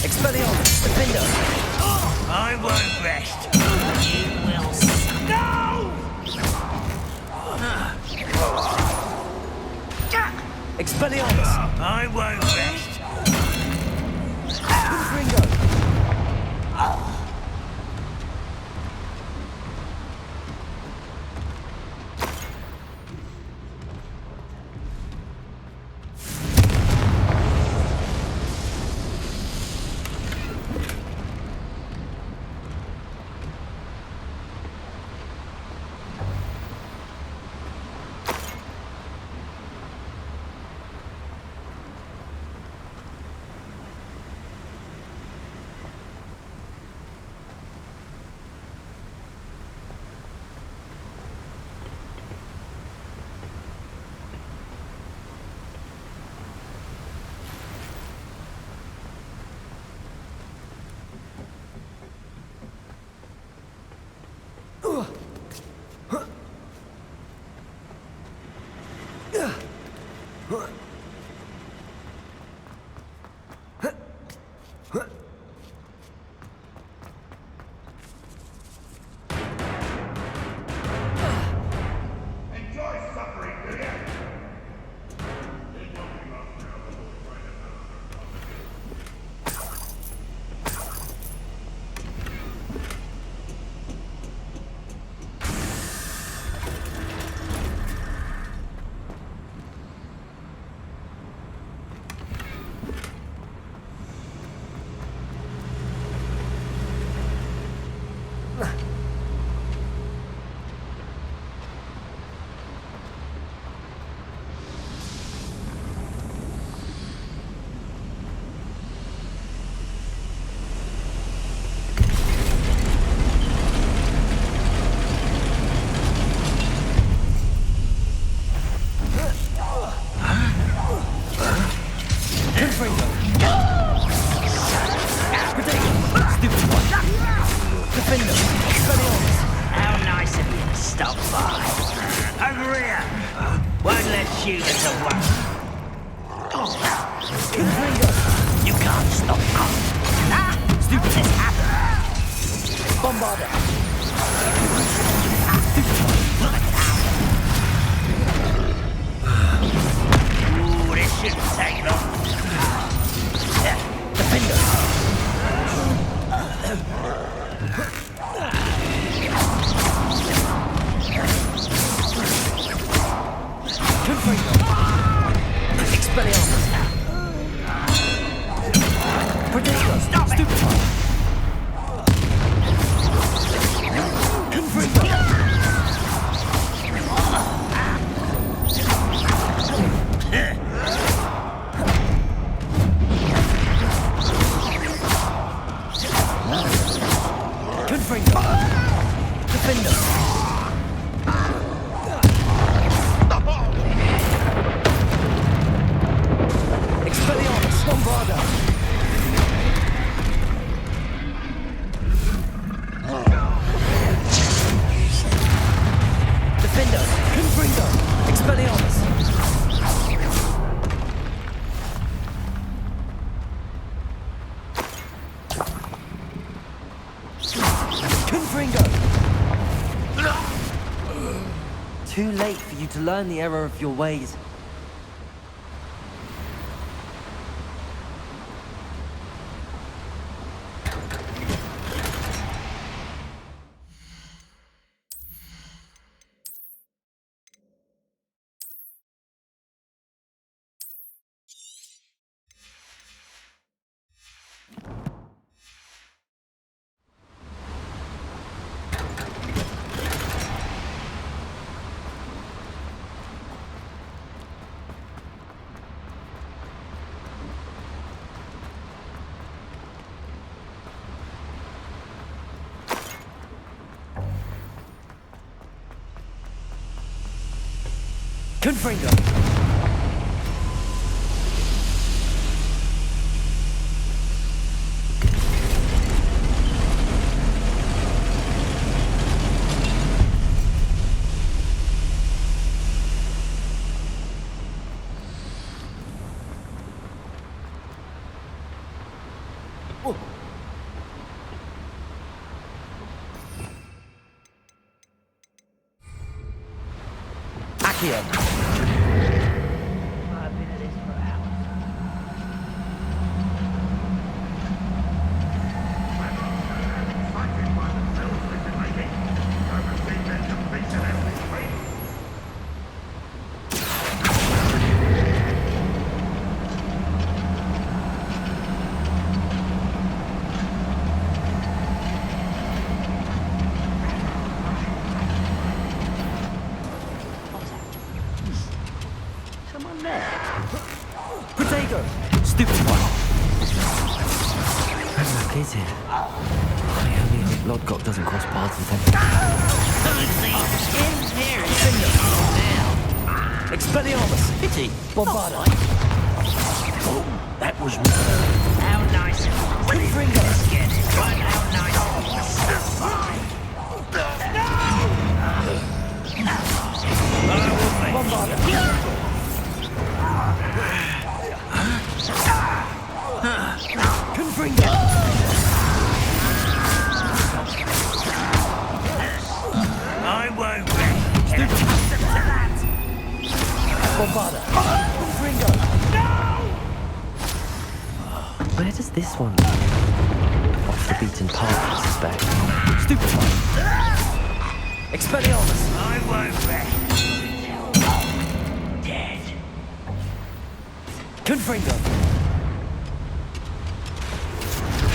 Expelliarmus! Defender! I won't rest. You will go! Expelliarmus! I won't rest. Confringo! Too late for you to learn the error of your ways. Confringo! Accio! Stupid one! Look, is it? I only hope Lodgok doesn't cross paths with him. Expelliarmus! Pity! Bombarda! Oh, that was me. How nice and pretty. Let's get it right. How nice. Bombarda! Bombarda! Ringo! Where does this one go? Off the beaten path, I suspect. Stupefy! Expelliarmus! I won't rest. Dead. Confringo!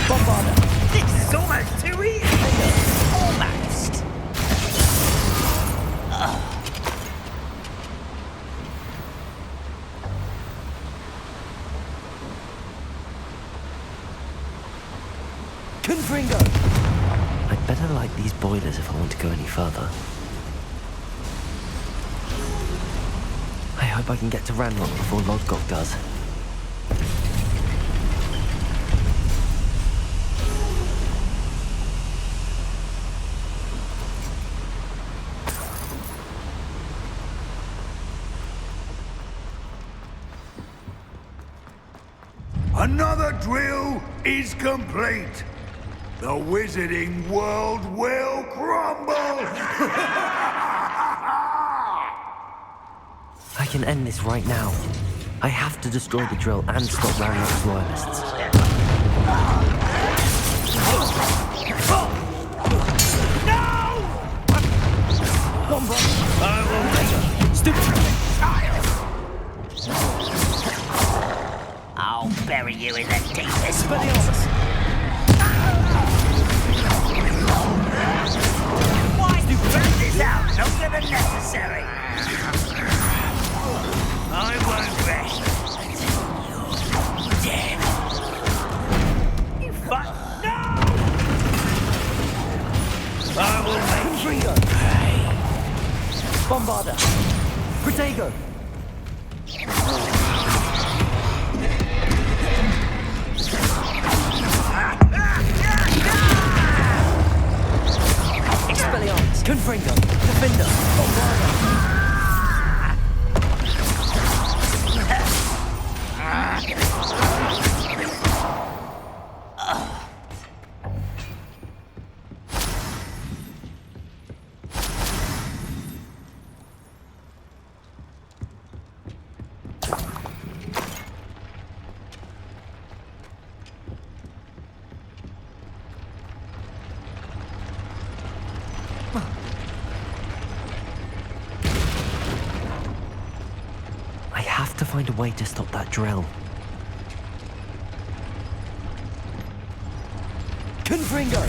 Bombarda! This is almost too easy. Almost. Confringo! I'd better light these boilers if I want to go any further. I hope I can get to Ranrock before Lodgok does. Another drill is complete. The wizarding world will crumble! I can end this right now. I have to destroy the drill and stop Ranrock's loyalists. One brother. I will make it. Stupid. I'll bury you in the deepest Expelliarmus! Why do you burn this out longer than necessary? I won't rest until you're dead. You fuck! No! I will make Confringo! Bombarda! Protego! Expelliarmus! Confringo! Defender! Bombarda! I have to find a way to stop that drill. Confringo!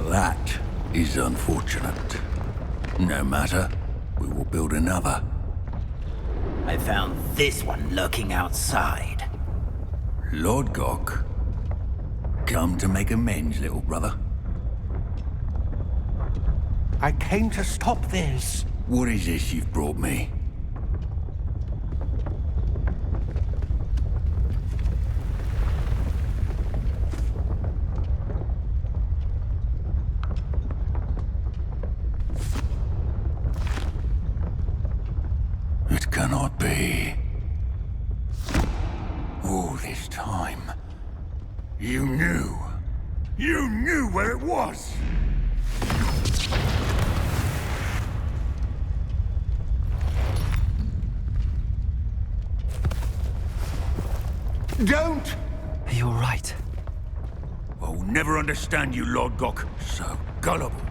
That is unfortunate. No matter, we will build another. I found this one lurking outside. Lodgok, come to make amends, little brother. I came to stop this. What is this you've brought me? It cannot be. All this time, you knew. You knew where it was! Don't! You're right. I'll never understand you, Lodgok. So gullible.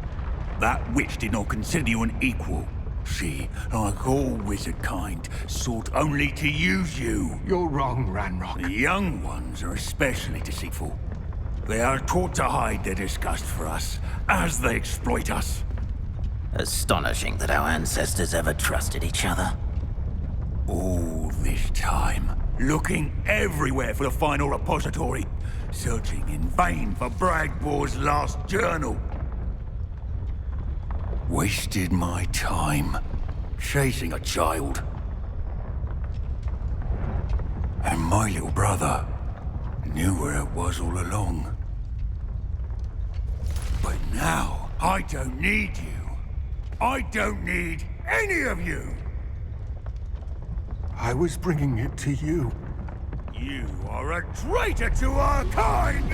That witch did not consider you an equal. She, like all wizard kind, sought only to use you. You're wrong, Ranrock. The young ones are especially deceitful. They are taught to hide their disgust for us, as they exploit us. Astonishing that our ancestors ever trusted each other. All this time, looking everywhere for the final repository, searching in vain for Bragbor's last journal. Wasted my time, chasing a child. And my little brother knew where it was all along. But now, I don't need you. I don't need any of you! I was bringing it to you. You are a traitor to our kind!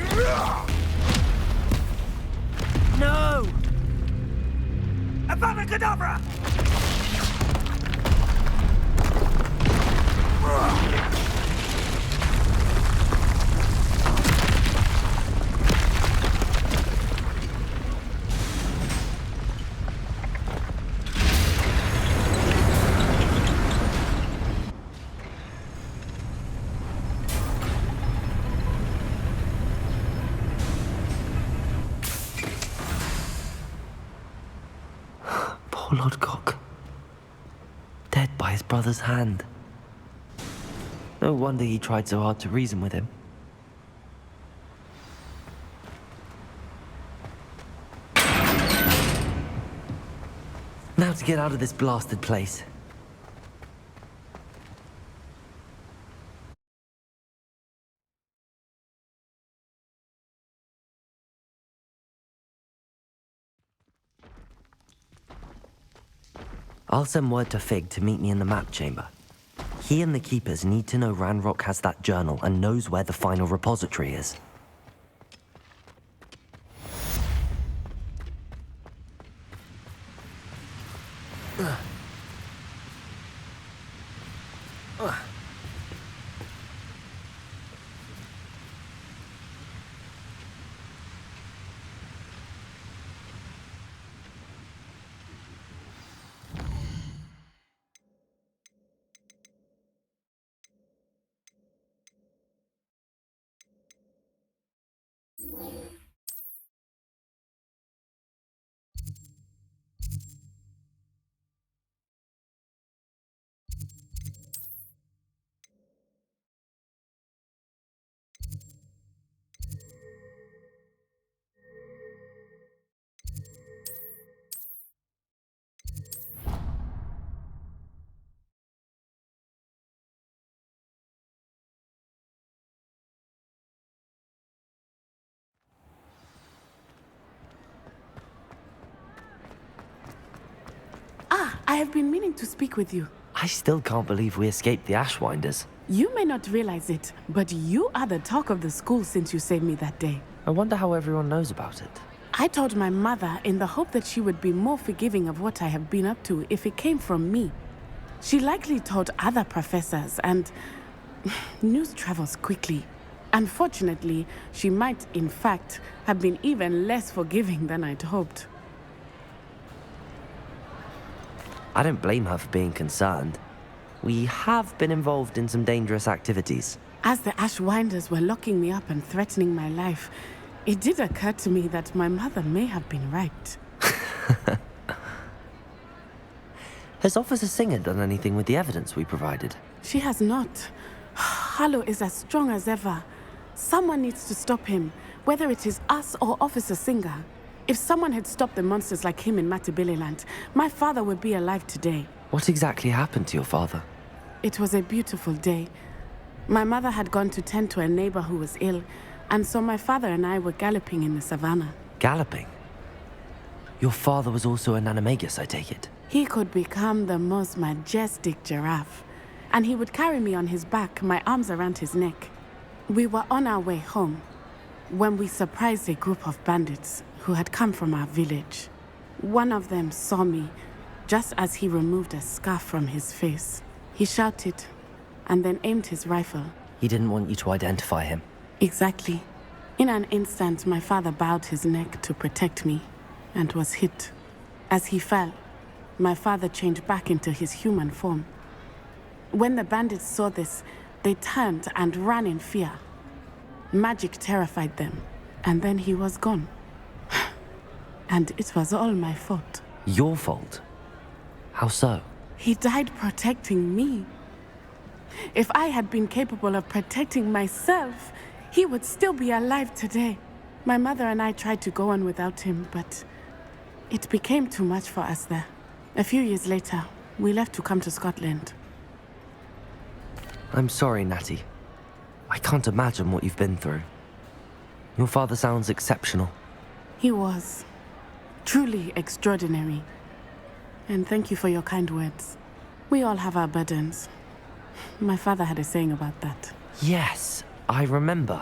No! Avada Kedavra! Poor Lodgok. Dead by his brother's hand. No wonder he tried so hard to reason with him. Now to get out of this blasted place. I'll send word to Fig to meet me in the map chamber. He and the Keepers need to know Ranrock has that journal and knows where the final repository is. I have been meaning to speak with you. I still can't believe we escaped the Ashwinders. You may not realize it, but you are the talk of the school since you saved me that day. I wonder how everyone knows about it. I told my mother in the hope that she would be more forgiving of what I have been up to if it came from me. She likely told other professors, and news travels quickly. Unfortunately, she might, in fact, have been even less forgiving than I'd hoped. I don't blame her for being concerned. We have been involved in some dangerous activities. As the Ashwinders were locking me up and threatening my life, it did occur to me that my mother may have been right. Has Officer Singer done anything with the evidence we provided? She has not. Harlow is as strong as ever. Someone needs to stop him, whether it is us or Officer Singer. If someone had stopped the monsters like him in Matabeleland, my father would be alive today. What exactly happened to your father? It was a beautiful day. My mother had gone to tend to a neighbor who was ill, and so my father and I were galloping in the savannah. Galloping? Your father was also an animagus, I take it? He could become the most majestic giraffe, and he would carry me on his back, my arms around his neck. We were on our way home when we surprised a group of bandits who had come from our village. One of them saw me just as he removed a scarf from his face. He shouted and then aimed his rifle. He didn't want you to identify him. Exactly. In an instant, my father bowed his neck to protect me and was hit. As he fell, my father changed back into his human form. When the bandits saw this, they turned and ran in fear. Magic terrified them, and then he was gone. And it was all my fault. Your fault? How so? He died protecting me. If I had been capable of protecting myself, he would still be alive today. My mother and I tried to go on without him, but it became too much for us there. A few years later, we left to come to Scotland. I'm sorry, Natty. I can't imagine what you've been through. Your father sounds exceptional. He was. Truly extraordinary. And thank you for your kind words. We all have our burdens. My father had a saying about that. Yes, I remember.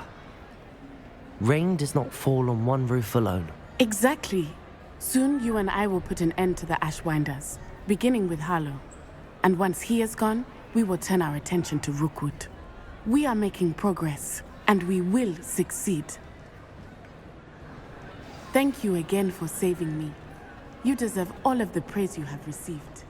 Rain does not fall on one roof alone. Exactly. Soon you and I will put an end to the Ashwinders, beginning with Harlow. And once he is gone, we will turn our attention to Rookwood. We are making progress, and we will succeed. Thank you again for saving me. You deserve all of the praise you have received.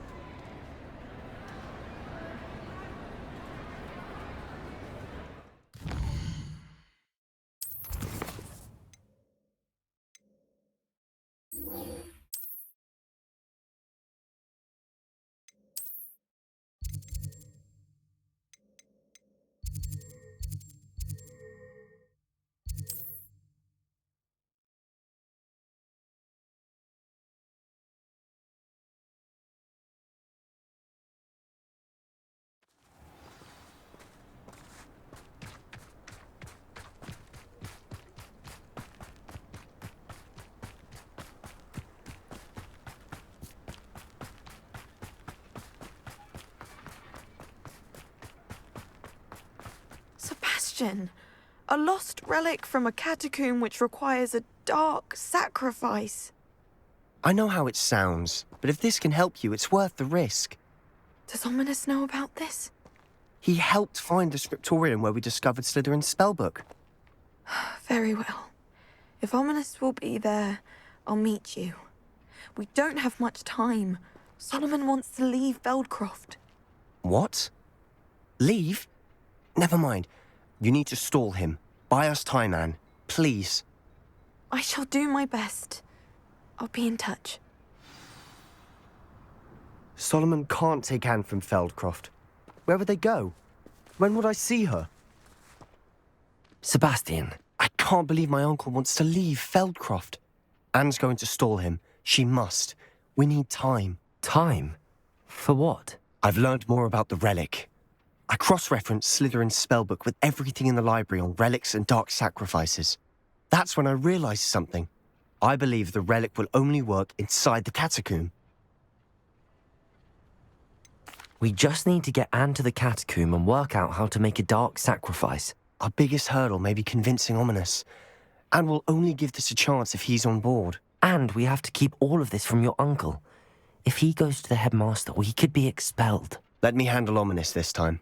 Sebastian, a lost relic from a catacomb which requires a dark sacrifice. I know how it sounds, but if this can help you, it's worth the risk. Does Ominous know about this? He helped find the scriptorium where we discovered Slytherin's spellbook. Very well. If Ominous will be there, I'll meet you. We don't have much time. Solomon wants to leave Beldcroft. What? Leave? Never mind. You need to stall him. Buy us time, Anne. Please. I shall do my best. I'll be in touch. Solomon can't take Anne from Feldcroft. Where would they go? When would I see her? Sebastian. I can't believe my uncle wants to leave Feldcroft. Anne's going to stall him. She must. We need time. Time? For what? I've learned more about the relic. I cross-referenced Slytherin's spellbook with everything in the library on relics and dark sacrifices. That's when I realized something. I believe the relic will only work inside the catacomb. We just need to get Anne to the catacomb and work out how to make a dark sacrifice. Our biggest hurdle may be convincing Ominous. And we'll only give this a chance if he's on board. And we have to keep all of this from your uncle. If he goes to the headmaster, we could be expelled. Let me handle Ominous this time.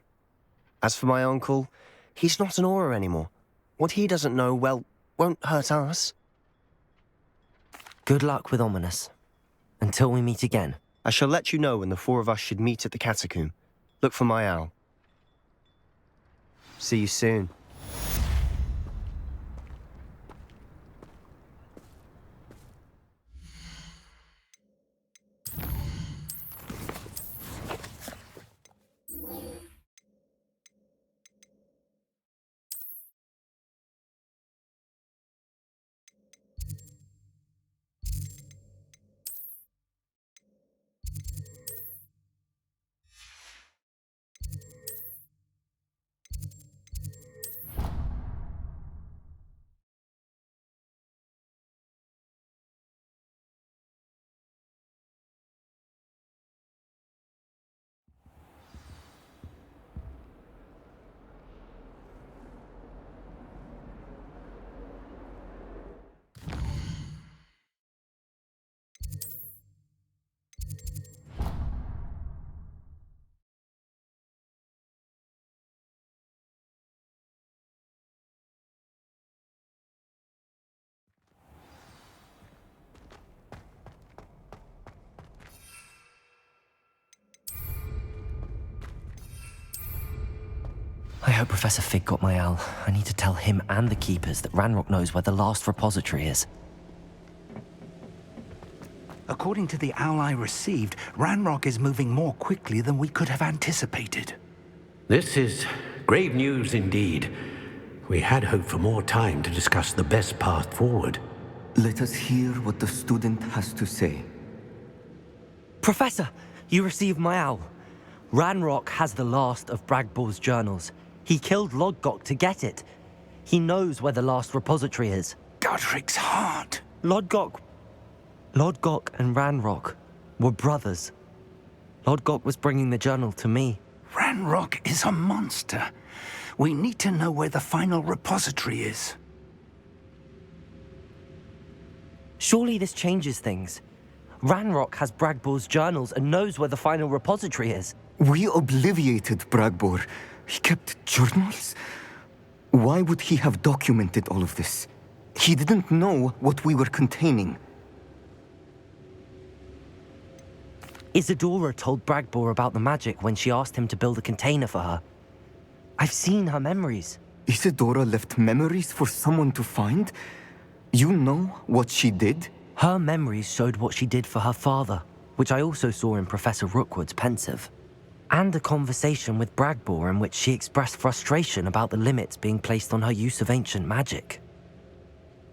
As for my uncle, he's not an Auror anymore. What he doesn't know, well, won't hurt us. Good luck with Ominous. Until we meet again. I shall let you know when the four of us should meet at the catacomb. Look for my owl. See you soon. I hope Professor Fig got my owl. I need to tell him and the Keepers that Ranrock knows where the last repository is. According to the owl I received, Ranrock is moving more quickly than we could have anticipated. This is grave news indeed. We had hoped for more time to discuss the best path forward. Let us hear what the student has to say. Professor, you received my owl. Ranrock has the last of Bragball's journals. He killed Lodgok to get it. He knows where the last repository is. Godric's heart. Lodgok and Ranrock were brothers. Lodgok was bringing the journal to me. Ranrock is a monster. We need to know where the final repository is. Surely this changes things. Ranrock has Bragbor's journals and knows where the final repository is. We obliviated Bragbor. He kept journals? Why would he have documented all of this? He didn't know what we were containing. Isadora told Bragbor about the magic when she asked him to build a container for her. I've seen her memories. Isadora left memories for someone to find? You know what she did? Her memories showed what she did for her father, which I also saw in Professor Rookwood's pensive. And a conversation with Bragbor in which she expressed frustration about the limits being placed on her use of ancient magic.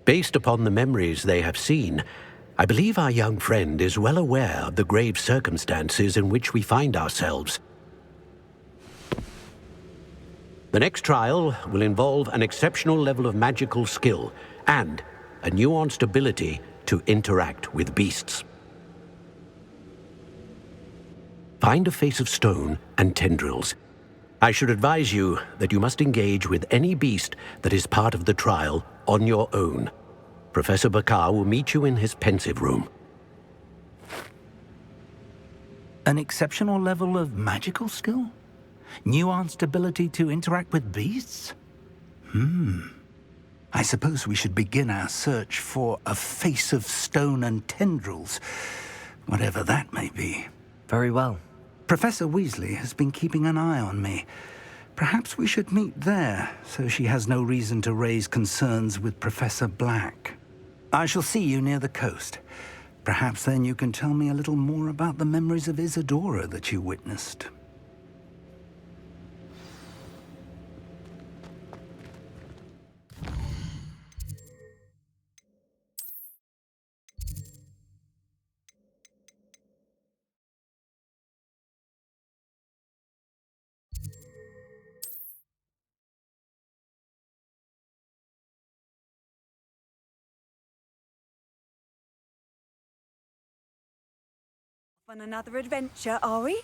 Based upon the memories they have seen, I believe our young friend is well aware of the grave circumstances in which we find ourselves. The next trial will involve an exceptional level of magical skill and a nuanced ability to interact with beasts. Find a face of stone and tendrils. I should advise you that you must engage with any beast that is part of the trial on your own. Professor Bakar will meet you in his pensive room. An exceptional level of magical skill? Nuanced ability to interact with beasts? I suppose we should begin our search for a face of stone and tendrils, whatever that may be. Very well. Professor Weasley has been keeping an eye on me. Perhaps we should meet there, so she has no reason to raise concerns with Professor Black. I shall see you near the coast. Perhaps then you can tell me a little more about the memories of Isadora that you witnessed. On another adventure, are we?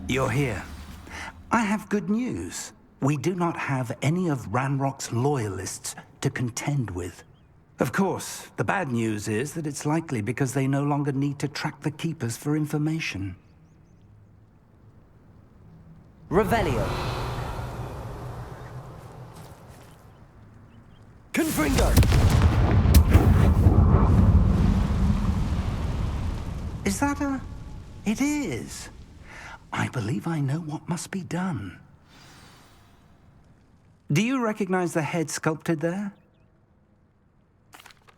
You're here. I have good news. We do not have any of Ranrock's loyalists to contend with. Of course, the bad news is that it's likely because they no longer need to track the Keepers for information. Revelio. Confringo. Is that a... It is. I believe I know what must be done. Do you recognize the head sculpted there?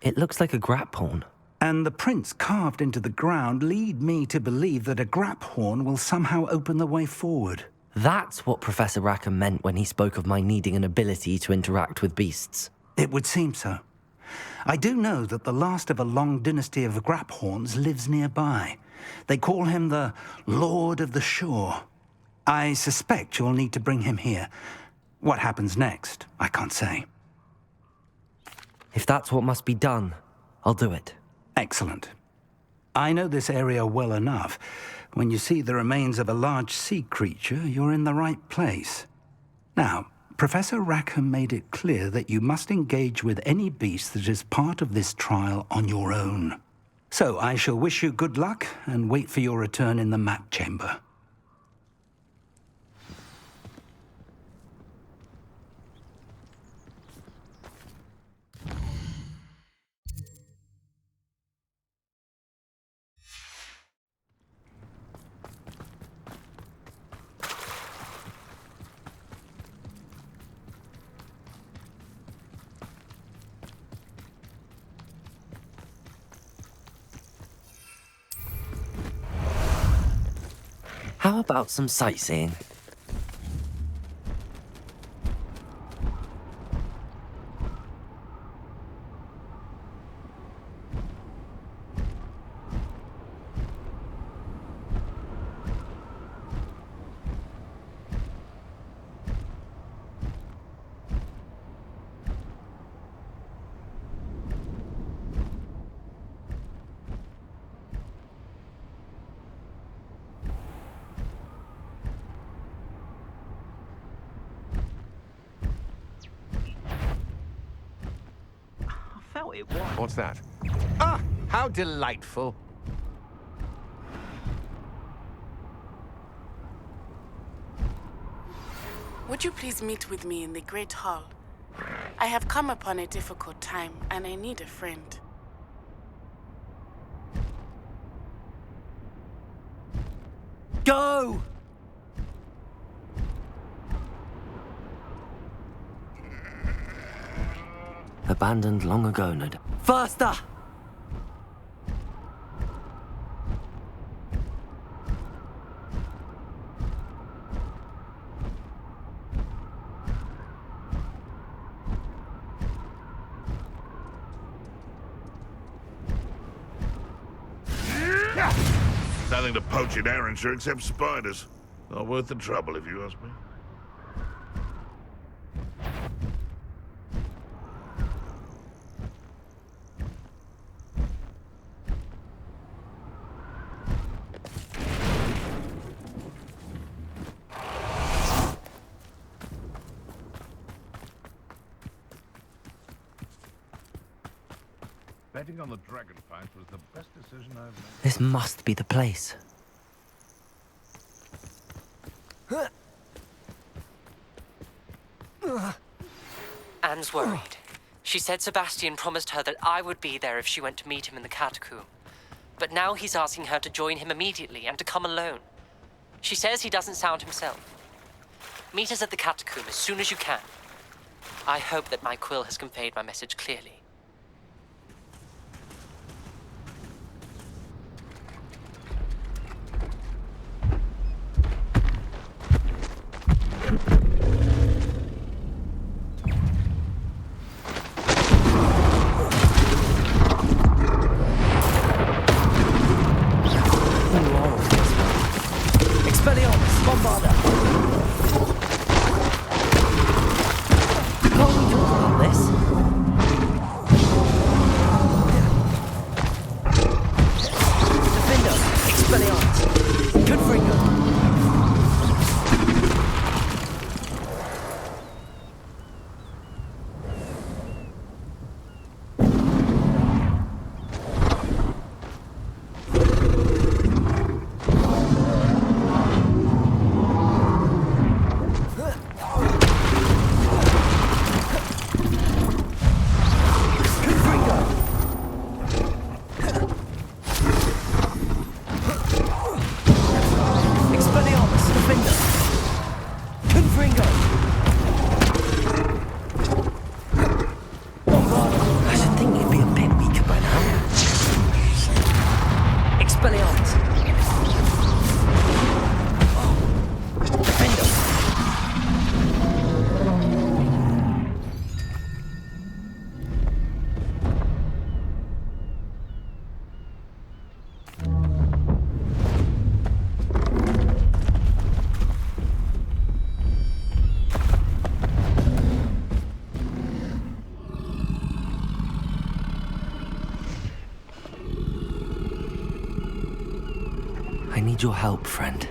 It looks like a grap horn. And the prints carved into the ground lead me to believe that a grap horn will somehow open the way forward. That's what Professor Rackham meant when he spoke of my needing an ability to interact with beasts. It would seem so. I do know that the last of a long dynasty of grap horns lives nearby. They call him the Lord of the Shore. I suspect you'll need to bring him here. What happens next, I can't say. If that's what must be done, I'll do it. Excellent. I know this area well enough. When you see the remains of a large sea creature, you're in the right place. Now, Professor Rackham made it clear that you must engage with any beast that is part of this trial on your own. So I shall wish you good luck and wait for your return in the map chamber. How about some sightseeing? What's that? Ah, how delightful. Would you please meet with me in the Great Hall? I have come upon a difficult time, and I need a friend. Go! Abandoned long ago, Ned. Faster! Nothing to poach in Arrynshire except spiders. Not worth the trouble, if you ask me. Betting on the dragon fight was the best decision I've made. This must be the place. Anne's worried. She said Sebastian promised her that I would be there if she went to meet him in the catacomb. But now he's asking her to join him immediately and to come alone. She says he doesn't sound himself. Meet us at the catacomb as soon as you can. I hope that my quill has conveyed my message clearly. Expelliarmus! Defender! I need your help, friend.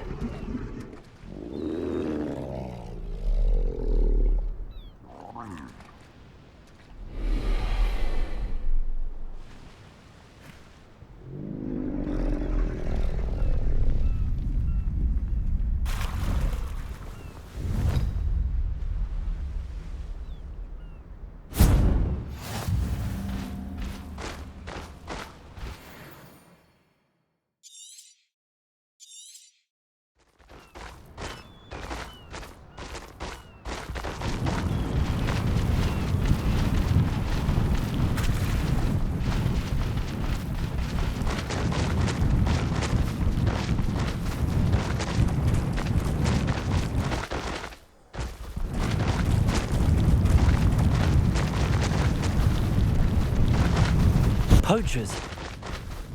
Poachers!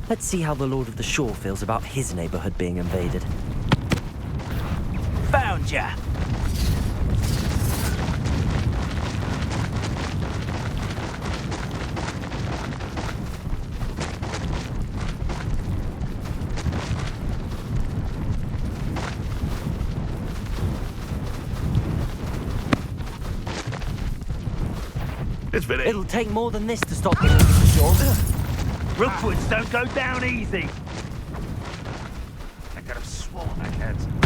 Let's see how the Lord of the Shore feels about his neighborhood being invaded. Found ya! It'll take more than this to stop the Lord of the Shore. Rookwoods don't go down easy. I could have sworn I had some.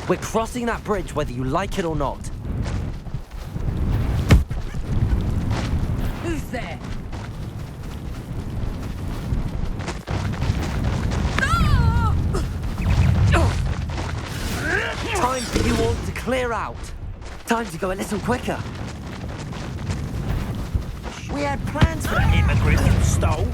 We're crossing that bridge whether you like it or not. Who's there? Time for you all to clear out. Time to go a little quicker. We had plans for that immigrant you stole.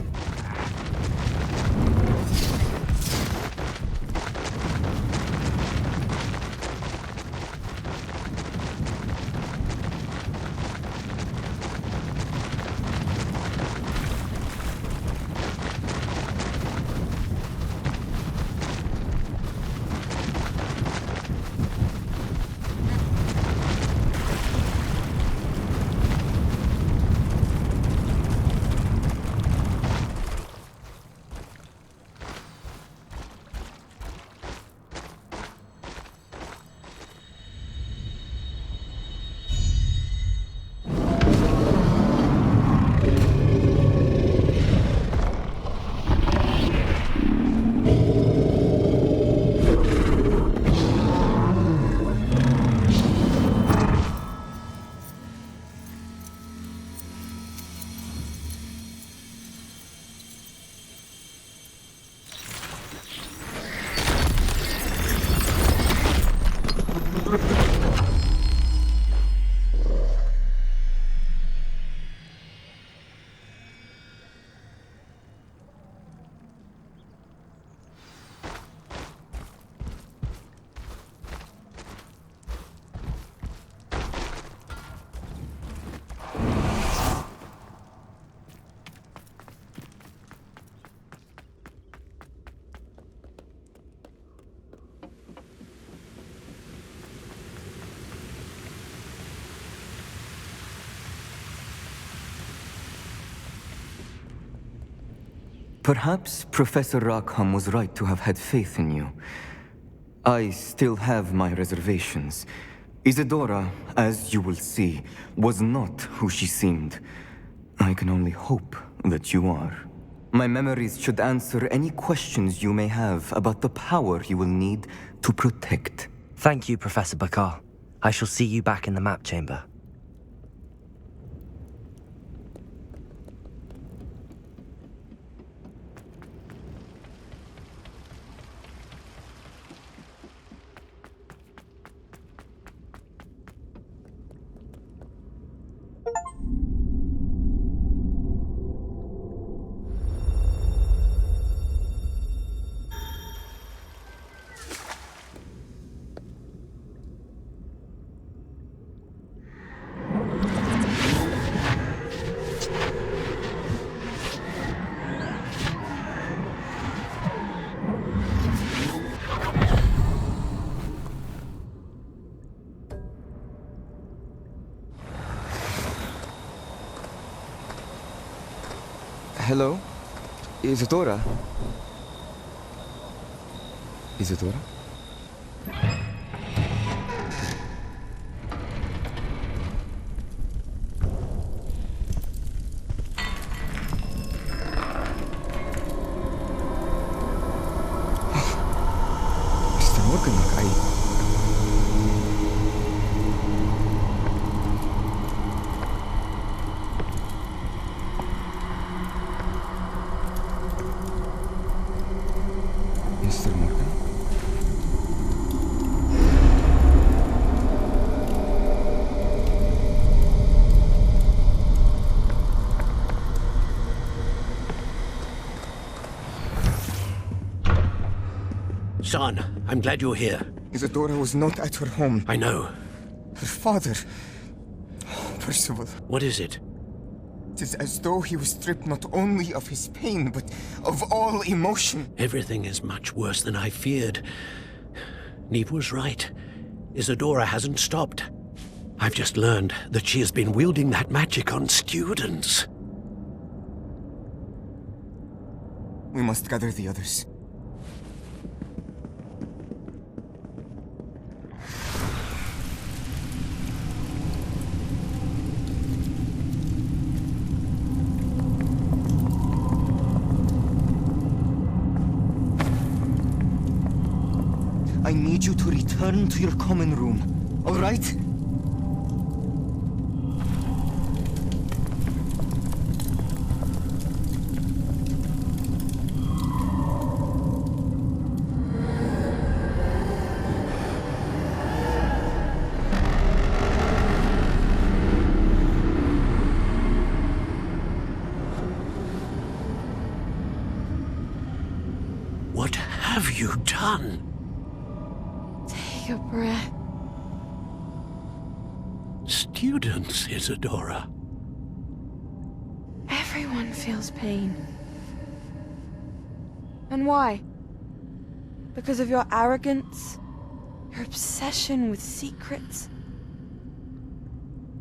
Perhaps Professor Rackham was right to have had faith in you. I still have my reservations. Isadora, as you will see, was not who she seemed. I can only hope that you are. My memories should answer any questions you may have about the power you will need to protect. Thank you, Professor Bakar. I shall see you back in the map chamber. Hello? Isadora? Isadora? Mr. Morgan, Mr. Morgan? Son, I'm glad you're here. Isadora was not at her home. I know. Her father... Oh, Percival. What is it? It is as though he was stripped not only of his pain, but of all emotion. Everything is much worse than I feared. Neve was right. Isadora hasn't stopped. I've just learned that she has been wielding that magic on students. We must gather the others. I need you to return to your common room, all right? What have you done? Take a breath. Students, Isadora. Everyone feels pain. And why? Because of your arrogance? Your obsession with secrets?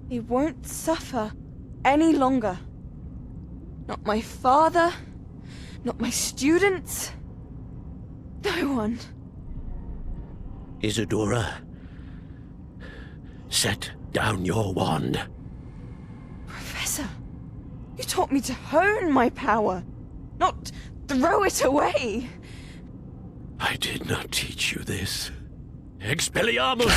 He won't suffer any longer. Not my father, not my students, no one. Isadora, set down your wand. Professor, you taught me to hone my power, not throw it away. I did not teach you this. Expelliarmus!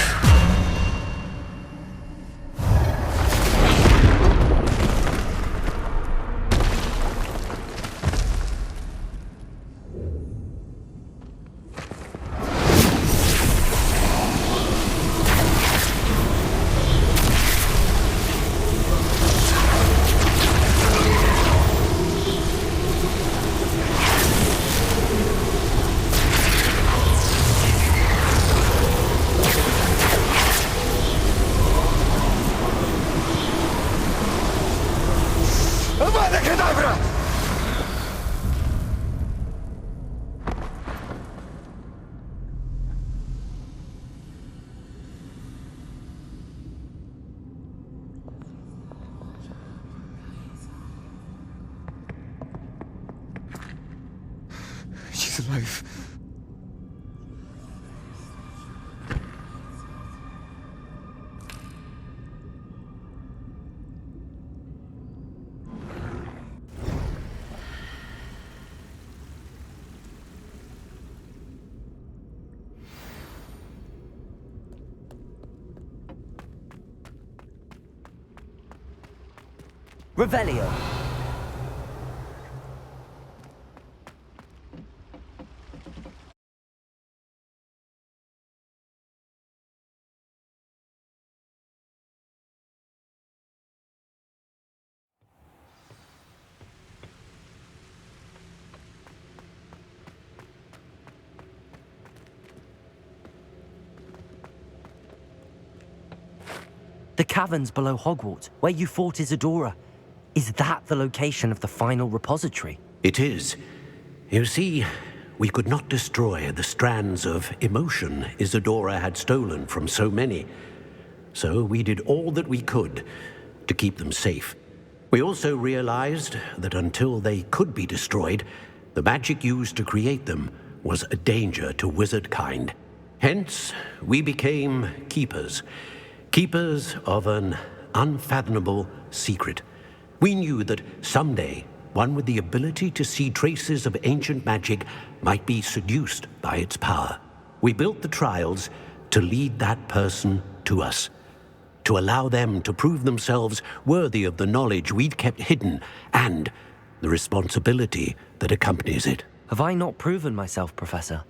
She's alive. Revelio. The caverns below Hogwarts, where you fought Isadora. Is that the location of the final repository? It is. You see, we could not destroy the strands of emotion Isadora had stolen from so many. So we did all that we could to keep them safe. We also realized that until they could be destroyed, the magic used to create them was a danger to wizard kind. Hence, we became keepers. Keepers of an unfathomable secret. We knew that someday, one with the ability to see traces of ancient magic might be seduced by its power. We built the trials to lead that person to us, to allow them to prove themselves worthy of the knowledge we'd kept hidden and the responsibility that accompanies it. Have I not proven myself, Professor?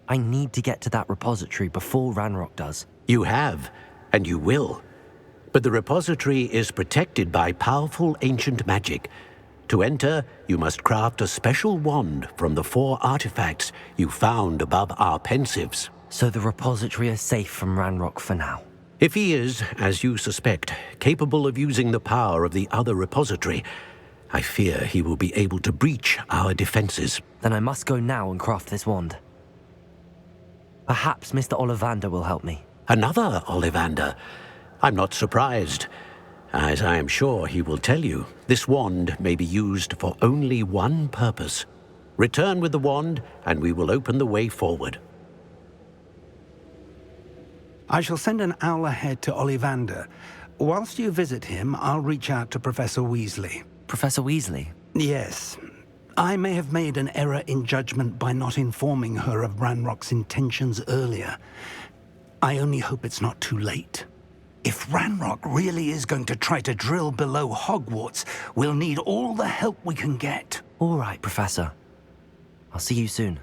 I need to get to that repository before Ranrock does. You have, and you will. But the repository is protected by powerful ancient magic. To enter, you must craft a special wand from the 4 artifacts you found above our pensives. So the repository is safe from Ranrock for now? If he is, as you suspect, capable of using the power of the other repository, I fear he will be able to breach our defenses. Then I must go now and craft this wand. Perhaps Mr. Ollivander will help me. Another Ollivander? I'm not surprised. As I am sure he will tell you, this wand may be used for only one purpose. Return with the wand, and we will open the way forward. I shall send an owl ahead to Ollivander. Whilst you visit him, I'll reach out to Professor Weasley. Professor Weasley? Yes. I may have made an error in judgment by not informing her of Ranrock's intentions earlier. I only hope it's not too late. If Ranrock really is going to try to drill below Hogwarts, we'll need all the help we can get. All right, Professor. I'll see you soon.